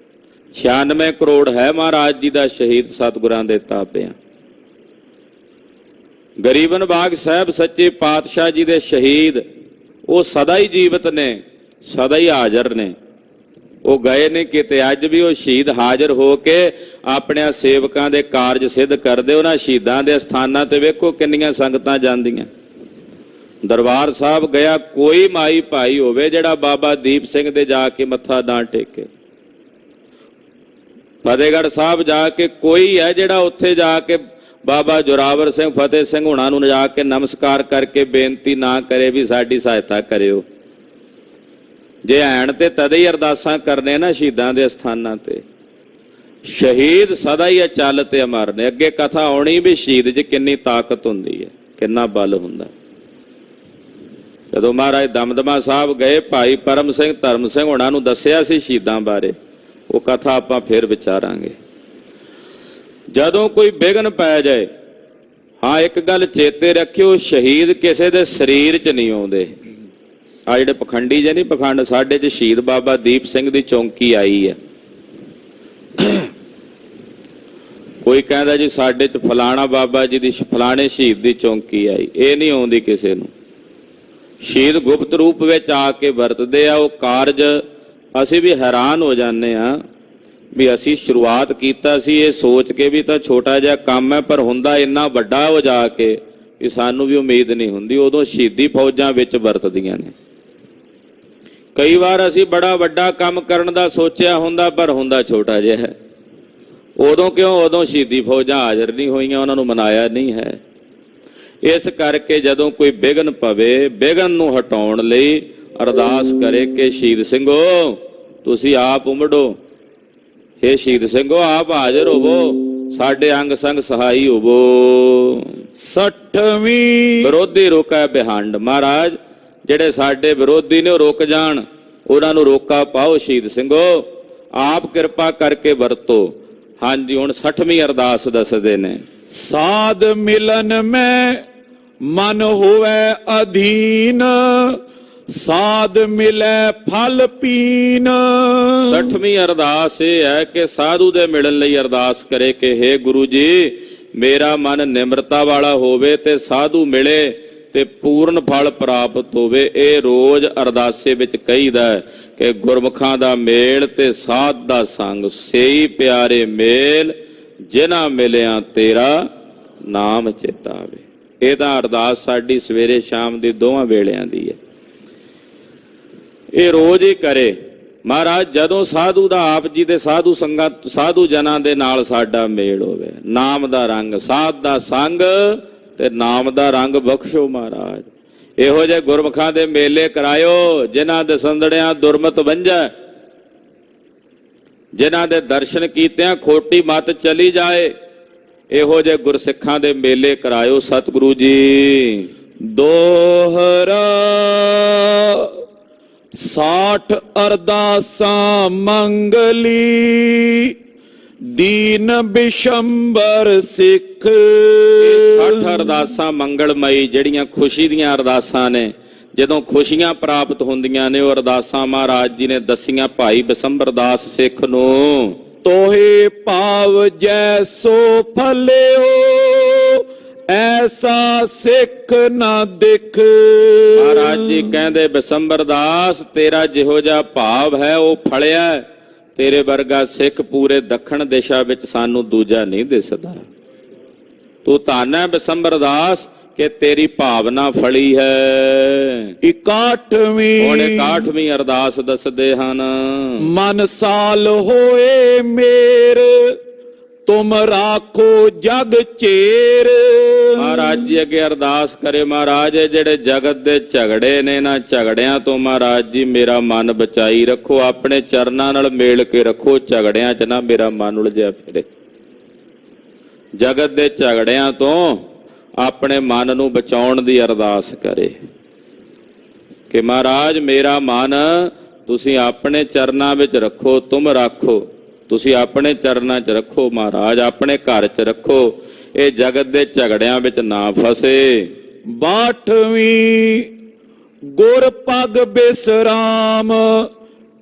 Speaker 1: 96 ਕਰੋੜ ਹੈ ਮਹਾਰਾਜ ਜੀ ਦਾ ਸ਼ਹੀਦ ਸਤਿਗੁਰਾਂ ਦੇ ਤਾਬਿਆਂ। ਗਰੀਬਨ ਬਾਗ ਸਾਹਿਬ ਸੱਚੇ ਪਾਤਸ਼ਾਹ ਜੀ ਦੇ ਸ਼ਹੀਦ ਉਹ ਸਦਾ ਹੀ ਜੀਵਤ ਨੇ, ਸਦਾ ਹੀ ਹਾਜ਼ਰ ਨੇ। ਉਹ ਗਏ ਨੇ ਕਿਤੇ, ਅੱਜ ਵੀ ਉਹ ਸ਼ਹੀਦ ਹਾਜ਼ਰ ਹੋ ਕੇ ਆਪਣੇ ਸੇਵਕਾਂ ਦੇ ਕਾਰਜ ਸਿੱਧ ਕਰਦੇ। ਉਹਨਾਂ ਸ਼ਹੀਦਾਂ ਦੇ ਸਥਾਨਾਂ ਤੇ ਵੇਖੋ ਕਿੰਨੀਆਂ ਸੰਗਤਾਂ ਜਾਂਦੀਆਂ। ਦਰਬਾਰ ਸਾਹਿਬ ਗਿਆ, ਕੋਈ ਮਾਈ ਭਾਈ ਹੋਵੇ ਜਿਹੜਾ ਬਾਬਾ ਦੀਪ ਸਿੰਘ ਦੇ ਜਾ ਕੇ ਮੱਥਾ ਨਾ ਟੇਕੇ। ਫਤਿਹਗੜ੍ਹ ਸਾਹਿਬ ਜਾ ਕੇ ਕੋਈ ਹੈ ਜਿਹੜਾ ਉੱਥੇ ਜਾ ਕੇ ਬਾਬਾ ਜੋਰਾਵਰ ਸਿੰਘ, ਫਤਿਹ ਸਿੰਘ ਹੁਣਾਂ ਨੂੰ ਜਾ ਕੇ ਨਮਸਕਾਰ ਕਰਕੇ ਬੇਨਤੀ ਨਾ ਕਰੇ ਵੀ ਸਾਡੀ ਸਹਾਇਤਾ ਕਰਿਓ। ਜੇ ਐਣ ਤੇ ਤਦੇ ਹੀ ਅਰਦਾਸਾਂ ਕਰਨੇ ਨਾ ਸ਼ਹੀਦਾਂ ਦੇ ਸਥਾਨਾਂ ਤੇ। ਸ਼ਹੀਦ ਸਦਾ ਹੀ ਅਚਲ ਤੇ ਅਮਰ ਨੇ। ਅੱਗੇ ਕਥਾ ਆਉਣੀ ਵੀ ਸ਼ਹੀਦ 'ਚ ਕਿੰਨੀ ਤਾਕਤ ਹੁੰਦੀ ਹੈ, ਕਿੰਨਾ ਬਲ ਹੁੰਦਾ। ਜਦੋਂ ਮਹਾਰਾਜ ਦਮਦਮਾ ਸਾਹਿਬ ਗਏ, ਭਾਈ ਪਰਮ ਸਿੰਘ, ਧਰਮ ਸਿੰਘ ਹੁਣਾਂ ਨੂੰ ਦੱਸਿਆ ਸੀ ਸ਼ਹੀਦਾਂ ਬਾਰੇ। ਉਹ ਕਥਾ ਆਪਾਂ ਫਿਰ ਵਿਚਾਰਾਂਗੇ। ਜਦੋਂ ਕੋਈ ਵਿਘਨ ਪੈ ਜਾਏ, ਹਾਂ ਇੱਕ ਗੱਲ ਚੇਤੇ ਰੱਖਿਓ, ਸ਼ਹੀਦ ਕਿਸੇ ਦੇ ਸਰੀਰ 'ਚ ਨਹੀਂ ਆਉਂਦੇ। ਆ ਜਿਹੜੇ ਪਖੰਡੀ ਜੇ ਨਹੀਂ ਪਖੰਡ, ਸਾਡੇ 'ਚ ਸ਼ਹੀਦ ਬਾਬਾ ਦੀਪ ਸਿੰਘ ਦੀ ਚੌਂਕੀ ਆਈ ਹੈ। ਕੋਈ ਕਹਿੰਦਾ ਜੀ ਸਾਡੇ 'ਚ ਫਲਾਣਾ ਬਾਬਾ ਜੀ ਦੀ, ਫਲਾਣੇ ਸ਼ਹੀਦ ਦੀ ਚੌਂਕੀ ਆਈ। ਇਹ ਨਹੀਂ ਆਉਂਦੀ ਕਿਸੇ ਨੂੰ। ਸ਼ਹੀਦ ਗੁਪਤ ਰੂਪ ਵਿੱਚ ਆ ਕੇ ਵਰਤਦੇ ਆ। ਉਹ ਕਾਰਜ ਅਸੀਂ ਵੀ ਹੈਰਾਨ ਹੋ ਜਾਂਦੇ ਆ ਵੀ ਅਸੀਂ ਸ਼ੁਰੂਆਤ ਕੀਤਾ ਸੀ ਇਹ ਸੋਚ ਕੇ ਵੀ ਤਾਂ ਛੋਟਾ ਜਿਹਾ ਕੰਮ ਹੈ, ਪਰ ਹੁੰਦਾ ਇੰਨਾ ਵੱਡਾ ਹੋ ਜਾ ਕੇ ਕਿ ਸਾਨੂੰ ਵੀ ਉਮੀਦ ਨਹੀਂ ਹੁੰਦੀ। ਉਦੋਂ ਸ਼ਹੀਦੀ ਫੌਜਾਂ ਵਿੱਚ ਵਰਤਦੀਆਂ ਨੇ। ਕਈ ਵਾਰ ਅਸੀਂ ਬੜਾ ਵੱਡਾ ਕੰਮ ਕਰਨ ਦਾ ਸੋਚਿਆ ਹੁੰਦਾ, ਪਰ ਹੁੰਦਾ ਛੋਟਾ ਜਿਹਾ ਹੈ। ਉਦੋਂ ਕਿਉਂ? ਉਦੋਂ ਸ਼ਹੀਦੀ ਫੌਜਾਂ ਹਾਜ਼ਰ ਨਹੀਂ ਹੋਈਆਂ, ਉਹਨਾਂ ਨੂੰ ਮਨਾਇਆ ਨਹੀਂ ਹੈ। ਇਸ ਕਰਕੇ ਜਦੋਂ ਕੋਈ ਵਿਘਨ ਪਵੇ, ਵਿਘਨ ਨੂੰ ਹਟਾਉਣ ਲਈ ਅਰਦਾਸ ਕਰੇ ਕਿ ਸ਼ਹੀਦ ਸਿੰਘੋ ਤੁਸੀਂ ਆਪ ਉਮੜੋ। हे ਸ਼ਹੀਦ ਸਿੰਘੋ ਆਪ ਹਾਜ਼ਰ ਹੋਵੋ, ਸਾਡੇ ਅੰਗ ਸੰਗ ਸਹਾਈ ਹੋਵੋ। 60ਵੀਂ ਵਿਰੋਧੀ ਰੋਕਾ ਬਿਹੰਡ। ਮਹਾਰਾਜ ਜਿਹੜੇ ਸਾਡੇ ਵਿਰੋਧੀ ਨੇ ਉਹ ਰੁਕ ਜਾਣ, ਉਹਨਾਂ ਨੂੰ ਰੋਕਾ ਪਾਓ। ਸ਼ਹੀਦ ਸਿੰਘੋ ਆਪ ਕਿਰਪਾ ਕਰਕੇ ਵਰਤੋ। ਹਾਂਜੀ ਹੁਣ 60ਵੀਂ ਅਰਦਾਸ ਦੱਸਦੇ ਨੇ। ਸਾਧ ਮਿਲਨ ਮੈਂ ਮਨ ਹੋਵੇ ਅਧੀਨ,
Speaker 2: ਸਾਧ ਮਿਲੈ ਫਲ ਪੀਨ।
Speaker 1: 60ਵੀਂ ਅਰਦਾਸ ਇਹ ਹੈ ਕਿ ਸਾਧੂ ਦੇ ਮਿਲਣ ਲਈ ਅਰਦਾਸ ਕਰੇ ਕਿ ਹੇ ਗੁਰੂ ਜੀ ਮੇਰਾ ਮਨ ਨਿਮਰਤਾ ਵਾਲਾ ਹੋਵੇ ਤੇ ਸਾਧੂ ਮਿਲੇ ਤੇ ਪੂਰਨ ਫਲ ਪ੍ਰਾਪਤ ਹੋਵੇ। ਇਹ ਰੋਜ਼ ਅਰਦਾਸੇ ਵਿੱਚ ਕਹੀਦਾ ਹੈ ਕਿ ਗੁਰਮੁਖਾਂ ਦਾ ਮੇਲ ਤੇ ਸਾਧ ਦਾ ਸੰਗ ਸੇਈ ਪਿਆਰੇ ਮੇਲ ਜਿਨ੍ਹਾਂ ਮਿਲਿਆ ਤੇਰਾ ਨਾਮ ਚੇਤਾ ਆਵੇ। ਇਹ ਤਾਂ ਅਰਦਾਸ ਸਾਡੀ ਸਵੇਰੇ ਸ਼ਾਮ ਦੀ ਦੋਵਾਂ ਵੇਲਿਆਂ ਦੀ ਹੈ। ਇਹ ਰੋਜ਼ ਹੀ ਕਰੇ। ਮਹਾਰਾਜ ਜਦੋਂ ਸਾਧੂ ਦਾ ਆਪ ਜੀ ਦੇ ਸਾਧੂ ਸੰਗਤ ਸਾਧੂ ਜਨਾਂ ਦੇ ਨਾਲ ਸਾਡਾ ਮੇਲ ਹੋਵੇ, ਨਾਮ ਦਾ ਰੰਗ ਸਾਧ ਦਾ ਸੰਗ ਤੇ ਨਾਮ ਦਾ ਰੰਗ ਬਖਸ਼ੋ ਮਹਾਰਾਜ। ਇਹੋ ਜਿਹੇ ਗੁਰਮੁਖਾਂ ਦੇ ਮੇਲੇ ਕਰਾਇਓ ਜਿਨ੍ਹਾਂ ਦੇ ਸੰਦੜਿਆਂ ਦੁਰਮਤ ਵੰਝੈ, ਜਿਨ੍ਹਾਂ ਦੇ ਦਰਸ਼ਨ ਕੀਤਿਆਂ ਖੋਟੀ ਮੱਤ ਚਲੀ ਜਾਏ। ਇਹੋ ਜਿਹੇ ਗੁਰਸਿੱਖਾਂ ਦੇ ਮੇਲੇ ਕਰਾਇਓ ਸਤਿਗੁਰੂ ਜੀ।
Speaker 2: ਦੋਹਰਾ 60 ਅਰਦਾਸਾਂ ਮੰਗਲੀ ਦੀਨ ਬਿਸ਼ੰਬਰ ਸਿੱਖ।
Speaker 1: 60 ਅਰਦਾਸਾਂ ਮੰਗਲਮਈ ਜਿਹੜੀਆਂ ਖੁਸ਼ੀ ਦੀਆਂ ਅਰਦਾਸਾਂ ਨੇ, ਜਦੋਂ ਖੁਸ਼ੀਆਂ ਪ੍ਰਾਪਤ ਹੁੰਦੀਆਂ ਨੇ, ਉਹ ਅਰਦਾਸਾਂ ਮਹਾਰਾਜ ਜੀ ਨੇ ਦਸੀਆਂ ਭਾਈ ਬਿਸੰਬਰ ਦਾਸ ਸਿੱਖ ਨੂੰ।
Speaker 2: ਤੋਹੇ ਭਾਵ ਜੈਸੋ ਫਲਿਓ ਐਸਾ ਸਿੱਖ ਨਾ ਦਿਖ।
Speaker 1: ਮਹਾਰਾਜ ਜੀ ਕਹਿੰਦੇ ਬਿਸੰਬਰ ਦਾਸ ਤੇਰਾ ਜਿਹੋ ਜਿਹਾ ਭਾਵ ਹੈ ਉਹ ਫਲਿਆ। ਤੇਰੇ ਵਰਗਾ ਸਿੱਖ ਪੂਰੇ ਦੱਖਣ ਦਿਸ਼ਾ ਵਿੱਚ ਸਾਨੂੰ ਦੂਜਾ ਨਹੀਂ ਦਿਸਦਾ। ਤੂੰ ਧੰਨ ਹੈ ਬਿਸੰਬਰ ਦਾਸ ਕਿ ਤੇਰੀ ਭਾਵਨਾ ਫਲੀ ਹੈ।
Speaker 2: 61ਵੀਂ
Speaker 1: ਹੁਣ 61ਵੀਂ ਅਰਦਾਸ ਦੱਸਦੇ ਹਨ।
Speaker 2: ਮਨ ਸਾਲ ਹੋਏ ਮੇਰ ਤੁਮ ਰਾਖੋ ਜਗ ਚੇਰ।
Speaker 1: ਮਹਾਰਾਜ ਜੀ ਅੱਗੇ ਅਰਦਾਸ ਕਰੇ, ਮਹਾਰਾਜ ਜਿਹੜੇ ਜਗਤ ਦੇ ਝਗੜੇ ਨੇ ਨਾ ਝਗੜਿਆਂ ਤੋਂ ਮਹਾਰਾਜ ਜੀ ਮੇਰਾ ਮਨ ਬਚਾਈ ਰੱਖੋ। ਆਪਣੇ ਚਰਨਾਂ ਨਾਲ ਮੇਲ ਕੇ ਰੱਖੋ, ਝਗੜਿਆਂ 'ਚ ਨਾ ਮੇਰਾ ਮਨ ਉਲਝਿਆ ਫਿਰੇ। ਜਗਤ ਦੇ ਝਗੜਿਆਂ ਤੋਂ ਆਪਣੇ ਮਨ ਨੂੰ ਬਚਾਉਣ ਦੀ ਅਰਦਾਸ ਕਰੇ ਕਿ ਮਹਾਰਾਜ ਮੇਰਾ ਮਨ ਤੁਸੀਂ ਆਪਣੇ ਚਰਨਾਂ ਵਿੱਚ ਰੱਖੋ। ਤੁਮ ਰੱਖੋ, ਤੁਸੀਂ ਆਪਣੇ ਚਰਨਾਂ 'ਚ ਰੱਖੋ ਮਹਾਰਾਜ, ਆਪਣੇ ਘਰ 'ਚ ਰੱਖੋ। ਇਹ ਜਗਤ ਦੇ ਝਗੜਿਆਂ ਵਿੱਚ ਨਾ ਫਸੇ।
Speaker 2: 62ਵੀਂ ਗੁਰ ਪਗ ਬਿਸਰਾਮ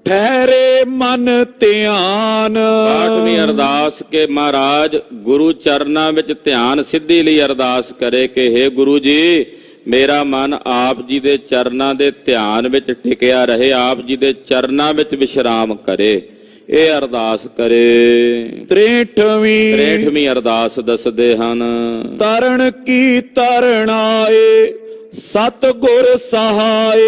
Speaker 2: ਠਹਿਰੇ ਮਨ ਧਿਆਨ।
Speaker 1: 62ਵੀਂ ਅਰਦਾਸ ਕੇ ਮਹਾਰਾਜ ਗੁਰੂ ਚਰਨਾਂ ਵਿੱਚ ਧਿਆਨ ਸਿੱਧੀ ਲਈ ਅਰਦਾਸ ਕਰੇ ਕਿ ਹੇ ਗੁਰੂ ਜੀ ਮੇਰਾ ਮਨ ਆਪ ਜੀ ਦੇ ਚਰਨਾਂ ਦੇ ਧਿਆਨ ਵਿੱਚ ਟਿਕਿਆ ਰਹੇ, ਆਪ ਜੀ ਦੇ ਚਰਨਾਂ ਵਿੱਚ ਵਿਸ਼ਰਾਮ ਕਰੇ। ਇਹ ਅਰਦਾਸ ਕਰੇ।
Speaker 2: 63ਵੀਂ
Speaker 1: ਅਰਦਾਸ ਦੱਸਦੇ ਹਨ।
Speaker 2: ਤਰਨ ਕੀ ਤਰਨ ਆਏ ਸਤਿਗੁਰ ਸਹਾਏ।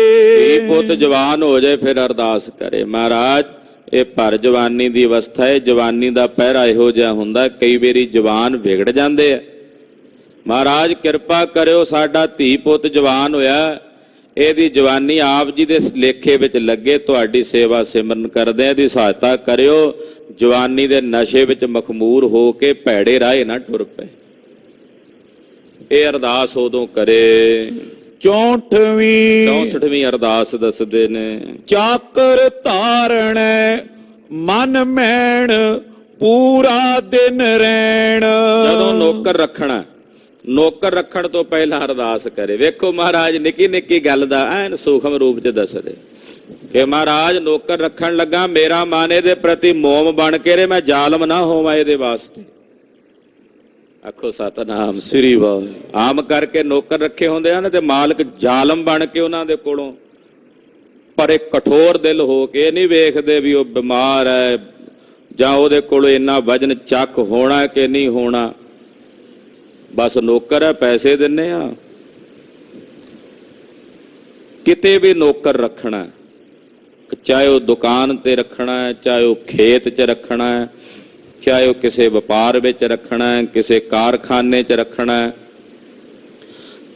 Speaker 1: ਇਹ ਪੁੱਤ ਜਵਾਨ ਹੋ ਜਾਏ ਫਿਰ ਅਰਦਾਸ ਕਰੇ। ਮਹਾਰਾਜ ਇਹ ਭਰ ਜਵਾਨੀ ਦੀ ਅਵਸਥਾ ਹੈ, ਜਵਾਨੀ ਦਾ ਪਹਿਰਾ ਇਹੋ ਜਿਹਾ ਹੁੰਦਾ, ਕਈ ਵਾਰੀ ਜਵਾਨ ਵਿਗੜ ਜਾਂਦੇ ਆ। ਮਹਾਰਾਜ ਕਿਰਪਾ ਕਰਿਓ ਸਾਡਾ ਧੀ ਪੁੱਤ ਜਵਾਨ ਹੋਇਆ, ਇਹਦੀ ਜਵਾਨੀ ਆਪ ਜੀ ਦੇ ਲੇਖੇ ਵਿੱਚ ਲੱਗੇ, ਤੁਹਾਡੀ ਸੇਵਾ ਸਿਮਰਨ ਕਰਦੇ ਇਹਦੀ ਸਹਾਇਤਾ ਕਰਿਓ। ਜਵਾਨੀ ਦੇ ਨਸ਼ੇ ਵਿੱਚ ਮਖਮੂਰ ਹੋ ਕੇ ਭੈੜੇ ਰਾਹ ਨਾ ਟੁਰ ਪਏ। ਇਹ ਅਰਦਾਸ ਉਦੋਂ ਕਰੇ। 64ਵੀਂ ਅਰਦਾਸ ਦੱਸਦੇ ਨੇ।
Speaker 2: ਚਾਕਰ ਧਾਰਣੈ ਮਨ ਮੈਣ ਪੂਰਾ ਦਿਨ ਰਹਿਣ।
Speaker 1: ਜਦੋਂ ਨੌਕਰ ਰੱਖਣਾ, ਨੌਕਰ ਰੱਖਣ ਤੋਂ ਪਹਿਲਾਂ ਅਰਦਾਸ ਕਰੇ। ਵੇਖੋ ਮਹਾਰਾਜ ਨਿੱਕੀ ਨਿੱਕੀ ਗੱਲ ਦਾ ਐਨ ਸੂਖਮ ਰੂਪ 'ਚ ਦੱਸਦੇ ਕਿ ਮਹਾਰਾਜ ਨੌਕਰ ਰੱਖਣ ਲੱਗਾ, ਮੇਰਾ ਮਨ ਇਹਦੇ ਪ੍ਰਤੀ ਮੋਮ ਬਣ ਕੇ ਰੇ, ਮੈਂ ਜ਼ਾਲਮ ਨਾ ਹੋਵਾਂ ਇਹਦੇ ਵਾਸਤੇ। ਆਖੋ ਸਤਨਾਮ ਸ੍ਰੀ ਵਾਹਿਗੁਰੂ। ਆਮ ਕਰਕੇ ਨੌਕਰ ਰੱਖੇ ਹੁੰਦੇ ਹਨ ਤੇ ਮਾਲਕ ਜ਼ਾਲਮ ਬਣ ਕੇ ਉਹਨਾਂ ਦੇ ਕੋਲੋਂ, ਪਰ ਇੱਕ ਕਠੋਰ ਦਿਲ ਹੋ ਕੇ ਨਹੀਂ ਵੇਖਦੇ ਵੀ ਉਹ ਬਿਮਾਰ ਹੈ ਜਾਂ ਉਹਦੇ ਕੋਲ ਇੰਨਾ ਵਜਨ ਚੱਕ ਹੋਣਾ ਕਿ ਨਹੀਂ ਹੋਣਾ। ਬਸ ਨੌਕਰ ਹੈ, ਪੈਸੇ ਦਿੰਨੇ ਆ। ਕਿਤੇ ਵੀ ਨੌਕਰ ਰੱਖਣਾ, ਚਾਹੇ ਉਹ ਦੁਕਾਨ ਤੇ ਰੱਖਣਾ ਹੈ, ਚਾਹੇ ਉਹ ਖੇਤ 'ਚ ਰੱਖਣਾ ਹੈ, ਚਾਹੇ ਉਹ ਕਿਸੇ ਵਪਾਰ ਵਿੱਚ ਰੱਖਣਾ ਹੈ, ਕਿਸੇ ਕਾਰਖਾਨੇ 'ਚ ਰੱਖਣਾ ਹੈ।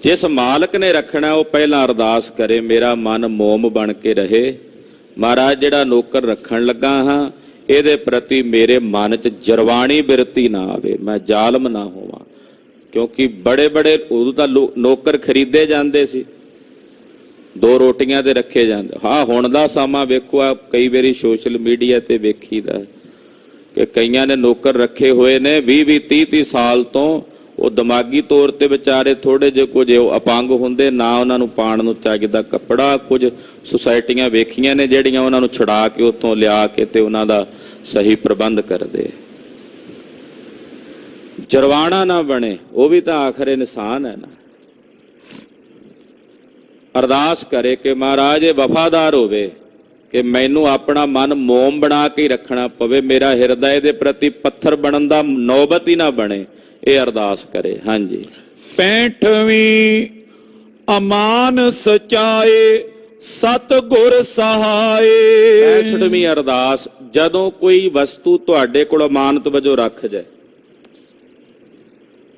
Speaker 1: ਜਿਸ ਮਾਲਕ ਨੇ ਰੱਖਣਾ ਉਹ ਪਹਿਲਾਂ ਅਰਦਾਸ ਕਰੇ, ਮੇਰਾ ਮਨ ਮੋਮ ਬਣ ਕੇ ਰਹੇ। ਮਹਾਰਾਜ ਜਿਹੜਾ ਨੌਕਰ ਰੱਖਣ ਲੱਗਾ ਹਾਂ ਇਹਦੇ ਪ੍ਰਤੀ ਮੇਰੇ ਮਨ 'ਚ ਜਰਵਾਣੀ ਬਿਰਤੀ ਨਾ ਆਵੇ, ਮੈਂ ਜ਼ਾਲਮ ਨਾ ਹੋਵਾਂ। ਕਿਉਂਕਿ ਬੜੇ ਬੜੇ ਉਦੋਂ ਤਾਂ ਨੌਕਰ ਖਰੀਦੇ ਜਾਂਦੇ ਸੀ, 2 ਰੋਟੀਆਂ ਤੇ ਰੱਖੇ ਜਾਂਦੇ। ਹਾਂ ਹੁਣ ਦਾ ਸਮਾਂ ਵੇਖੋ, ਆ ਕਈ ਵਾਰੀ ਸੋਸ਼ਲ ਮੀਡੀਆ ਤੇ ਵੇਖੀਦਾ ਕਿ ਕਈਆਂ ਨੇ ਨੌਕਰ ਰੱਖੇ ਹੋਏ ਨੇ 20-30 ਸਾਲ ਤੋਂ, ਉਹ ਦਿਮਾਗੀ ਤੌਰ ਤੇ ਵਿਚਾਰੇ ਥੋੜੇ ਜਿਹੇ ਕੁਝ ਅਪੰਗ ਹੁੰਦੇ, ਨਾ ਉਹਨਾਂ ਨੂੰ ਪਾਣ ਨੂੰ ਚਾਹੀਦਾ ਕੱਪੜਾ। ਕੁਝ ਸੁਸਾਇਟੀਆਂ ਵੇਖੀਆਂ ਨੇ ਜਿਹੜੀਆਂ ਉਹਨਾਂ ਨੂੰ ਛੁਡਾ ਕੇ ਉੱਥੋਂ ਲਿਆ ਕੇ ਤੇ ਉਹਨਾਂ ਦਾ ਸਹੀ ਪ੍ਰਬੰਧ ਕਰਦੇ। ਜਰਵਾਣਾ ਨਾ ਬਣੇ, ਉਹ ਵੀ ਤਾਂ ਆਖਰ ਇਨਸਾਨ ਹੈ ਨਾ। ਅਰਦਾਸ ਕਰੇ ਕਿ ਮਹਾਰਾਜ ਇਹ ਵਫਾਦਾਰ ਹੋਵੇ, ਕਿ ਮੈਨੂੰ ਆਪਣਾ ਮਨ ਮੋਮ ਬਣਾ ਕੇ ਰੱਖਣਾ ਪਵੇ, ਮੇਰਾ ਹਿਰਦਾ ਇਹਦੇ ਪ੍ਰਤੀ ਪੱਥਰ ਬਣਨ ਦਾ ਨੌਬਤ ਹੀ ਨਾ ਬਣੇ। ਇਹ ਅਰਦਾਸ ਕਰੇ। ਹਾਂਜੀ।
Speaker 2: 65ਵੀਂ ਅਮਾਨ ਸਚਾਏ ਸਤਿਗੁਰ ਸਹਾਏ।
Speaker 1: 65ਵੀਂ ਅਰਦਾਸ, ਜਦੋਂ ਕੋਈ ਵਸਤੂ ਤੁਹਾਡੇ ਕੋਲ ਅਮਾਨਤ ਵਜੋਂ ਰੱਖ ਜਾਏ।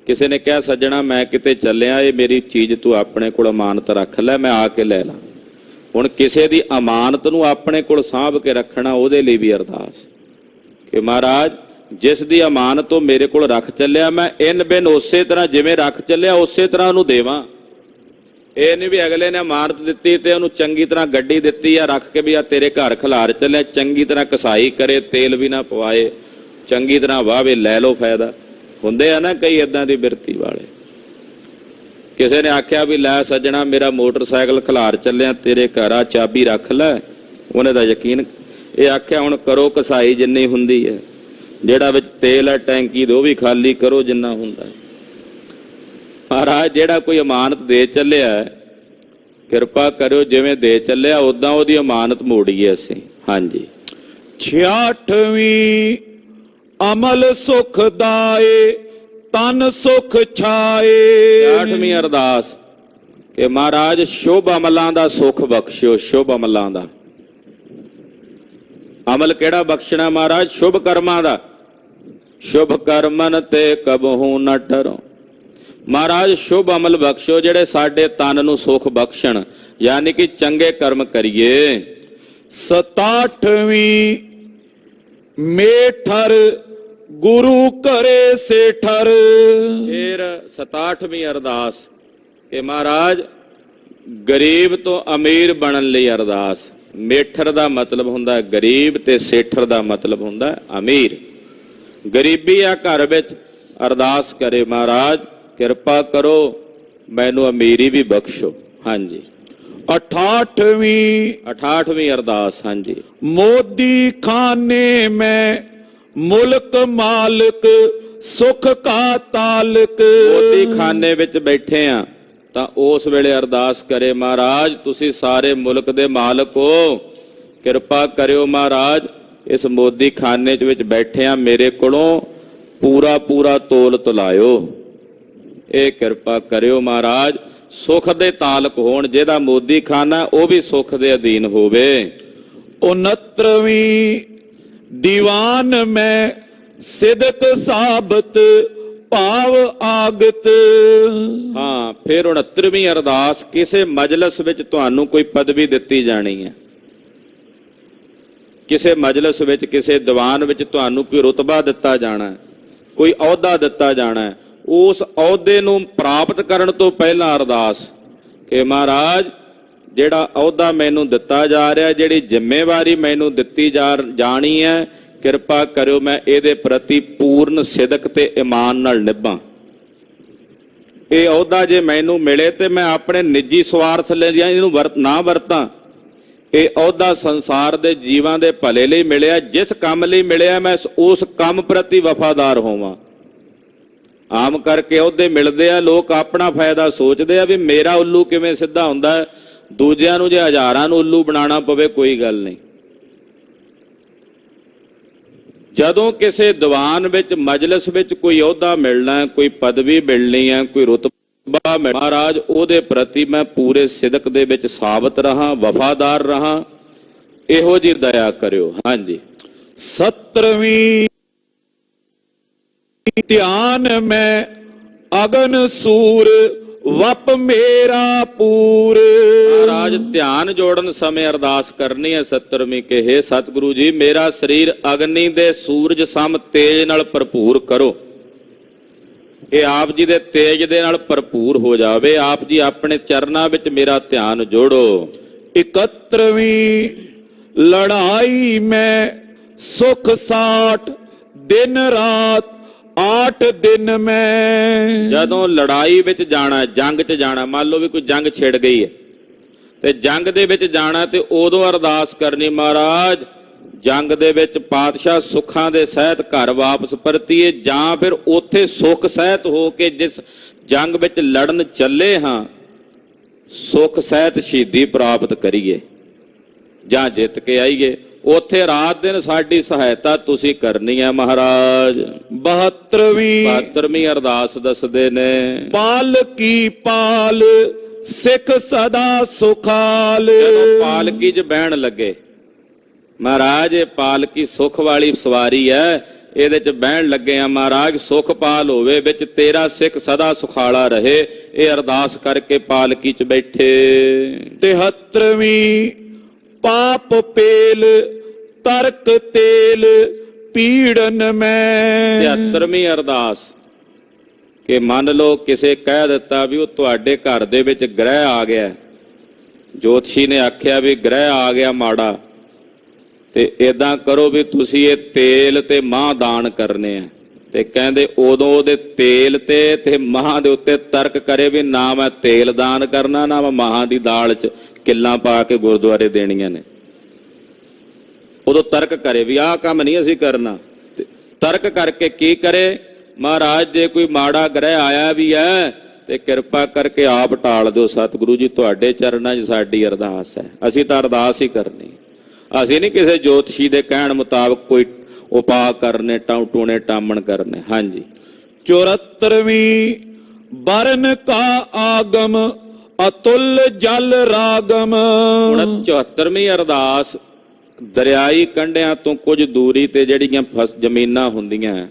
Speaker 1: ਕਿਸੇ ਨੇ ਕਿਹਾ ਸੱਜਣਾ ਮੈਂ ਕਿਤੇ ਚੱਲਿਆ, ਇਹ ਮੇਰੀ ਚੀਜ਼ ਤੂੰ ਆਪਣੇ ਕੋਲ ਅਮਾਨਤ ਰੱਖ ਲੈ, ਮੈਂ ਆ ਕੇ ਲੈ ਲਾਂ। ਹੁਣ ਕਿਸੇ ਦੀ ਅਮਾਨਤ ਨੂੰ ਆਪਣੇ ਕੋਲ ਸਾਂਭ ਕੇ ਰੱਖਣਾ, ਉਹਦੇ ਲਈ ਵੀ ਅਰਦਾਸ ਕਿ ਮਹਾਰਾਜ ਜਿਸ ਦੀ ਅਮਾਨਤ ਉਹ ਮੇਰੇ ਕੋਲ ਰੱਖ ਚੱਲਿਆ, ਮੈਂ ਇਨ ਬਿਨ ਉਸੇ ਤਰ੍ਹਾਂ ਜਿਵੇਂ ਰੱਖ ਚੱਲਿਆ ਉਸੇ ਤਰ੍ਹਾਂ ਉਹਨੂੰ ਦੇਵਾਂ। ਇਹ ਨਹੀਂ ਵੀ ਅਗਲੇ ਨੇ ਅਮਾਨਤ ਦਿੱਤੀ ਤੇ ਉਹਨੂੰ ਚੰਗੀ ਤਰ੍ਹਾਂ ਗੱਡੀ ਦਿੱਤੀ ਆ ਰੱਖ ਕੇ ਵੀ ਆ ਤੇਰੇ ਘਰ ਖਿਲਾਰ ਚੱਲਿਆ, ਚੰਗੀ ਤਰ੍ਹਾਂ ਕਸਾਈ ਕਰੇ, ਤੇਲ ਵੀ ਨਾ ਪਵਾਏ, ਚੰਗੀ ਤਰ੍ਹਾਂ ਵਾਹਵੇ, ਲੈ ਲਓ ਫਾਇਦਾ। ਹੁੰਦੇ ਆ ਨਾ ਕਈ ਏਦਾਂ ਦੀ ਬਿਰਤੀ ਵਾਲੇ। ਕਿਸੇ ਨੇ ਆਖਿਆ ਵੀ ਲੈ ਸੱਜਣਾ ਮੇਰਾ ਮੋਟਰਸਾਈਕਲ ਖਿਲਾਰ ਚੱਲਿਆ ਤੇਰੇ ਘਰ, ਆ ਚਾਬੀ ਰੱਖ ਲੈ। ਉਹਨੇ ਦਾ ਯਕੀਨ ਇਹ ਆਖਿਆ ਹੁਣ ਕਰੋ ਕਸਾਈ ਜਿੰਨੀ ਹੁੰਦੀ ਹੈ, ਜਿਹੜਾ ਵਿੱਚ ਤੇਲ ਹੈ ਟੈਂਕੀ ਦੇ ਉਹ ਵੀ ਖਾਲੀ ਕਰੋ ਜਿੰਨਾ ਹੁੰਦਾ। ਮਹਾਰਾਜ ਜਿਹੜਾ ਕੋਈ ਅਮਾਨਤ ਦੇ ਚੱਲਿਆ, ਕਿਰਪਾ ਕਰਿਓ ਜਿਵੇਂ ਦੇ ਚੱਲਿਆ ਉਦਾਂ ਉਹਦੀ ਅਮਾਨਤ ਮੋੜੀਏ ਅਸੀਂ। ਹਾਂਜੀ।
Speaker 2: 66ਵੀਂ ਅਮਲ ਸੁਖ ਦਾਏ ਤਨ ਸੁਖ ਛਾਏ।
Speaker 1: 68ਵੀਂ ਅਰਦਾਸ ਕਿ ਮਹਾਰਾਜ ਸ਼ੁਭ ਅਮਲਾਂ ਦਾ ਸੁਖ ਬਖਸ਼ਿਓ। ਸ਼ੁਭ ਅਮਲਾਂ ਦਾ ਅਮਲ ਕਿਹੜਾ ਬਖਸ਼ਣਾ ਮਹਾਰਾਜ? ਸ਼ੁਭ ਕਰਮਾਂ ਦਾ। ਸ਼ੁਭ ਕਰਮਨ ਤੇ ਕਬਹੂ ਨਾ ਡਰੋ। ਮਹਾਰਾਜ ਸ਼ੁਭ ਅਮਲ ਬਖਸ਼ੋ ਜਿਹੜੇ ਸਾਡੇ ਤਨ ਨੂੰ ਸੁਖ ਬਖਸ਼ਣ, ਯਾਨੀ ਕਿ ਚੰਗੇ ਕਰਮ ਕਰੀਏ।
Speaker 2: 67ਵੀਂ ਮੇਠਰ ਗੁਰੂ ਘਰੇ ਸੇਠਰ।
Speaker 1: ਫਿਰ 67ਵੀਂ ਅਰਦਾਸ ਕਿ ਮਹਾਰਾਜ ਗਰੀਬ ਤੋਂ ਅਮੀਰ ਬਣਨ ਲਈ ਅਰਦਾਸ। ਮੇਠਰ ਦਾ ਮਤਲਬ ਹੁੰਦਾ ਗਰੀਬ ਤੇ ਸੇਠਰ ਦਾ ਮਤਲਬ ਹੁੰਦਾ ਅਮੀਰ। ਗਰੀਬੀ ਆ ਘਰ ਵਿੱਚ, ਅਰਦਾਸ ਕਰੇ ਮਹਾਰਾਜ ਕਿਰਪਾ ਕਰੋ ਮੈਨੂੰ ਅਮੀਰੀ ਵੀ ਬਖਸ਼ੋ। ਹਾਂਜੀ।
Speaker 2: 68ਵੀਂ
Speaker 1: ਅਰਦਾਸ। ਹਾਂਜੀ।
Speaker 2: ਮੋਦੀ ਖਾਨੇ ਮੈਂ ਮੁਲਕ ਮਾਲਕ ਸੁਖ ਕਾ ਤਾਲਕ।
Speaker 1: ਮੋਦੀ ਖਾਨੇ ਵਿੱਚ ਬੈਠੇ ਆ ਤਾਂ ਉਸ ਵੇਲੇ ਅਰਦਾਸ ਕਰੇ ਮਹਾਰਾਜ ਤੁਸੀਂ ਸਾਰੇ ਮੁਲਕ ਦੇ ਮਾਲਕ ਹੋ, ਕਿਰਪਾ ਕਰਿਓ ਮਹਾਰਾਜ ਇਸ ਮੋਦੀ ਖਾਨੇ ਵਿੱਚ ਬੈਠੇ ਆ, ਮੇਰੇ ਕੋਲੋਂ ਪੂਰਾ ਪੂਰਾ ਤੋਲ ਤੁਲਾਇਓ। ਇਹ ਕਿਰਪਾ ਕਰਿਓ ਮਹਾਰਾਜ ਸੁਖ ਦੇ ਤਾਲਕ ਹੋਣ, ਜਿਹਦਾ ਮੋਦੀ ਖਾਨਾ ਉਹ ਵੀ ਸੁਖ ਦੇ ਅਧੀਨ ਹੋਵੇ।
Speaker 2: 69ਵੀਂ ਦੀਵਾਨ ਮੈਂ ਸਿਦਕ ਸਾਬਤ ਭਾਵ ਆਗਤ।
Speaker 1: ਹਾਂ। ਫਿਰ 69ਵੀਂ ਅਰਦਾਸ ਕਿਸੇ ਮਜਲਿਸ ਵਿੱਚ ਤੁਹਾਨੂੰ ਕੋਈ ਪਦਵੀ ਦਿੱਤੀ ਜਾਣੀ ਹੈ, ਕਿਸੇ ਮਜਲਿਸ ਵਿੱਚ ਕਿਸੇ ਦੀਵਾਨ ਵਿੱਚ ਤੁਹਾਨੂੰ ਕੋਈ ਰੁਤਬਾ ਦਿੱਤਾ ਜਾਣਾ, ਕੋਈ ਅਹੁਦਾ ਦਿੱਤਾ ਜਾਣਾ। ਉਸ ਅਹੁਦੇ ਨੂੰ ਪ੍ਰਾਪਤ ਕਰਨ ਤੋਂ ਪਹਿਲਾਂ ਅਰਦਾਸ ਕਿ ਮਹਾਰਾਜ ਜਿਹੜਾ ਅਹੁਦਾ ਮੈਨੂੰ ਦਿੱਤਾ ਜਾ ਰਿਹਾ, ਜਿਹੜੀ ਜ਼ਿੰਮੇਵਾਰੀ ਮੈਨੂੰ ਦਿੱਤੀ ਜਾਣੀ ਹੈ, ਕਿਰਪਾ ਕਰਿਓ ਮੈਂ ਇਹਦੇ ਪ੍ਰਤੀ ਪੂਰਨ ਸਿਦਕ ਤੇ ਈਮਾਨ ਨਾਲ ਨਿਭਾਂ। ਇਹ ਅਹੁਦਾ ਜੇ ਮੈਨੂੰ ਮਿਲੇ ਤੇ ਮੈਂ ਆਪਣੇ ਨਿੱਜੀ ਸਵਾਰਥ ਲਈ ਇਹਨੂੰ ਨਾ ਵਰਤਾਂ। ਇਹ ਅਹੁਦਾ ਸੰਸਾਰ ਦੇ ਜੀਵਾਂ ਦੇ ਭਲੇ ਲਈ ਮਿਲਿਆ, ਜਿਸ ਕੰਮ ਲਈ ਮਿਲਿਆ ਮੈਂ ਉਸ ਕੰਮ ਪ੍ਰਤੀ ਵਫਾਦਾਰ ਹੋਵਾਂ। ਆਮ ਕਰਕੇ ਅਹੁਦੇ ਮਿਲਦੇ ਆ, ਲੋਕ ਆਪਣਾ ਫਾਇਦਾ ਸੋਚਦੇ ਆ ਵੀ ਮੇਰਾ ਉੱਲੂ ਕਿਵੇਂ ਸਿੱਧਾ ਹੁੰਦਾ ਹੈ, ਦੂਜਿਆਂ ਨੂੰ ਜੇ ਹਜ਼ਾਰਾਂ ਨੂੰ ਉੱਲੂ ਬਣਾਉਣਾ ਪਵੇ ਕੋਈ ਗੱਲ ਨਹੀਂ। ਜਦੋਂ ਕਿਸੇ ਦੀਵਾਨ ਵਿੱਚ ਮਜਲਿਸ ਵਿੱਚ ਕੋਈ ਅਹੁਦਾ ਮਿਲਣਾ, ਕੋਈ ਪਦਵੀ ਮਿਲਣੀ ਹੈ, ਕੋਈ ਰੁਤਬਾ, ਮਹਾਰਾਜ ਉਹਦੇ ਪ੍ਰਤੀ ਮੈਂ ਪੂਰੇ ਸਿਦਕ ਦੇ ਵਿੱਚ ਸਾਬਤ ਰਹਾ, ਵਫਾਦਾਰ ਰਹਾ। ਇਹੋ ਜਿਹੀ ਦਇਆ ਕਰਿਓ। ਹਾਂਜੀ।
Speaker 2: 70ਵੀਂ ਧਿਆਨ ਮੈਂ ਅਗਨ ਸੂਰ ਵਪ ਮੇਰਾ ਪੂਰ।
Speaker 1: ਮਹਾਰਾਜ ਧਿਆਨ ਜੋੜਨ ਸਮੇਂ ਅਰਦਾਸ ਕਰਨੀ ਹੈ 70ਵੀਂ ਕਿ ਹੇ ਸਤਿਗੁਰੂ ਜੀ ਮੇਰਾ ਸਰੀਰ ਅਗਨੀ ਦੇ ਸੂਰਜ ਸਮ ਤੇਜ ਨਾਲ ਭਰਪੂਰ ਕਰੋ। ਇਹ ਆਪ ਜੀ ਦੇ ਤੇਜ ਦੇ ਨਾਲ ਭਰਪੂਰ ਹੋ ਜਾਵੇ। ਆਪ ਜੀ ਆਪਣੇ ਚਰਨਾਂ ਵਿੱਚ ਮੇਰਾ ਧਿਆਨ ਜੋੜੋ।
Speaker 2: 71ਵੀਂ ਲੜਾਈ ਮੈਂ ਸੁਖ ਸਾਟ ਦਿਨ ਰਾਤ 8 दिन में।
Speaker 1: ਜਦੋਂ ਲੜਾਈ ਵਿੱਚ ਜਾਣਾ, ਜੰਗ 'ਚ ਜਾਣਾ, ਮੰਨ ਲਓ ਵੀ ਕੋਈ ਜੰਗ ਛਿੜ ਗਈ ਹੈ ਤੇ ਜੰਗ ਦੇ ਵਿੱਚ ਜਾਣਾ, ਤੇ ਉਦੋਂ ਅਰਦਾਸ ਕਰਨੀ, ਮਹਾਰਾਜ ਜੰਗ ਦੇ ਵਿੱਚ ਪਾਤਸ਼ਾਹ ਸੁੱਖਾਂ ਦੇ ਸਹਿਤ ਘਰ ਵਾਪਸ ਪਰਤੀਏ, ਜਾਂ ਫਿਰ ਉੱਥੇ ਸੁੱਖ ਸਹਿਤ ਹੋ ਕੇ ਜਿਸ ਜੰਗ ਵਿੱਚ ਲੜਨ ਚੱਲੇ ਹਾਂ ਸੁੱਖ ਸਹਿਤ ਸ਼ਹੀਦੀ ਪ੍ਰਾਪਤ ਕਰੀਏ ਜਾਂ ਜਿੱਤ ਕੇ ਆਈਏ। ਉੱਥੇ ਰਾਤ ਦਿਨ ਸਾਡੀ ਸਹਾਇਤਾ ਤੁਸੀਂ ਕਰਨੀ ਹੈ ਮਹਾਰਾਜ।
Speaker 2: 72ਵੀਂ
Speaker 1: ਅਰਦਾਸ ਦੱਸਦੇ ਨੇ,
Speaker 2: ਪਾਲਕੀ ਪਾਲ ਸਿੱਖ ਸਦਾ ਸੁਖਾਲ।
Speaker 1: ਜਦੋਂ ਪਾਲਕੀ 'ਚ ਬਹਿਣ ਲੱਗੇ, ਮਹਾਰਾਜ ਇਹ ਪਾਲਕੀ ਸੁੱਖ ਵਾਲੀ ਸਵਾਰੀ ਹੈ, ਇਹਦੇ 'ਚ ਬਹਿਣ ਲੱਗੇ ਆ ਮਹਾਰਾਜ, ਸੁੱਖ ਪਾਲ ਹੋਵੇ, ਵਿੱਚ ਤੇਰਾ ਸਿੱਖ ਸਦਾ ਸੁਖਾਲਾ ਰਹੇ। ਇਹ ਅਰਦਾਸ ਕਰਕੇ ਪਾਲਕੀ 'ਚ ਬੈਠੇ।
Speaker 2: 73ਵੀਂ ਪਾਪ ਪੇਲ ਤਰਕ ਤੇਲ ਪੀੜਨ ਮੈਂ।
Speaker 1: 73ਵੀਂ ਅਰਦਾਸ ਕਿ ਮੰਨ ਲਓ ਕਿਸੇ ਕਹਿ ਦਿੱਤਾ ਵੀ ਉਹ ਤੁਹਾਡੇ ਘਰ ਦੇ ਵਿੱਚ ਗ੍ਰਹਿ ਆ ਗਿਆ, ਜੋਤਸ਼ੀ ਨੇ ਆਖਿਆ ਵੀ ਗ੍ਰਹਿ ਆ ਗਿਆ ਮਾੜਾ, ਤੇ ਏਦਾਂ ਕਰੋ ਵੀ ਤੁਸੀਂ ਇਹ ਤੇਲ ਤੇ ਮਾਂ ਦਾਨ ਕਰਨੇ ਆ। ਤੇ ਕਹਿੰਦੇ ਉਦੋਂ ਉਹਦੇ ਤੇਲ ਤੇ ਮਾਂ ਦੇ ਉੱਤੇ ਤਰਕ ਕਰੇ ਵੀ ਨਾ ਮੈਂ ਤੇਲ ਦਾਨ ਕਰਨਾ, ਨਾ ਮੈਂ ਮਾਂ ਦੀ ਦਾਲ 'ਚ ਕਿੱਲਾਂ ਪਾ ਕੇ ਗੁਰਦੁਆਰੇ ਦੇਣੀਆਂ ਨੇ। ਉਦੋਂ ਤਰਕ ਕਰੇ ਵੀ ਆਹ ਕੰਮ ਨਹੀਂ ਅਸੀਂ ਕਰਨਾ। ਤੇ ਤਰਕ ਕਰਕੇ ਕੀ ਕਰੇ, ਮਹਾਰਾਜ ਜੇ ਕੋਈ ਮਾੜਾ ਗ੍ਰਹਿ ਆਇਆ ਵੀ ਹੈ ਤੇ ਕਿਰਪਾ ਕਰਕੇ ਆਪ ਟਾਲ ਦਿਓ, ਸਤਿਗੁਰੂ ਜੀ ਤੁਹਾਡੇ ਚਰਨਾਂ 'ਚ ਸਾਡੀ ਅਰਦਾਸ ਹੈ, ਅਸੀਂ ਤਾਂ ਅਰਦਾਸ ਹੀ ਕਰਨੀ, ਅਸੀਂ ਨਹੀਂ ਕਿਸੇ ਜੋਤਸ਼ੀ ਦੇ ਕਹਿਣ ਮੁਤਾਬਕ ਕੋਈ ਉਪਾਅ ਕਰਨੇ, ਟੂਣੇ ਟਾਮਣ ਕਰਨੇ। ਹਾਂਜੀ।
Speaker 2: 74ਵੀਂ ਬਰਨ ਕਾ ਆਗਮ ਅਤੁਲ ਜਲ ਰਾਗਮ।
Speaker 1: 74ਵੀਂ ਅਰਦਾਸ ਦਰਿਆਈ ਕੰਢਿਆਂ ਤੋਂ ਕੁਝ ਦੂਰੀ ਤੇ ਜਿਹੜੀਆਂ ਜ਼ਮੀਨਾਂ ਹੁੰਦੀਆਂ,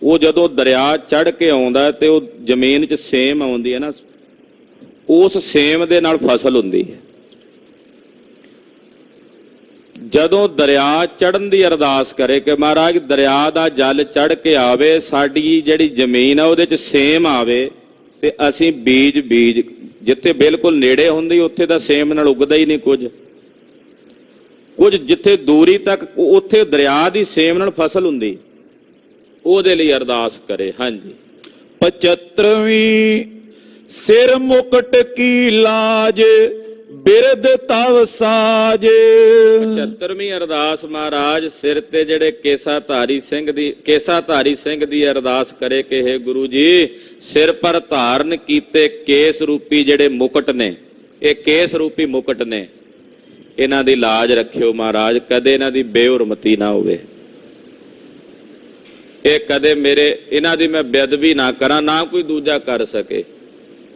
Speaker 1: ਉਹ ਜਦੋਂ ਦਰਿਆ ਚੜ ਕੇ ਆਉਂਦਾ ਤੇ ਉਹ ਜ਼ਮੀਨ 'ਚ ਸੇਮ ਆਉਂਦੀ ਹੈ ਨਾ, ਉਸ ਸੇਮ ਦੇ ਨਾਲ ਫਸਲ ਹੁੰਦੀ ਹੈ। ਜਦੋਂ ਦਰਿਆ ਚੜਨ ਦੀ ਅਰਦਾਸ ਕਰੇ ਕਿ ਮਹਾਰਾਜ ਦਰਿਆ ਦਾ ਜਲ ਚੜ ਕੇ ਆਵੇ, ਸਾਡੀ ਜਿਹੜੀ ਜ਼ਮੀਨ ਆ ਉਹਦੇ 'ਚ ਸੇਮ ਆਵੇ, ਤੇ ਅਸੀਂ ਬੀਜ ਜਿੱਥੇ ਬਿਲਕੁਲ ਨੇੜੇ ਹੁੰਦੀ ਉੱਥੇ ਤਾਂ ਸੇਮ ਨਾਲ ਉੱਗਦਾ ਹੀ ਨਹੀਂ ਕੁਝ ਜਿੱਥੇ ਦੂਰੀ ਤੱਕ ਉੱਥੇ ਦਰਿਆ ਦੀ ਸੇਮ ਨਾਲ ਫਸਲ ਹੁੰਦੀ, ਉਹਦੇ ਲਈ ਅਰਦਾਸ ਕਰੇ। ਹਾਂਜੀ।
Speaker 2: 75ਵੀਂ ਸਿਰ ਮੁਕਟ ਕੀ ਲਾਜ ਬਿਰਦ ਤਵ ਸਾਜ।
Speaker 1: 75ਵੀਂ ਅਰਦਾਸ ਮਹਾਰਾਜ ਸਿਰ ਤੇ ਜਿਹੜੇ ਕੇਸਾਧਾਰੀ ਸਿੰਘ ਦੀ ਅਰਦਾਸ ਕਰੇ ਕਿ ਹੇ ਗੁਰੂ ਜੀ ਸਿਰ ਪਰ ਧਾਰਨ ਕੀਤੇ ਕੇਸ ਰੂਪੀ ਜਿਹੜੇ ਮੁਕਟ ਨੇ, ਇਹ ਕੇਸ ਰੂਪੀ ਮੁਕਟ ਨੇ, ਇਹਨਾਂ ਦੀ ਲਾਜ ਰੱਖਿਓ ਮਹਾਰਾਜ, ਕਦੇ ਇਹਨਾਂ ਦੀ ਬੇਹੁਰਮਤੀ ਨਾ ਹੋਵੇ, ਇਹ ਕਦੇ ਇਹਨਾਂ ਦੀ ਮੈਂ ਬੇਅਦਬੀ ਨਾ ਕਰਾਂ, ਨਾ ਕੋਈ ਦੂਜਾ ਕਰ ਸਕੇ,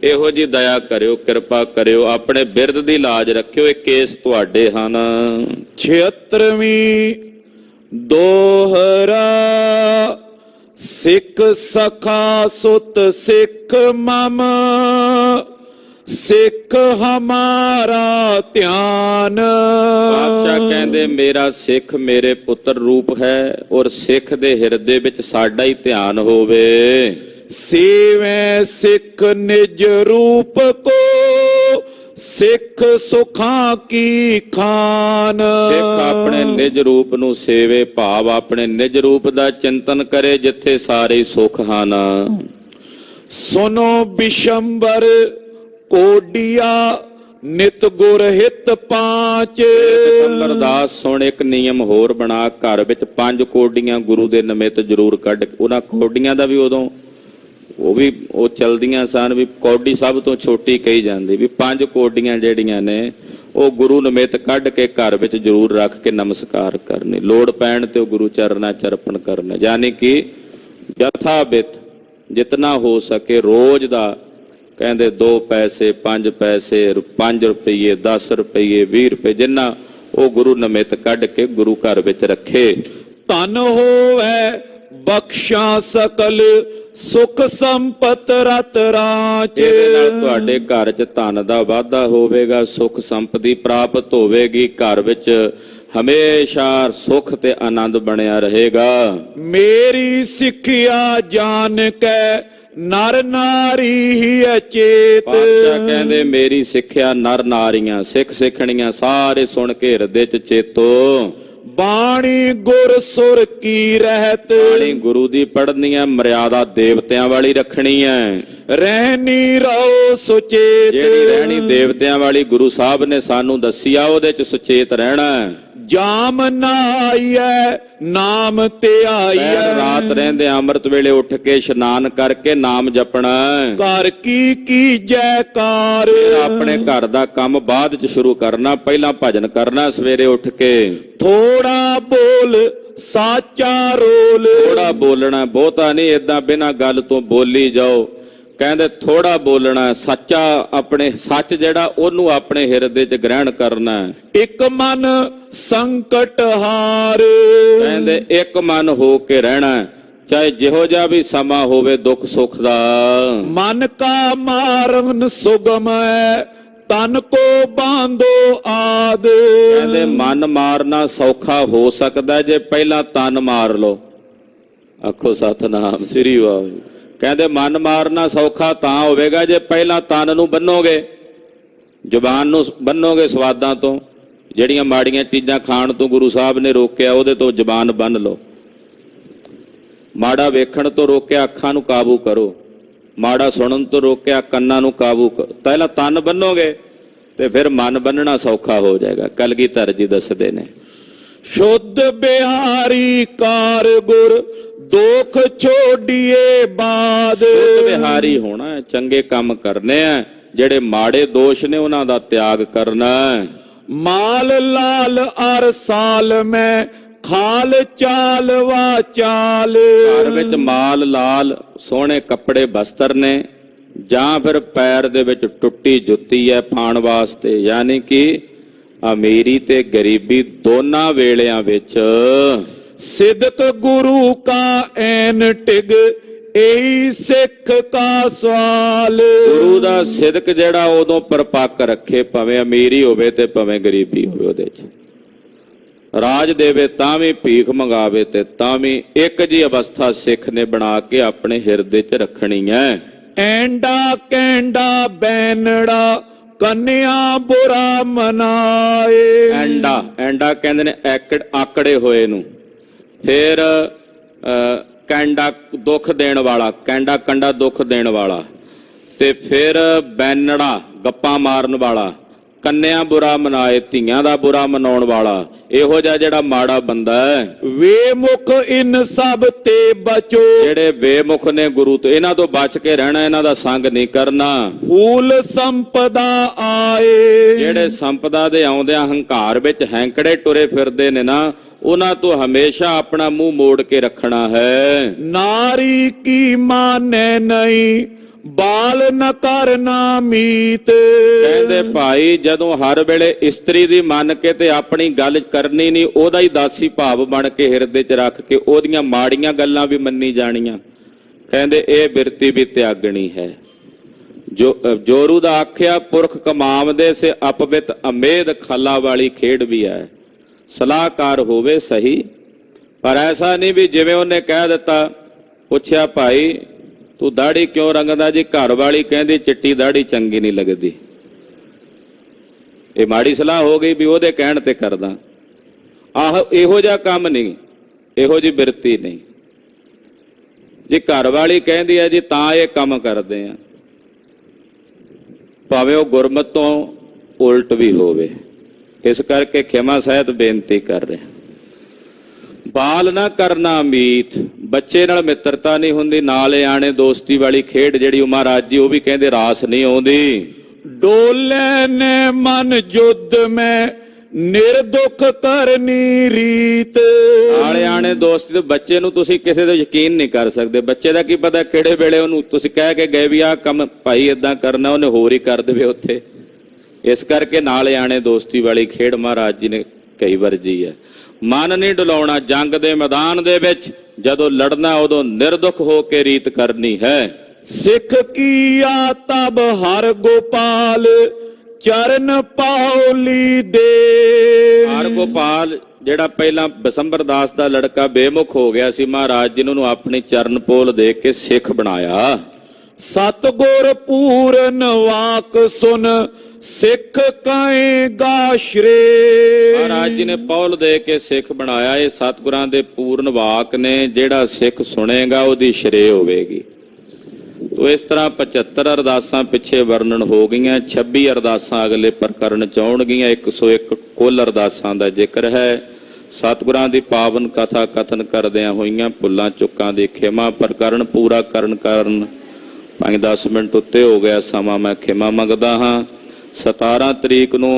Speaker 1: ਇਹੋ ਜੀ ਦਇਆ ਕਰਿਓ, ਕਿਰਪਾ ਕਰਿਓ, ਆਪਣੇ ਬਿਰਦ ਦੀ ਲਾਜ ਰੱਖਿਓ, ਇਹ ਕੇਸ ਤੁਹਾਡੇ ਹਨ।
Speaker 2: 76ਵੀਂ ਦੋਹਰਾ ਸਿੱਖ ਸਖਾ ਸੁਤ ਸਿੱਖ ਮਮ ਸਿੱਖ ਹਮਾਰਾ ਧਿਆਨ।
Speaker 1: ਪਾਤਸ਼ਾਹ ਕਹਿੰਦੇ ਮੇਰਾ ਸਿੱਖ ਮੇਰੇ ਪੁੱਤਰ ਰੂਪ ਹੈ, ਔਰ ਸਿੱਖ ਦੇ ਹਿਰਦੇ ਵਿੱਚ ਸਾਡਾ ਹੀ ਧਿਆਨ ਹੋਵੇ।
Speaker 2: ਸੇਵੈ ਸਿੱਖ ਨਿਜ ਰੂਪ ਕੋ ਸਿੱਖ ਸੁਖਾਂ ਕੀ ਖਾਨ।
Speaker 1: ਸਿੱਖ ਆਪਣੇ ਨਿਜ ਰੂਪ ਨੂੰ ਸੇਵੇ, ਭਾਵ ਆਪਣੇ ਨਿਜ ਰੂਪ ਦਾ ਚਿੰਤਨ ਕਰੇ ਜਿੱਥੇ ਸਾਰੇ ਸੁੱਖ ਹਨ।
Speaker 2: ਸੁਨੋ ਬਿਸ਼ੰਬਰ ਕੋਡੀਆ ਨਿਤ ਗੁਰ ਹਿਤ ਪਾਂਚ।
Speaker 1: ਬਿਸ਼ੰਬਰ ਦਾਸ ਸੁਣ ਇੱਕ ਨਿਯਮ ਹੋਰ ਬਣਾ, ਘਰ ਵਿੱਚ 5 ਕੋਡੀਆਂ ਗੁਰੂ ਦੇ ਨਿਮਿਤ ਜ਼ਰੂਰ ਕੱਢ। ਉਹਨਾਂ ਕੋਡੀਆਂ ਦਾ ਵੀ ਉਦੋਂ ਉਹ ਚਲਦੀਆਂ ਸਨ ਵੀ ਕੌਡੀ ਸਭ ਤੋਂ ਛੋਟੀ ਕਹੀ ਜਾਂਦੀ, ਵੀ 5 ਕੋਡੀਆਂ ਜਿਹੜੀਆਂ ਨੇ ਉਹ ਗੁਰੂ ਨਿਮਿਤ ਕੱਢ ਕੇ ਘਰ ਵਿੱਚ ਜ਼ਰੂਰ ਰੱਖ ਕੇ ਨਮਸਕਾਰ ਕਰਨੀ, ਲੋੜ ਪੈਣ ਤੇ ਉਹ ਗੁਰੂ ਚਰਨਾਂ ਚ ਅਰਪਣ ਕਰਨੇ। ਯਾਨੀ ਕਿ ਯਥਾ ਬਿਤ ਜਿਤਨਾ ਹੋ ਸਕੇ ਰੋਜ਼ ਦਾ, ਕਹਿੰਦੇ 2 ਪੈਸੇ 5 ਪੈਸੇ 5 ਰੁਪਏ 10 ਰੁਪਏ 20 ਰੁਪਏ ਜਿੰਨਾ ਉਹ ਗੁਰੂ ਨਿਮਿਤ ਕੱਢ ਕੇ ਗੁਰੂ ਘਰ ਵਿੱਚ ਰੱਖੇ।
Speaker 2: ਧਨ ਹੋਵੇ ਬਖਸ਼ਾਂ ਸਕਲ ਸੁਖ ਸੰਪਤ ਰਤ ਰਾਚ।
Speaker 1: ਇਹਦੇ ਨਾਲ ਤੁਹਾਡੇ ਘਰ 'ਚ ਧਨ ਦਾ ਵਾਧਾ ਹੋਵੇਗਾ, ਸੁਖ ਸੰਪਤੀ ਪ੍ਰਾਪਤ ਹੋਵੇਗੀ, ਘਰ ਵਿੱਚ ਹਮੇਸ਼ਾ ਸੁਖ ਤੇ ਆਨੰਦ ਬਣਿਆ ਰਹੇਗਾ।
Speaker 2: ਮੇਰੀ ਸਿੱਖਿਆ ਜਾਣ ਕੇ ਨਰ ਨਾਰੀ ਹੀ ਅਚੇਤ।
Speaker 1: ਪਾਤਸ਼ਾਹ ਕਹਿੰਦੇ ਮੇਰੀ ਸਿੱਖਿਆ ਨਰ ਨਾਰੀਆਂ ਸਿੱਖ ਸਿੱਖਣੀਆਂ ਸਾਰੇ ਸੁਣ ਕੇ ਹਿਰਦੇ 'ਚ ਚੇਤੋ।
Speaker 2: ਬਾਣੀ ਗੁਰ ਸੁਰ ਕੀ ਰਹਿਤ
Speaker 1: ਬਾਣੀ ਗੁਰੂ ਦੀ ਪੜ੍ਹਨੀ ਹੈ, ਮਰਿਆਦਾ ਦੇਵਤਿਆਂ ਵਾਲੀ ਰੱਖਣੀ ਹੈ।
Speaker 2: ਰਹਿਣੀ ਰਹੋ ਸੁਚੇਤ
Speaker 1: ਜਿਹੜੀ ਰਹਿਣੀ ਦੇਵਤਿਆਂ ਵਾਲੀ ਗੁਰੂ ਸਾਹਿਬ ਨੇ ਸਾਨੂੰ ਦੱਸੀ ਆ, ਉਹਦੇ ਚ ਸੁਚੇਤ ਰਹਿਣਾ ਹੈ।
Speaker 2: ਜਾਮ ਨਾ ਆਈਐ ਨਾਮ ਤੇ
Speaker 1: ਪੈਰ
Speaker 2: ਆਈਐ
Speaker 1: ਰਾਤ ਰਹਿੰਦੇ ਅੰਮ੍ਰਿਤ ਵੇਲੇ ਉੱਠ ਕੇ ਇਸ਼ਨਾਨ ਕਰਕੇ ਨਾਮ ਜਪਣਾ ਹੈ।
Speaker 2: ਘਰ ਕੀ ਜੈਕਾਰ
Speaker 1: ਫਿਰ ਆਪਣੇ ਘਰ ਦਾ ਕੰਮ ਬਾਅਦ ਚ ਸ਼ੁਰੂ ਕਰਨਾ, ਪਹਿਲਾਂ ਭਜਨ ਕਰਨਾ ਸਵੇਰੇ ਉੱਠ ਕੇ।
Speaker 2: ਥੋੜਾ ਬੋਲ ਸਾਚਾ ਰੋਲ
Speaker 1: ਥੋੜਾ ਬੋਲਣਾ, ਬਹੁਤਾ ਨਹੀਂ ਏਦਾਂ ਬਿਨਾਂ ਗੱਲ ਤੋਂ ਬੋਲੀ ਜਾਓ। ਕਹਿੰਦੇ ਥੋੜਾ ਬੋਲਣਾ, ਸੱਚਾ ਆਪਣੇ ਸੱਚ ਜਿਹੜਾ ਉਹਨੂੰ ਆਪਣੇ ਹਿਰਦੇ 'ਚ ਗ੍ਰਹਿਣ ਕਰਨਾ।
Speaker 2: ਇੱਕ ਮਨ ਸੰਕਟ ਹਾਰ
Speaker 1: ਕਹਿੰਦੇ ਇੱਕ ਮਨ ਹੋ ਕੇ ਰਹਿਣਾ, ਚਾਹੇ ਜਿਹੋ ਜਿਹਾ ਵੀ ਸਮਾਂ ਹੋਵੇ ਦੁੱਖ ਸੁੱਖ ਦਾ।
Speaker 2: ਮਨ ਕਾ ਮਾਰਨ ਸੁਗਮ ਹੈ ਤਨ ਕੋ ਬਾਂਧੋ ਆਦ
Speaker 1: ਕਹਿੰਦੇ ਮਨ ਮਾਰਨਾ ਸੌਖਾ ਹੋ ਸਕਦਾ ਜੇ ਪਹਿਲਾਂ ਤਨ ਮਾਰ ਲਓ। ਆਖੋ ਸਤਿਨਾਮ ਸ੍ਰੀ ਵਾਹਿਗੁਰੂ। ਕਹਿੰਦੇ ਮਨ ਮਾਰਨਾ ਸੌਖਾ ਤਾਂ ਹੋਵੇਗਾ ਜੇ ਪਹਿਲਾਂ ਤਨ ਨੂੰ ਬੰਨੋਗੇ, ਜ਼ੁਬਾਨ ਨੂੰ ਬੰਨੋਗੇ ਸਵਾਦਾਂ ਤੋਂ, ਜਿਹੜੀਆਂ ਮਾੜੀਆਂ ਚੀਜ਼ਾਂ ਖਾਣ ਤੋਂ ਗੁਰੂ ਸਾਹਿਬ ਨੇ ਰੋਕਿਆ ਉਹਦੇ ਤੋਂ ਜ਼ੁਬਾਨ ਬੰਨ ਲਓ। ਮਾੜਾ ਵੇਖਣ ਤੋਂ ਰੋਕਿਆ ਅੱਖਾਂ ਨੂੰ ਕਾਬੂ ਕਰੋ, ਮਾੜਾ ਸੁਣਨ ਤੋਂ ਰੋਕਿਆ ਕੰਨਾਂ ਨੂੰ ਕਾਬੂ ਕਰੋ। ਪਹਿਲਾਂ ਤਨ ਬੰਨੋਗੇ ਤੇ ਫਿਰ ਮਨ ਬੰਨਣਾ ਸੌਖਾ ਹੋ ਜਾਏਗਾ। ਕਲਗੀਧਰ ਜੀ ਦੱਸਦੇ ਨੇ,
Speaker 2: ਸ਼ੁੱਧ ਬਿਹਾਰੀ ਕਾਰ ਗੁਰ ਦੁੱਖ ਛੋੜੀਏ ਬਾਦ।
Speaker 1: ਸ਼ੁੱਧ ਬਿਹਾਰੀ ਹੋਣਾ, ਚੰਗੇ ਕੰਮ ਕਰਨੇ ਆ, ਜਿਹੜੇ ਮਾੜੇ ਦੋਸ਼ ਨੇ ਉਹਨਾਂ ਦਾ ਤਿਆਗ ਕਰਨਾ।
Speaker 2: ਮਾਲ ਲਾਲ ਅਰ ਸਾਲ ਮੈਂ ਖਾਲ ਚਾਲ ਵਾ ਚਾਲ।
Speaker 1: ਘਰ ਵਿੱਚ ਮਾਲ ਲਾਲ ਸੋਹਣੇ ਕੱਪੜੇ ਬਸਤਰ ਨੇ, ਜਾਂ ਫਿਰ ਪੈਰ ਦੇ ਵਿੱਚ ਟੁੱਟੀ ਜੁੱਤੀ ਹੈ ਪਾਣ ਵਾਸਤੇ, ਯਾਨੀ ਕਿ ਅਮੀਰੀ ਤੇ ਗਰੀਬੀ ਦੋਨਾਂ ਵੇਲਿਆਂ ਵਿੱਚ।
Speaker 2: ਸਿਦਕ ਗੁਰੂ ਕਾ ਐਨ ਟਿਗ ਇਹੀ ਸਿੱਖ ਕਾ ਸਵਾਲ।
Speaker 1: ਗੁਰੂ ਦਾ ਸਿਦਕ ਜਿਹੜਾ ਉਦੋਂ ਪਰਪੱਕ ਰੱਖੇ, ਭਾਵੇਂ ਅਮੀਰੀ ਹੋਵੇ ਤੇ ਭਾਵੇਂ ਗਰੀਬੀ ਹੋਵੇ। ਉਹਦੇ 'ਚ ਰਾਜ ਦੇਵੇ ਤਾਂ ਵੀ, ਭੀਖ ਮੰਗਾਵੇ ਤੇ ਤਾਂ ਵੀ, ਇੱਕ ਜੀ ਅਵਸਥਾ ਸਿੱਖ ਨੇ ਬਣਾ ਕੇ ਆਪਣੇ ਹਿਰਦੇ 'ਚ ਰੱਖਣੀ ਹੈ।
Speaker 2: ਐਂਡਾ ਕੈਂਡਾ ਬੈਨੜਾ ਕੰਨਿਆ ਬੁਰਾ ਮਨਾਏ।
Speaker 1: ਐਂਡਾ, ਐਂਡਾ ਕਹਿੰਦੇ ਨੇ ਆਕੜੇ ਹੋਏ ਨੂੰ। ਫਿਰ ਕੈਂਡਾ ਦੁੱਖ ਦੇਣ ਵਾਲਾ, ਕੈਂਡਾ ਕੰਡਾ ਦੁੱਖ ਦੇਣ ਵਾਲਾ। ਤੇ ਫਿਰ ਬੈਨੜਾ ਗੱਪਾਂ ਮਾਰਨ ਵਾਲਾ। ਕੰਨਿਆ ਬੁਰਾ ਮਨਾਏ, ਧੀਆਂ ਦਾ ਬੁਰਾ ਮਨਾਉਣ ਵਾਲਾ। ਇਹੋ ਜਿਹਾ ਜਿਹੜਾ ਮਾੜਾ ਬੰਦਾ ਹੈ,
Speaker 2: ਵੇਮੁਖ ਇਨ ਸਭ ਤੇ ਬਚੋ।
Speaker 1: ਜਿਹੜੇ ਬੇਮੁਖ ਨੇ ਗੁਰੂ ਤੋਂ, ਇਹਨਾਂ ਤੋਂ ਬਚ ਕੇ ਰਹਿਣਾ, ਇਹਨਾਂ ਦਾ ਸੰਗ ਨਹੀਂ ਕਰਨਾ।
Speaker 2: ਫੂਲ ਸੰਪਦਾ ਆਏ।
Speaker 1: ਜਿਹੜੇ ਸੰਪਦਾ ਦੇ ਆਉਂਦਿਆਂ ਹੰਕਾਰ ਵਿੱਚ ਹੈਂਕੜੇ ਟੁਰੇ ਫਿਰਦੇ ਨੇ ਨਾ, ਉਹਨਾਂ ਤੋਂ ਹਮੇਸ਼ਾ ਆਪਣਾ ਮੂੰਹ ਮੋੜ ਕੇ ਰੱਖਣਾ ਹੈ।
Speaker 2: ਨਾਰੀ ਕੀ ਮਾਨੈ ਨਹੀਂ ਬਾਲ ਨ ਕਰਨਾ ਮੀਤ।
Speaker 1: ਕਹਿੰਦੇ ਭਾਈ ਜਦੋਂ ਹਰ ਵੇਲੇ ਇਸਤਰੀ ਦੀ ਮੰਨ ਕੇ ਤੇ ਆਪਣੀ ਗੱਲ ਕਰਨੀ ਨਹੀਂ, ਉਹਦਾ ਹੀ ਦਾਸੀ ਭਾਵ ਬਣ ਕੇ ਹਿਰਦੇ 'ਚ ਰੱਖ ਕੇ ਉਹਦੀਆਂ ਮਾੜੀਆਂ ਗੱਲਾਂ ਵੀ ਮੰਨੀ ਜਾਣੀਆਂ। ਕਹਿੰਦੇ ਇਹ ਬਿਰਤੀ ਵੀ ਤਿਆਗਣੀ ਹੈ। ਜੋਰੂ ਦਾ ਆਖਿਆ ਪੁਰਖ ਕਮਾਵਦੇ ਸੇ ਅਪਵਿਤ ਅਮੇਦ ਖਾਲਾ ਵਾਲੀ ਖੇਡ ਵੀ ਹੈ। ਸਲਾਹਕਾਰ ਹੋਵੇ ਸਹੀ, ਪਰ ਐਸਾ ਨਹੀਂ ਵੀ ਜਿਵੇਂ ਉਹਨੇ ਕਹਿ ਦਿੱਤਾ। ਪੁੱਛਿਆ ਭਾਈ ਤੂੰ ਦਾੜੀ ਕਿਉਂ ਰੰਗਦਾ ਜੀ? ਘਰ ਵਾਲੀ ਕਹਿੰਦੀ ਚਿੱਟੀ ਦਾੜੀ ਚੰਗੀ ਨਹੀਂ ਲੱਗਦੀ। ਇਹ ਮਾੜੀ ਸਲਾਹ ਹੋ ਗਈ ਵੀ ਉਹਦੇ ਕਹਿਣ ਤੇ ਕਰਦਾ। ਇਹੋ ਜਿਹਾ ਕੰਮ ਨਹੀਂ, ਇਹੋ ਜਿਹੀ ਬਿਰਤੀ ਨਹੀਂ। ਜੇ ਘਰ ਵਾਲੀ ਕਹਿੰਦੀ ਹੈ ਜੀ ਤਾਂ ਇਹ ਕੰਮ ਕਰਦੇ ਆ, ਭਾਵੇਂ ਉਹ ਗੁਰਮਤਿ ਤੋਂ ਉਲਟ ਵੀ ਹੋਵੇ। ਇਸ ਕਰਕੇ ਖਿਮਾ ਸਹਿਤ ਬੇਨਤੀ ਕਰ ਰਿਹਾ। ਬਾਲ ਨਾ ਕਰਨਾ ਮੀਤ, ਬੱਚੇ ਨਾਲ ਮਿੱਤਰਤਾ ਨਹੀਂ ਹੁੰਦੀ। ਨਾਲ ਆਣੇ ਦੋਸਤੀ ਵਾਲੀ ਖੇਡ ਜਿਹੜੀ ਮਹਾਰਾਜ ਜੀ ਉਹ ਵੀ ਕਹਿੰਦੇ ਰਾਸ ਨਹੀਂ ਆਉਂਦੀ।
Speaker 2: ਡੋਲੇ ਨੇ ਮਨ ਜੁੱਧ ਮੈਂ ਨਿਰਦੁਖ ਕਰਨੀ ਰੀਤ।
Speaker 1: ਨਾਲ ਆਣੇ ਦੋਸਤੀ ਦੇ ਬੱਚੇ ਨੂੰ ਤੁਸੀਂ ਕਿਸੇ ਤੇ ਯਕੀਨ ਨਹੀਂ ਕਰ ਸਕਦੇ। ਬੱਚੇ ਦਾ ਕੀ ਪਤਾ ਕਿਹੜੇ ਵੇਲੇ ਉਹਨੂੰ ਤੁਸੀਂ ਕਹਿ ਕੇ ਗਏ ਵੀ ਆਹ ਕੰਮ ਭਾਈ ਏਦਾਂ ਕਰਨਾ, ਉਹਨੇ ਹੋਰ ਹੀ ਕਰ ਦੇਵੇ ਉੱਥੇ। ਇਸ ਕਰਕੇ ਨਾਲ ਆਣੇ ਦੋਸਤੀ ਵਾਲੀ ਖੇਡ ਮਹਾਰਾਜ ਜੀ ਨੇ ਕਈ ਵਰਜੀ ਹੈ। ਮਨ ਨਹੀਂ ਡੁਲਾਉਣਾ। ਜੰਗ ਦੇ ਮੈਦਾਨ ਦੇ ਵਿੱਚ ਜਦੋਂ ਲੜਨਾ ਉਦੋਂ ਨਿਰਦੁਖ ਹੋ ਕੇ ਰੀਤ ਕਰਨੀ ਹੈ।
Speaker 2: ਸਿੱਖ ਕੀਆ ਤਬ ਹਰ ਗੋਪਾਲ ਚਰਨ ਪਾਉਲੀ ਦੇ।
Speaker 1: ਹਰ ਗੋਪਾਲ ਜਿਹੜਾ ਪਹਿਲਾਂ ਬਸੰਬਰ ਦਾਸ ਦਾ ਲੜਕਾ ਬੇਮੁਖ ਹੋ ਗਿਆ ਸੀ, ਮਹਾਰਾਜ ਜੀ ਨੇ ਉਹਨੂੰ ਆਪਣੀ ਚਰਨ ਪੋਲ ਦੇ ਕੇ ਸਿੱਖ ਬਣਾਇਆ।
Speaker 2: ਸਤਿਗੁਰ ਪੂਰਨ ਵਾਕ ਸੁਨ ਸਿੱਖ ਕਾਏਗਾ ਸ਼੍ਰੇ।
Speaker 1: ਮਹਾਰਾਜ ਜੀ ਨੇ ਪੌਲ ਦੇ ਕੇ ਸਿੱਖ ਬਣਾਇਆ। ਇਹ ਸਤਿਗੁਰਾਂ ਦੇ ਪੂਰਨ ਵਾਕ ਨੇ, ਜਿਹੜਾ ਸਿੱਖ ਸੁਣੇਗਾ ਉਹਦੀ ਸ਼੍ਰੇ ਹੋਵੇਗੀ। ਤੋ ਇਸ ਤਰ੍ਹਾਂ 75 ਅਰਦਾਸਾਂ ਪਿੱਛੇ ਵਰਣਨ ਹੋ ਗਈਆਂ। 26 ਅਰਦਾਸਾਂ ਅਗਲੇ ਪ੍ਰਕਰਨ ਚ ਆਉਣਗੀਆਂ। 101 ਕੁੱਲ ਅਰਦਾਸਾਂ ਦਾ ਜ਼ਿਕਰ ਹੈ। ਸਤਿਗੁਰਾਂ ਦੀ ਪਾਵਨ ਕਥਾ ਕਥਨ ਕਰਦਿਆਂ ਹੋਈਆਂ ਭੁੱਲਾਂ ਚੁੱਕਾਂ ਦੀ ਖਿਮਾ। ਪ੍ਰਕਰਨ ਪੂਰਾ ਕਰਨ 5-10 ਮਿੰਟ ਉੱਤੇ ਹੋ ਗਿਆ ਸਮਾਂ, ਮੈਂ ਖਿਮਾ ਮੰਗਦਾ ਹਾਂ। 17 ਤਰੀਕ ਨੂੰ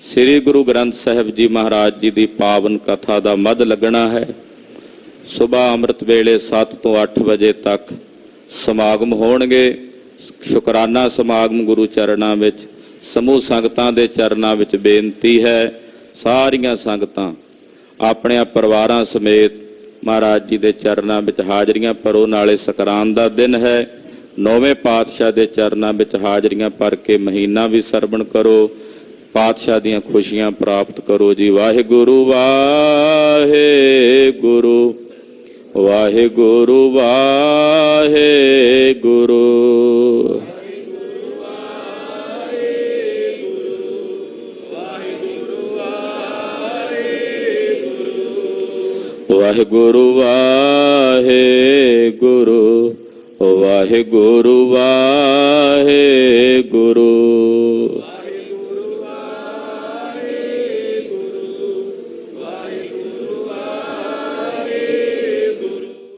Speaker 1: ਸ੍ਰੀ ਗੁਰੂ ਗ੍ਰੰਥ ਸਾਹਿਬ ਜੀ ਮਹਾਰਾਜ ਜੀ ਦੀ ਪਾਵਨ ਕਥਾ ਦਾ ਮੱਧ ਲੱਗਣਾ ਹੈ। ਸੁਬਾਹ ਅੰਮ੍ਰਿਤ ਵੇਲੇ 7 ਤੋਂ 8 ਵਜੇ ਤੱਕ ਸਮਾਗਮ ਹੋਣਗੇ। ਸ਼ੁਕਰਾਨਾ ਸਮਾਗਮ ਗੁਰੂ ਚਰਨਾਂ ਵਿੱਚ, ਸਮੂਹ ਸੰਗਤਾਂ ਦੇ ਚਰਨਾਂ ਵਿੱਚ ਬੇਨਤੀ ਹੈ, ਸਾਰੀਆਂ ਸੰਗਤਾਂ ਆਪਣੇ ਪਰਿਵਾਰਾਂ ਸਮੇਤ ਮਹਾਰਾਜ ਜੀ ਦੇ ਚਰਨਾਂ ਵਿੱਚ ਹਾਜ਼ਰੀਆਂ ਭਰੋ। ਨਾਲੇ ਸਕਰਾਂਤ ਦਾ ਦਿਨ ਹੈ। 9ਵੇਂ ਪਾਤਸ਼ਾਹ ਦੇ ਚਰਨਾਂ ਵਿੱਚ ਹਾਜ਼ਰੀਆਂ ਭਰ ਕੇ ਮਹੀਨਾ ਵੀ ਸਰਵਣ ਕਰੋ। ਪਾਤਸ਼ਾਹ ਦੀਆਂ ਖੁਸ਼ੀਆਂ ਪ੍ਰਾਪਤ ਕਰੋ ਜੀ। ਵਾਹਿਗੁਰੂ ਵਾਹਿਗੁਰੂ ਵਾਹਿਗੁਰੂ ਵਾਹਿਗੁਰੂ। ਵਾਹਿਗੁਰੂ ਵਾਹਿਗੁਰੂ ਵਾਹਿਗੁਰੂ ਵਾਹਿਗੁਰੂ।